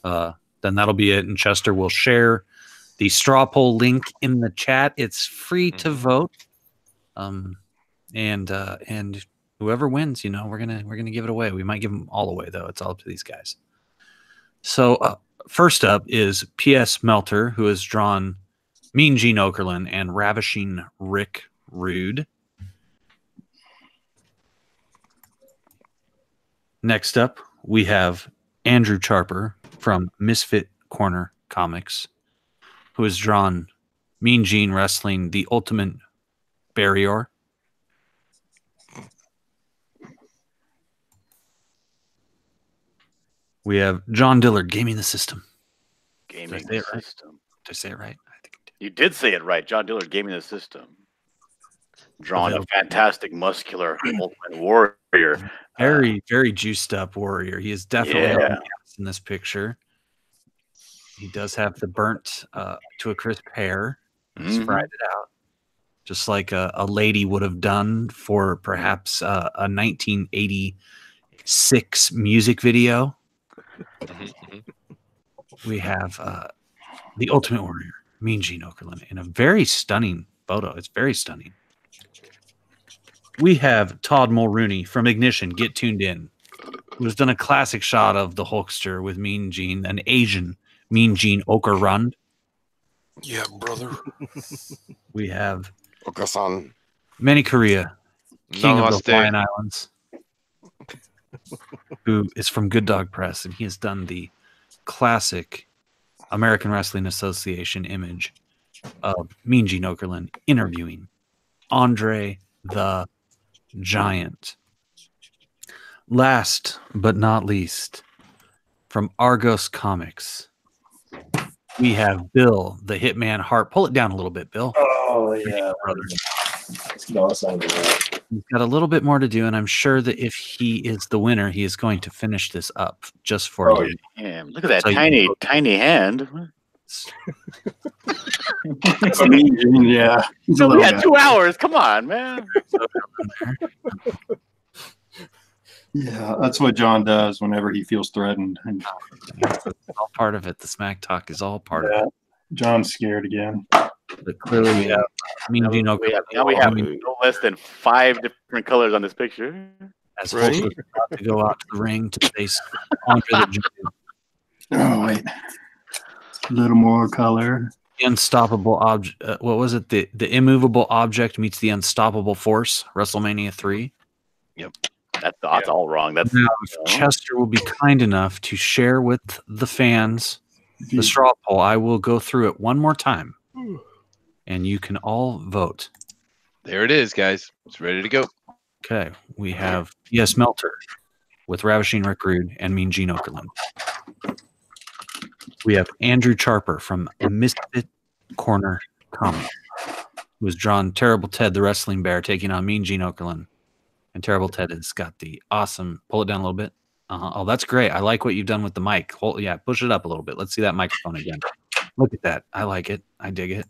then that'll be it. And Chester will share the straw poll link in the chat. It's free to vote. And whoever wins, we're gonna give it away. We might give them all away though. It's all up to these guys. So first up is P.S. Melter, who has drawn Mean Gene Okerlund and Ravishing Rick Rude. Next up, we have Andrew Charper from Misfit Corner Comics, who has drawn Mean Gene wrestling the Ultimate Barrier. We have John Dillard, Gaming the System. Gaming the System. Did I say it right? I think you did say it right. John Dillard, Gaming the System. Drawing a fantastic, muscular Ultimate Warrior. Very, very juiced up warrior. He is definitely in this picture. He does have the burnt to a crisp hair. He's fried it out. Just like a lady would have done for perhaps a 1986 music video. We have the Ultimate Warrior, Mean Gene Okerlund, in a very stunning photo. It's very stunning. We have Todd Mulrooney from Ignition, Get Tuned In, who has done a classic shot of the Hulkster with Mean Gene, an Asian Mean Gene Okerlund. Yeah, brother. We have Okasan. Manny Korea, King of the Namaste. Hawaiian Islands, who is from Good Dog Press, and he has done the classic American Wrestling Association image of Mean Gene Okerlund interviewing Andre the Giant. Last but not least, from Argos Comics, we have Bill, the Hitman Hart. Pull it down a little bit, Bill. Oh, yeah. Brother. No, it's not good. He's got a little bit more to do, and I'm sure that if he is the winner, he is going to finish this up just for you. Damn, look at that tiny hand. Yeah. We had 2 hours. Come on, man. Yeah, that's what John does whenever he feels threatened. And it's all part of it. The smack talk is all part of it. John's scared again. But clearly, we have we have no less than 5 different colors on this picture. As Hulk is about to go out to the ring to face Andre the Giant. Oh, wait. A little more color. The unstoppable object. What was it? The immovable object meets the unstoppable force. WrestleMania 3. Yep. That's all wrong. That's now, if Chester will be kind enough to share with the fans the straw poll, I will go through it one more time, and you can all vote. There it is, guys. It's ready to go. Okay, we have P.S. Melter with Ravishing Rick Rude and Mean Gene Okerlund. We have Andrew Charper from Misfit Corner Comics, who has drawn Terrible Ted the Wrestling Bear taking on Mean Gene Okerlund. And Terrible Ted has got the awesome, pull it down a little bit. Oh, that's great. I like what you've done with the mic. Push it up a little bit. Let's see that microphone again. Look at that. I like it. I dig it.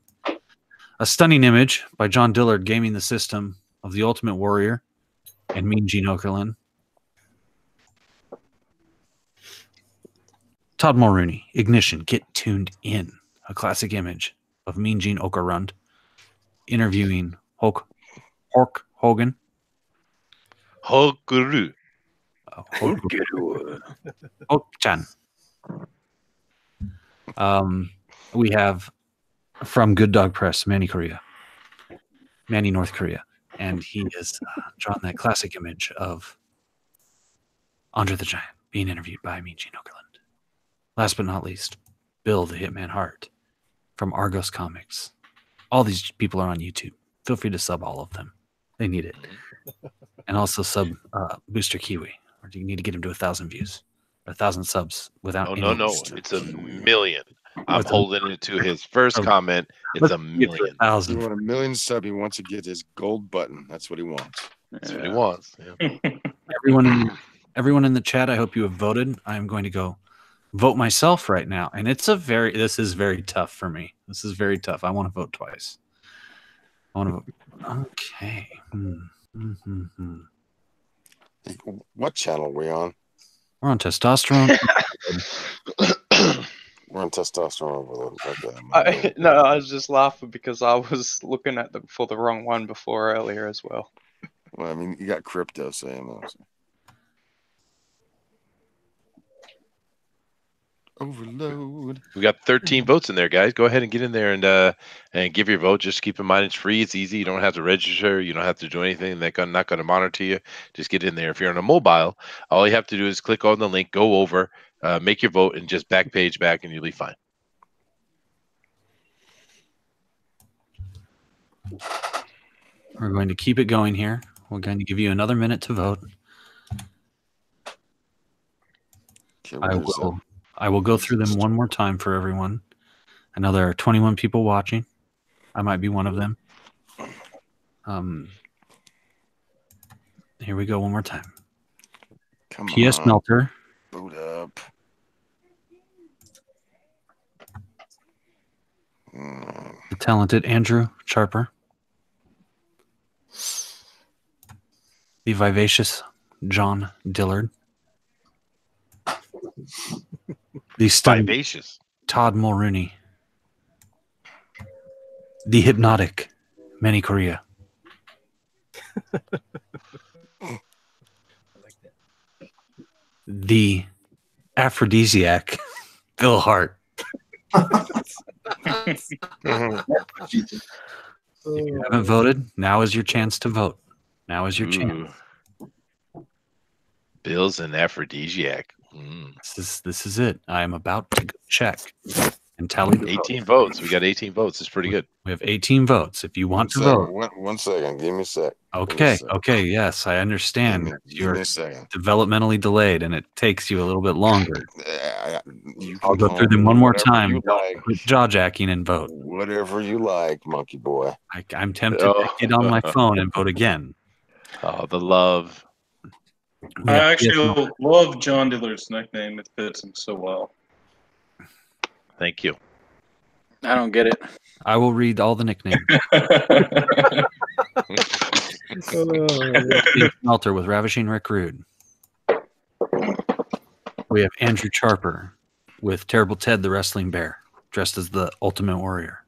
A stunning image by John Dillard, Gaming the System, of the Ultimate Warrior and Mean Gene Okerlund. Todd Mulrooney, Ignition, Get Tuned In, a classic image of Mean Gene Okerlund, interviewing Hulk Hogan. Hulkuru. Hulk-chan. We have from Good Dog Press, Manny, North Korea. And he has drawn that classic image of Andre the Giant being interviewed by Mean Gene Okerlund. Last but not least, Bill the Hitman Hart from Argos Comics. All these people are on YouTube. Feel free to sub all of them. They need it. And also sub Booster Kiwi. Or do you need to get him to 1,000 views? 1,000 subs without No. It's 1 million. I'm holding it to his first comment. It's 1 million. You want 1 million sub. He wants to get his gold button. That's what he wants. That's what he wants. Yeah. Everyone in the chat, I hope you have voted. I'm going to go vote myself right now. And this is very tough for me. This is very tough. I want to vote twice. I want to vote. Okay. What channel are we on? We're on Testosterone. We're on Testosterone Overload. Okay. No, I was just laughing because I was looking at for the wrong one before earlier as well. Well, I mean, you got Crypto saying that. So. Overload. We got 13 votes in there, guys. Go ahead and get in there and give your vote. Just keep in mind it's free. It's easy. You don't have to register. You don't have to do anything. They're not going to monitor you. Just get in there. If you're on a mobile, all you have to do is click on the link, go over, make your vote, and just back, and you'll be fine. We're going to keep it going here. We're going to give you another minute to vote. I will go through them one more time for everyone. I know there are 21 people watching. I might be one of them. Here we go one more time. P.S. Melter. Boot up. The talented Andrew Charper. The vivacious John Dillard. The vivacious Todd Mulrooney. The hypnotic Manny Correa. The aphrodisiac Bill Hart. If you haven't voted, now is your chance to vote. Now is your chance. Bill's an aphrodisiac. This is it. I am about to check and tally. 18 votes. We got 18 votes. It's pretty good. We have 18 votes. If you want to vote. 1 second. Give me a sec. Okay. Okay. Yes, I understand. You're developmentally delayed, and it takes you a little bit longer. I'll go through them one more time. Quit jaw jacking and vote. Whatever you like, monkey boy. I'm tempted to get on my phone and vote again. Oh, the love. I actually love John Dillard's nickname. It fits him so well. Thank you. I don't get it. I will read all the nicknames. Smelter with Ravishing Rick Rude. We have Andrew Charper with Terrible Ted the Wrestling Bear, dressed as the Ultimate Warrior.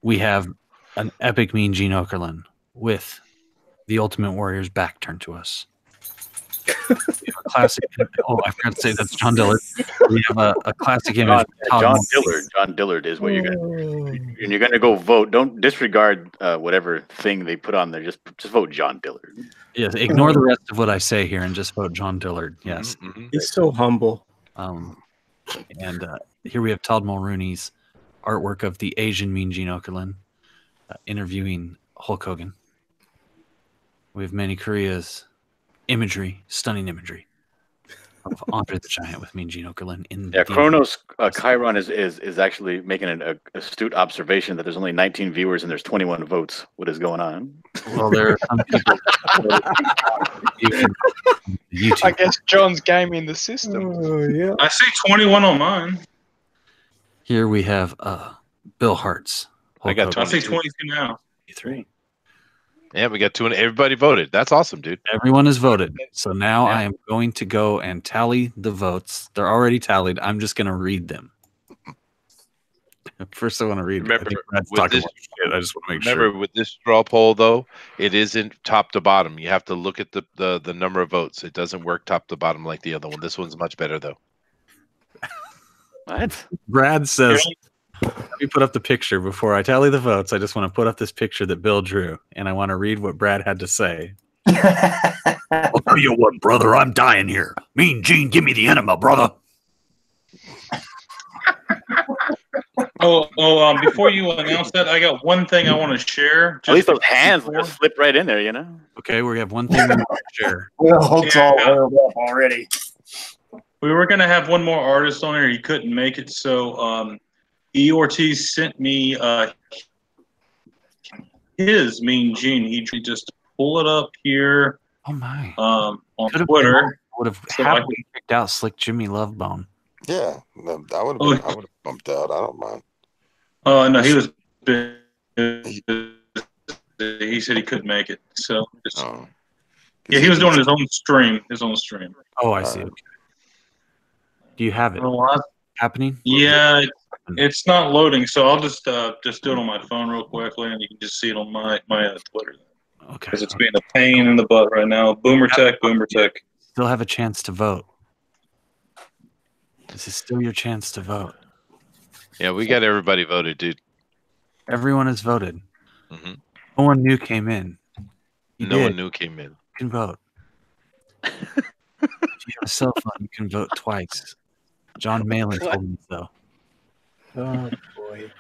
We have an epic Mean Gene Okerlund with the Ultimate Warrior's back turned to us. A classic. Oh, I forgot to say that's John Dillard. We have a classic image. John Dillard. John Dillard is what you're gonna. And you're gonna go vote. Don't disregard whatever thing they put on there. Just vote John Dillard. Yes. Ignore the rest of what I say here and just vote John Dillard. Yes. He's so humble. And here we have Todd Mulrooney's artwork of the Asian Mean Gene Okerlund interviewing Hulk Hogan. We have Manny Correa's imagery, stunning imagery of Andre the Giant with Mean Gene Okerlund. Kronos Chiron is actually making an astute observation that there's only 19 viewers and there's 21 votes. What is going on? Well, there are some people. I guess John's gaming the system. Yeah. I see 21 on mine. Here we have Bill Hart's. I got 22. I see 22 now. 3. Yeah, we got 2 and everybody voted. That's awesome, dude. Everyone has voted. So now I am going to go and tally the votes. They're already tallied. I'm just going to read them. First, I want to read. Remember, I think Brad's with talking this, about shit. I just want to make remember sure. with this straw poll though, it isn't top to bottom. You have to look at the number of votes. It doesn't work top to bottom like the other one. This one's much better though. What? Brad says, let me put up the picture before I tally the votes. I just want to put up this picture that Bill drew, and I want to read what Brad had to say. I'll tell you what, brother, I'm dying here. Mean Gene, give me the enema, brother. Before you announce that, I got one thing I want to share. At least those hands will just slip right in there, you know? Okay, we have one thing we want to share. Well, Hulk's all oiled up already. We were going to have one more artist on here. He couldn't make it, so E. Ortiz sent me his Mean Gene. He just pull it up here. Oh my! On Twitter, would have happily picked out Slick Jimmy Lovebone. Yeah, I would have bumped out. I don't mind. Oh no, he was. He said he couldn't make it, so yeah, he was doing his own stream. Oh, I see. Okay. Do you have it happening? Yeah, it's not loading, so I'll just do it on my phone real quickly, and you can just see it on my Twitter. Okay. Because it's being a pain in the butt right now. Boomer Tech. Still have a chance to vote. This is still your chance to vote. Yeah, we got everybody voted, dude. Everyone has voted. Mm-hmm. No one new came in. No one new came in. You can vote. If you have a cell phone, you can vote twice. John Malin told me so. Oh boy.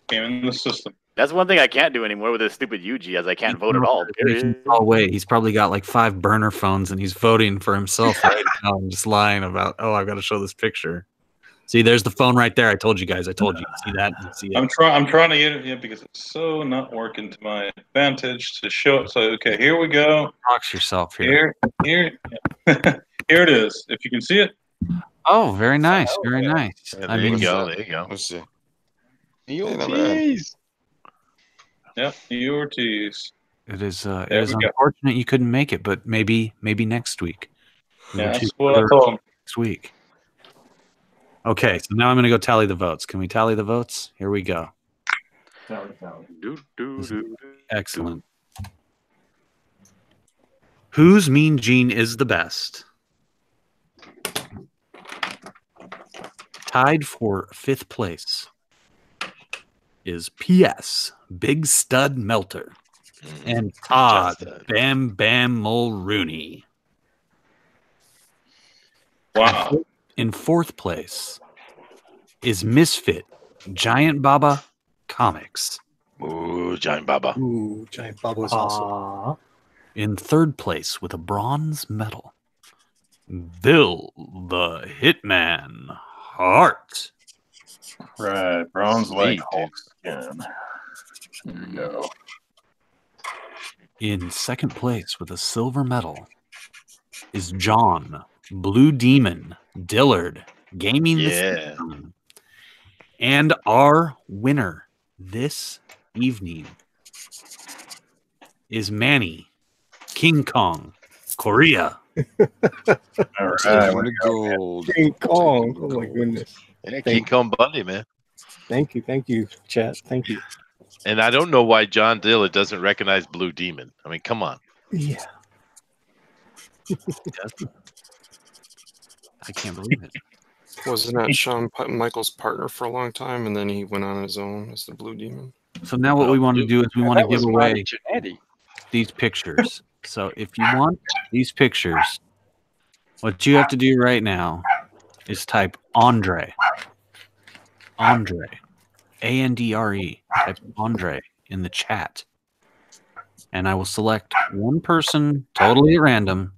Came in the system. That's one thing I can't do anymore with this stupid UG, as I can't vote at all. Period. Oh wait, he's probably got like 5 burner phones, and he's voting for himself right now. I'm just lying about. Oh, I've got to show this picture. See, there's the phone right there. I told you guys. I told you. See that? You see it? I'm trying to get it because it's so not working to my advantage to show it. So okay, here we go. Box yourself here. Here it is. If you can see it. Oh, very nice. Very nice. Yeah, there you go. Let's see. Ortiz. Yep, E. Ortiz. It is unfortunate you couldn't make it, but maybe next week. Yeah, that's what I told him. Next week. Okay, so now I'm going to go tally the votes. Can we tally the votes? Here we go. Excellent. Whose Mean Gene is the best? Tied for 5th place is P.S. Big Stud Melter and Todd Bam Bam Mulrooney. Wow. In 4th place is Misfit Giant Baba Comics. Ooh, Giant Baba. Ooh, Giant Baba was awesome. In 3rd place with a bronze medal, Bill the Hitman Hart. Right, bronze leg Hulk again. There we go. In 2nd place with a silver medal is John Blue Demon Dillard Gaming the System. And our winner this evening is Manny King Kong Korea. All right, gold. King Kong. Oh my goodness. Yeah, King Kong Bundy, man. Thank you, chat. Thank you. And I don't know why John Dillard doesn't recognize Blue Demon. I mean, come on. Yeah. I can't believe it. Wasn't that Shawn Michaels' partner for a long time, and then he went on his own as the Blue Demon? So now what we want to do is we want to give away these pictures. So if you want these pictures, what you have to do right now is type Andre. Andre. Andre. Type Andre in the chat. And I will select one person totally at random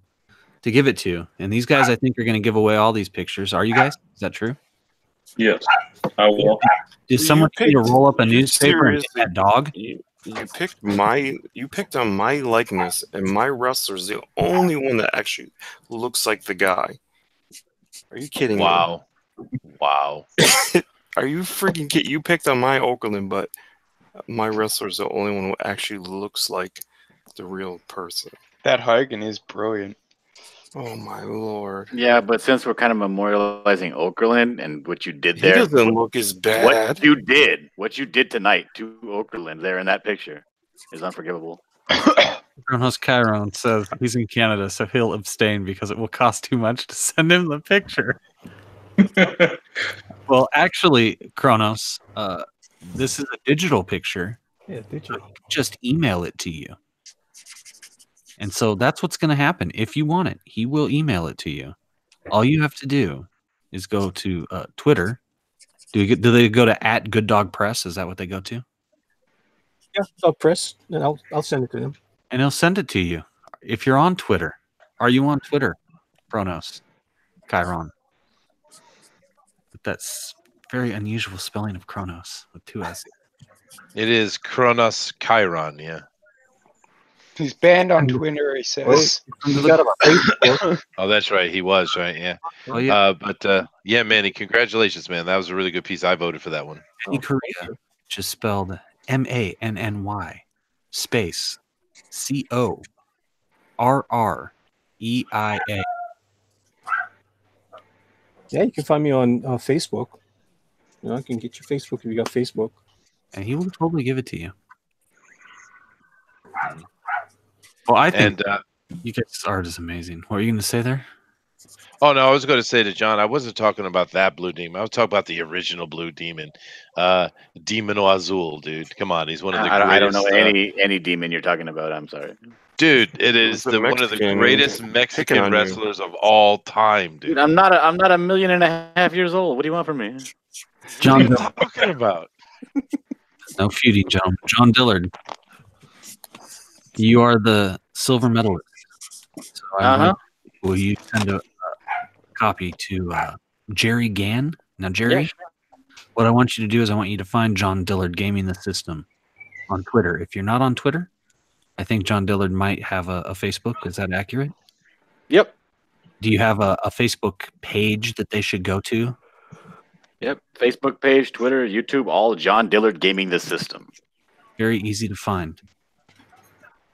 to give it to. And these guys, I think, are going to give away all these pictures. Are you guys? Is that true? Yes, I will. Did someone tell you to roll up a newspaper and get that dog? You picked on my likeness, and my wrestler's the only one that actually looks like the guy. Are you kidding me? Wow. Are you freaking kidding? You picked on my Okerlund, but my wrestler's the only one who actually looks like the real person. That Hogan is brilliant. Oh my lord. Yeah, but since we're kind of memorializing Okerlund and what you did He there, doesn't look as bad. What you did tonight to Okerlund there in that picture is unforgivable. Kronos Chiron says he's in Canada, so he'll abstain because it will cost too much to send him the picture. Well, actually, Kronos, this is a digital picture. Yeah, digital. Just email it to you. And so that's what's going to happen. If you want it, he will email it to you. All you have to do is go to Twitter. Do they go to @GoodDogPress? Is that what they go to? Yeah, I'll press, and I'll send it to them. And he'll send it to you. If you're on Twitter, are you on Twitter, Kronos Chiron? But that's very unusual spelling of Kronos with 2 S. It is Kronos Chiron, yeah. He's banned on Twitter, he says. Oh, that's right. He was, right? Yeah. Oh, yeah. Yeah, Manny, congratulations, man. That was a really good piece. I voted for that one. Manny Korea, just spelled MANNY space CORREIA. Yeah, you can find me on Facebook. You know, I can get your Facebook if you got Facebook. And he will totally give it to you. Well, I think you guys' art is amazing. What are you going to say there? Oh, no, I was going to say to John, I wasn't talking about that Blue Demon. I was talking about the original Blue Demon. Demon Azul, dude. Come on. He's one of the greatest. I don't know any demon you're talking about. I'm sorry. Dude, it is one of the greatest Mexican wrestlers of all time, dude. I'm not a 1.5 million years old. What do you want from me? John, what are you talking about? No feuding, John. John Dillard. You are the silver medalist. So will you send a copy to Jerry Gann? Now, Jerry, what I want you to do is I want you to find John Dillard Gaming the System on Twitter. If you're not on Twitter, I think John Dillard might have a Facebook. Is that accurate? Yep. Do you have a Facebook page that they should go to? Yep. Facebook page, Twitter, YouTube, all John Dillard Gaming the System. Very easy to find.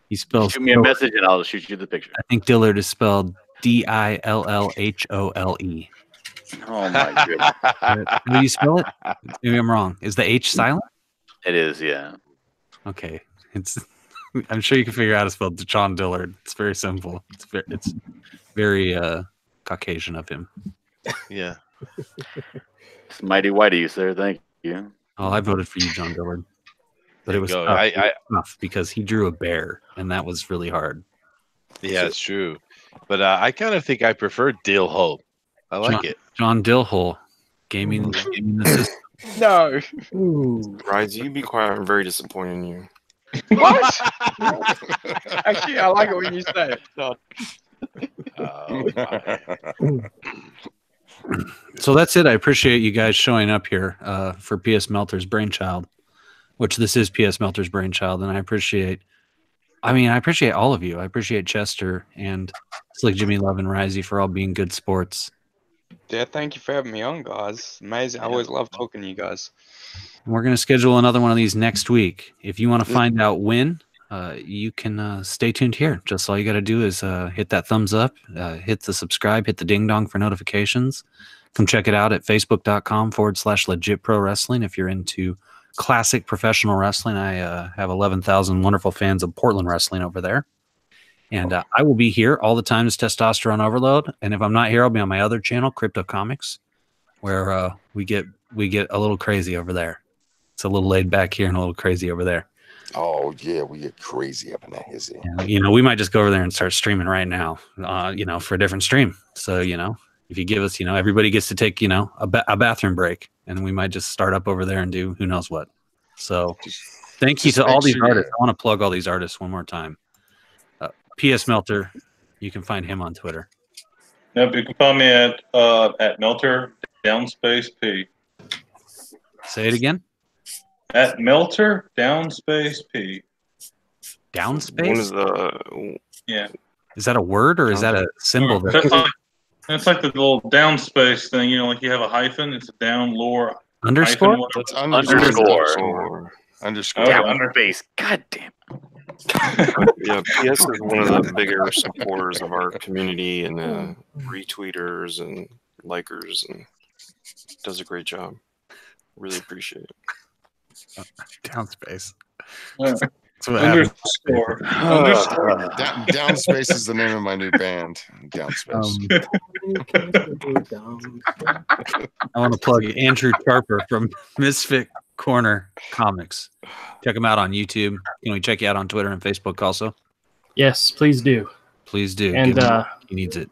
He spells. Shoot me a message and I'll shoot you the picture. I think Dillard is spelled DILLHOLE. Oh my goodness. How do you spell it? Maybe I'm wrong. Is the H silent? It is, yeah. Okay. I'm sure you can figure out how to spell John Dillard. It's very simple. It's very Caucasian of him. Yeah. It's mighty white of you, sir. Thank you. Oh, I voted for you, John Dillard. But it was tough because he drew a bear, and that was really hard. Yeah, it's true. But I kind of think I prefer Dill Hope. I like it. John Dillhole, gaming the system. No. Rise, you be quiet. I'm very disappointed in you. What? Actually, I like it when you say it. So that's it. I appreciate you guys showing up here for PS Melter's Brainchild, which this is PS Melter's Brainchild, and I appreciate all of you. I appreciate Chester and Slick Jimmy Love and Risey for all being good sports. Yeah, thank you for having me on, guys. Amazing. I always love talking to you guys. And we're going to schedule another one of these next week. If you want to find out when, you can stay tuned here. Just all you got to do is hit that thumbs up, hit the subscribe, hit the ding dong for notifications. Come check it out at facebook.com/legit pro wrestling. If you're into classic professional wrestling, I have 11,000 wonderful fans of Portland wrestling over there. And I will be here all the time as Testosterone Overload. And if I'm not here, I'll be on my other channel, Crypto Comics, where we get a little crazy over there. It's a little laid back here and a little crazy over there. Oh yeah, we get crazy up in there. And, we might just go over there and start streaming right now, for a different stream. So, if you give us, everybody gets to take, a bathroom break, and we might just start up over there and do who knows what. So thank you to all these artists. I want to plug all these artists one more time. PS Melter, you can find him on Twitter. Yep, you can find me at Melter Downspace P. Say it again. At Melter Downspace P. Downspace? What is the? Yeah. Is that a word or is that a symbol? That's like the little downspace thing. Like you have a hyphen. It's a down lower underscore. That's underscore. Underscore. Downspace. God damn. But, yeah, PS is one of the bigger supporters of our community and retweeters and likers, and does a great job. Really appreciate it. Downspace. Underscore. Downspace is the name of my new band. Downspace. I want to plug Andrew Sharper from Misfit Corner Comics. Check him out on YouTube. Can we check you out on Twitter and Facebook also? Yes, please do. Please do. And he needs it.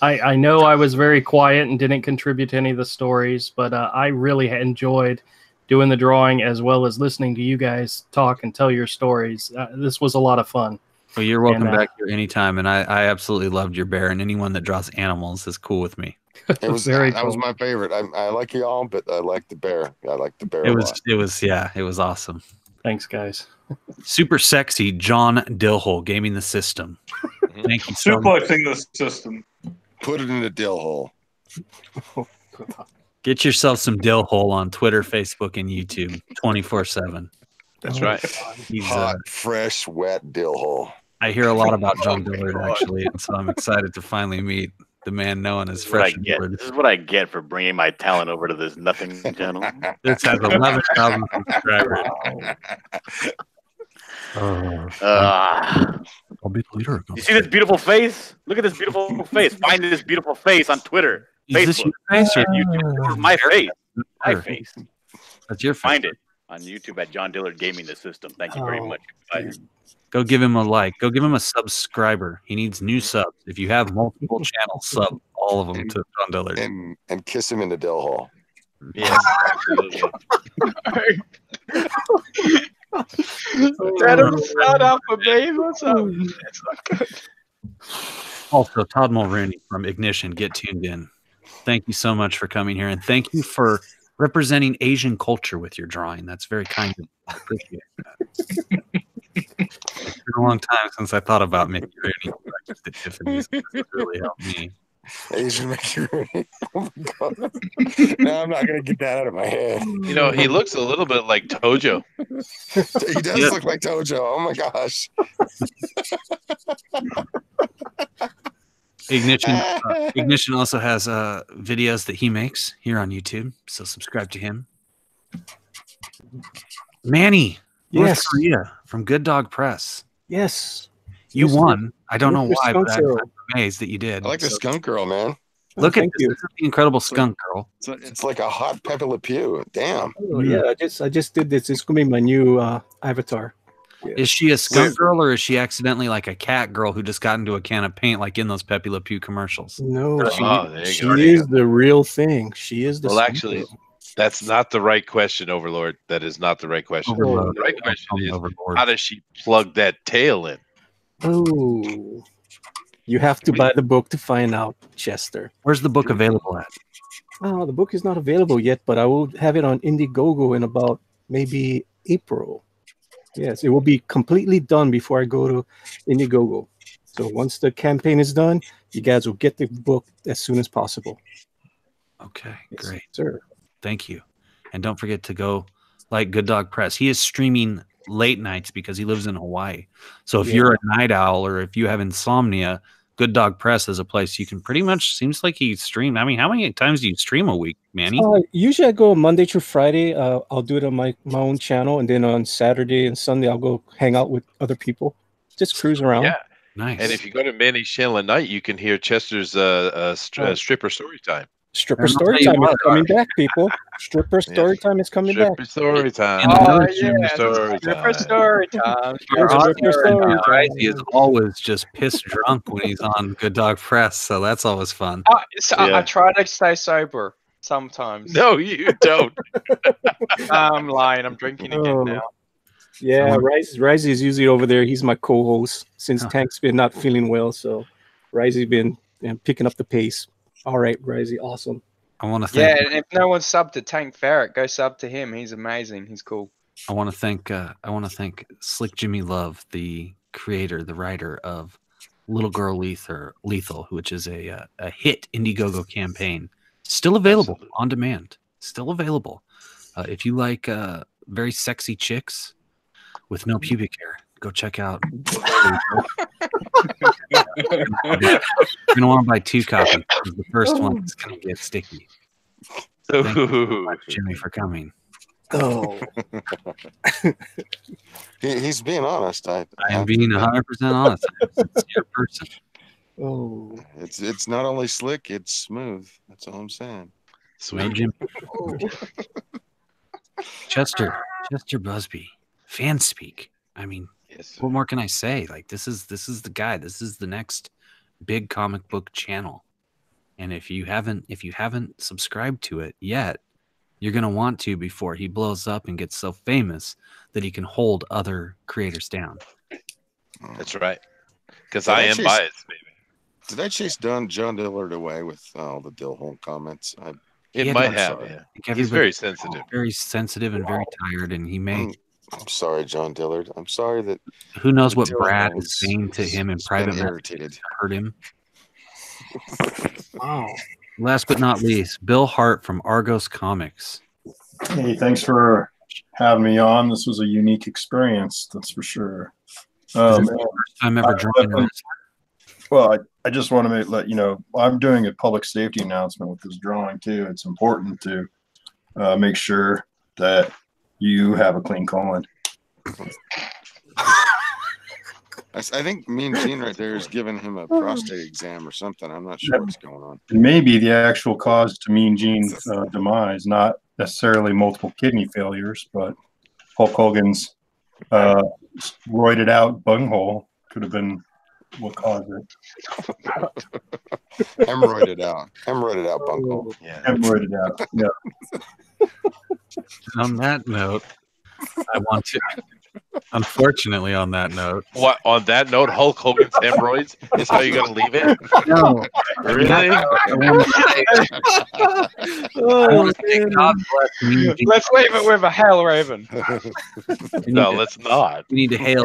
I know I was very quiet and didn't contribute to any of the stories, but I really enjoyed doing the drawing as well as listening to you guys talk and tell your stories. This was a lot of fun. Well, you're welcome back here anytime, and I absolutely loved your bear, and anyone that draws animals is cool with me. It was Very that cool. was my favorite. I like you all, but I like the bear. I like the bear. It was awesome. Thanks, guys. Super sexy John Dillhole gaming the system. Thank you so much. Suplexing the system. Put it in the dill hole. Get yourself some Dillhole on Twitter, Facebook, and YouTube 24/7. That's right. He's Hot, fresh, wet dill hole. I hear a lot about John Dillard actually, and so I'm excited to finally meet the man known as Fresh Dillard. This is what I get for bringing my talent over to this nothing channel. This has 11,000 subscribers. I'll be the leader. You see this beautiful face? Look at this beautiful face. Find this beautiful face on Twitter, Is this Facebook, your face or YouTube. This is my face. My face. That's your face. Find it on YouTube at John Dillard Gaming the System. Thank you very much. Bye. Go give him a like. Go give him a subscriber. He needs new subs. If you have multiple channels, sub all of them to John Dillard. And kiss him in the dill hole. Yes, absolutely. Adam, shout out for me. What's up? It's not good. Also, Todd Mulrooney from Ignition, get tuned in. Thank you so much for coming here, and thank you for representing Asian culture with your drawing. That's very kind of you. I appreciate that. It's been a long time since I thought about making breakfast at Tiffany's. It really helped me. Asian macaroni. Oh my god! No, I'm not gonna get that out of my head. You know, he looks a little bit like Tojo. He does look like Tojo. Oh my gosh! Ignition also has videos that he makes here on YouTube, so subscribe to him. Manny, North Korea from Good Dog Press. Yes. You won. I don't know why, but I'm amazed that you did. I like the skunk girl, man. Look at this. This is the incredible skunk girl. It's like a hot Pepe Le Pew. Damn. Oh, yeah, I just did this. It's gonna be my new avatar. Yeah. Is she a skunk girl or is she accidentally like a cat girl who just got into a can of paint like in those Pepe Le Pew commercials? No, she is the real thing. She is the Well, actually, girl. That's not the right question, Overlord. That is not the right question. Overlord. The right question is, how does she plug that tail in? Oh, you have to buy the book to find out, Chester. Where's the book available at? Oh, the book is not available yet, but I will have it on Indiegogo in about maybe April. Yes, it will be completely done before I go to Indiegogo. So once the campaign is done, you guys will get the book as soon as possible. Okay, yes, great. Sir. Thank you. And don't forget to go like Good Dog Press. He is streaming late nights because he lives in Hawaii. So if you're a night owl or if you have insomnia, Good Dog Press is a place you can pretty much, seems like he streamed. I mean, how many times do you stream a week, Manny? Usually I go Monday through Friday. I'll do it on my own channel. And then on Saturday and Sunday, I'll go hang out with other people. Just cruise around. Yeah. Nice. And if you go to Manny's channel at night, you can hear Chester's stripper story time. Stripper story time is coming back, people. Stripper story time is coming back. Stripper story time. Oh, Stripper yeah. story Stripper time. story time. Stripper story time. He is always just pissed drunk when he's on Good Dog Press, so that's always fun. I try to stay sober sometimes. No, you don't. I'm lying. I'm drinking again now. Yeah, Risey is usually over there. He's my co-host since Tank's been not feeling well, so Risey's been picking up the pace. All right, Risey, awesome. I want to thank. Yeah, and if no one's subbed to Tank Ferret, go sub to him. He's amazing. He's cool. I want to thank Slick Jimmy Love, the creator, the writer of Little Girl Lethal, which is a hit Indiegogo campaign, still available on demand. Still available. If you like very sexy chicks with no pubic hair, go check out. You're gonna want to buy 2 copies. The first one is gonna get sticky. Thank you so much, Jimmy, for coming. Oh, he's being honest. I am being 100% honest. It's your person. Oh, it's not only slick, it's smooth. That's all I'm saying. Sweet. No, Jim. Chester Busby, fan speak. I mean, yes, what more can I say? Like, this is the guy. This is the next big comic book channel. And if you haven't subscribed to it yet, you're gonna want to before he blows up and gets so famous that he can hold other creators down. That's right. Because I am biased, baby. Did I chase John Dillard away with all the Dill Hole comments? It might have. Yeah. He's very sensitive. Very sensitive and very tired, and he may. I'm sorry, John Dillard. I'm sorry that. Who knows what Brad is saying to him in private? Irritated. Hurt him. Oh. Last but not least, Bill Hart from Argos Comics. Hey, thanks for having me on. This was a unique experience, that's for sure. First time ever drawing. Well, I just want to let you know, I'm doing a public safety announcement with this drawing too. It's important to make sure that you have a clean colon. I think Mean Gene right there is giving him a prostate exam or something. I'm not sure what's going on. Maybe the actual cause to Mean Gene's demise, not necessarily multiple kidney failures, but Hulk Hogan's roided out bunghole could have been what caused it. Hemorrhoided out bunghole. Yeah. Hemorrhoided out. Yeah. On that note, I want to. Unfortunately, on that note. What? On that note, Hulk Hogan's hemorrhoids is how you're going to leave it? No. Really? Let's leave it with a Hail Raven. No, let's not. We need to hail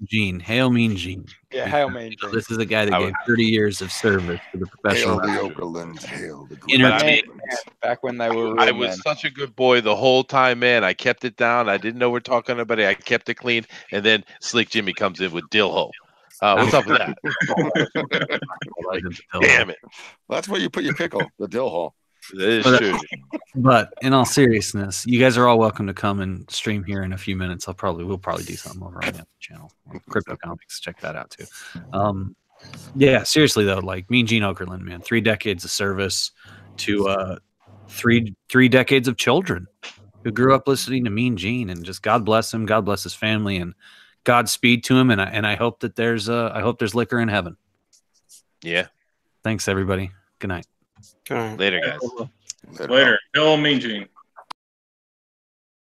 Gene. Hail Mean Gene. Yeah, hail Mean Gene. This is a guy that gave 30 years of service to the professional. Hail the Okerlund. Hail the back when they were. I was such a good boy the whole time, man. I kept it down. I didn't know we're talking about it. I kept it clean. And then Slick Jimmy comes in with Dill Hole. What's up with that? Damn it. Well, that's where you put your pickle, the Dill Hole. That is true. But in all seriousness, you guys are all welcome to come and stream here in a few minutes. We'll probably do something over on the channel. Crypto Comics, check that out too. Yeah, seriously though, like Mean Gene Okerlund, man, 3 decades of service to three decades of children who grew up listening to Mean Gene, and just God bless him, God bless his family, and Godspeed to him. And I hope that there's liquor in heaven. Yeah. Thanks everybody. Good night. Later, guys. Later. Hello, Mean Gene.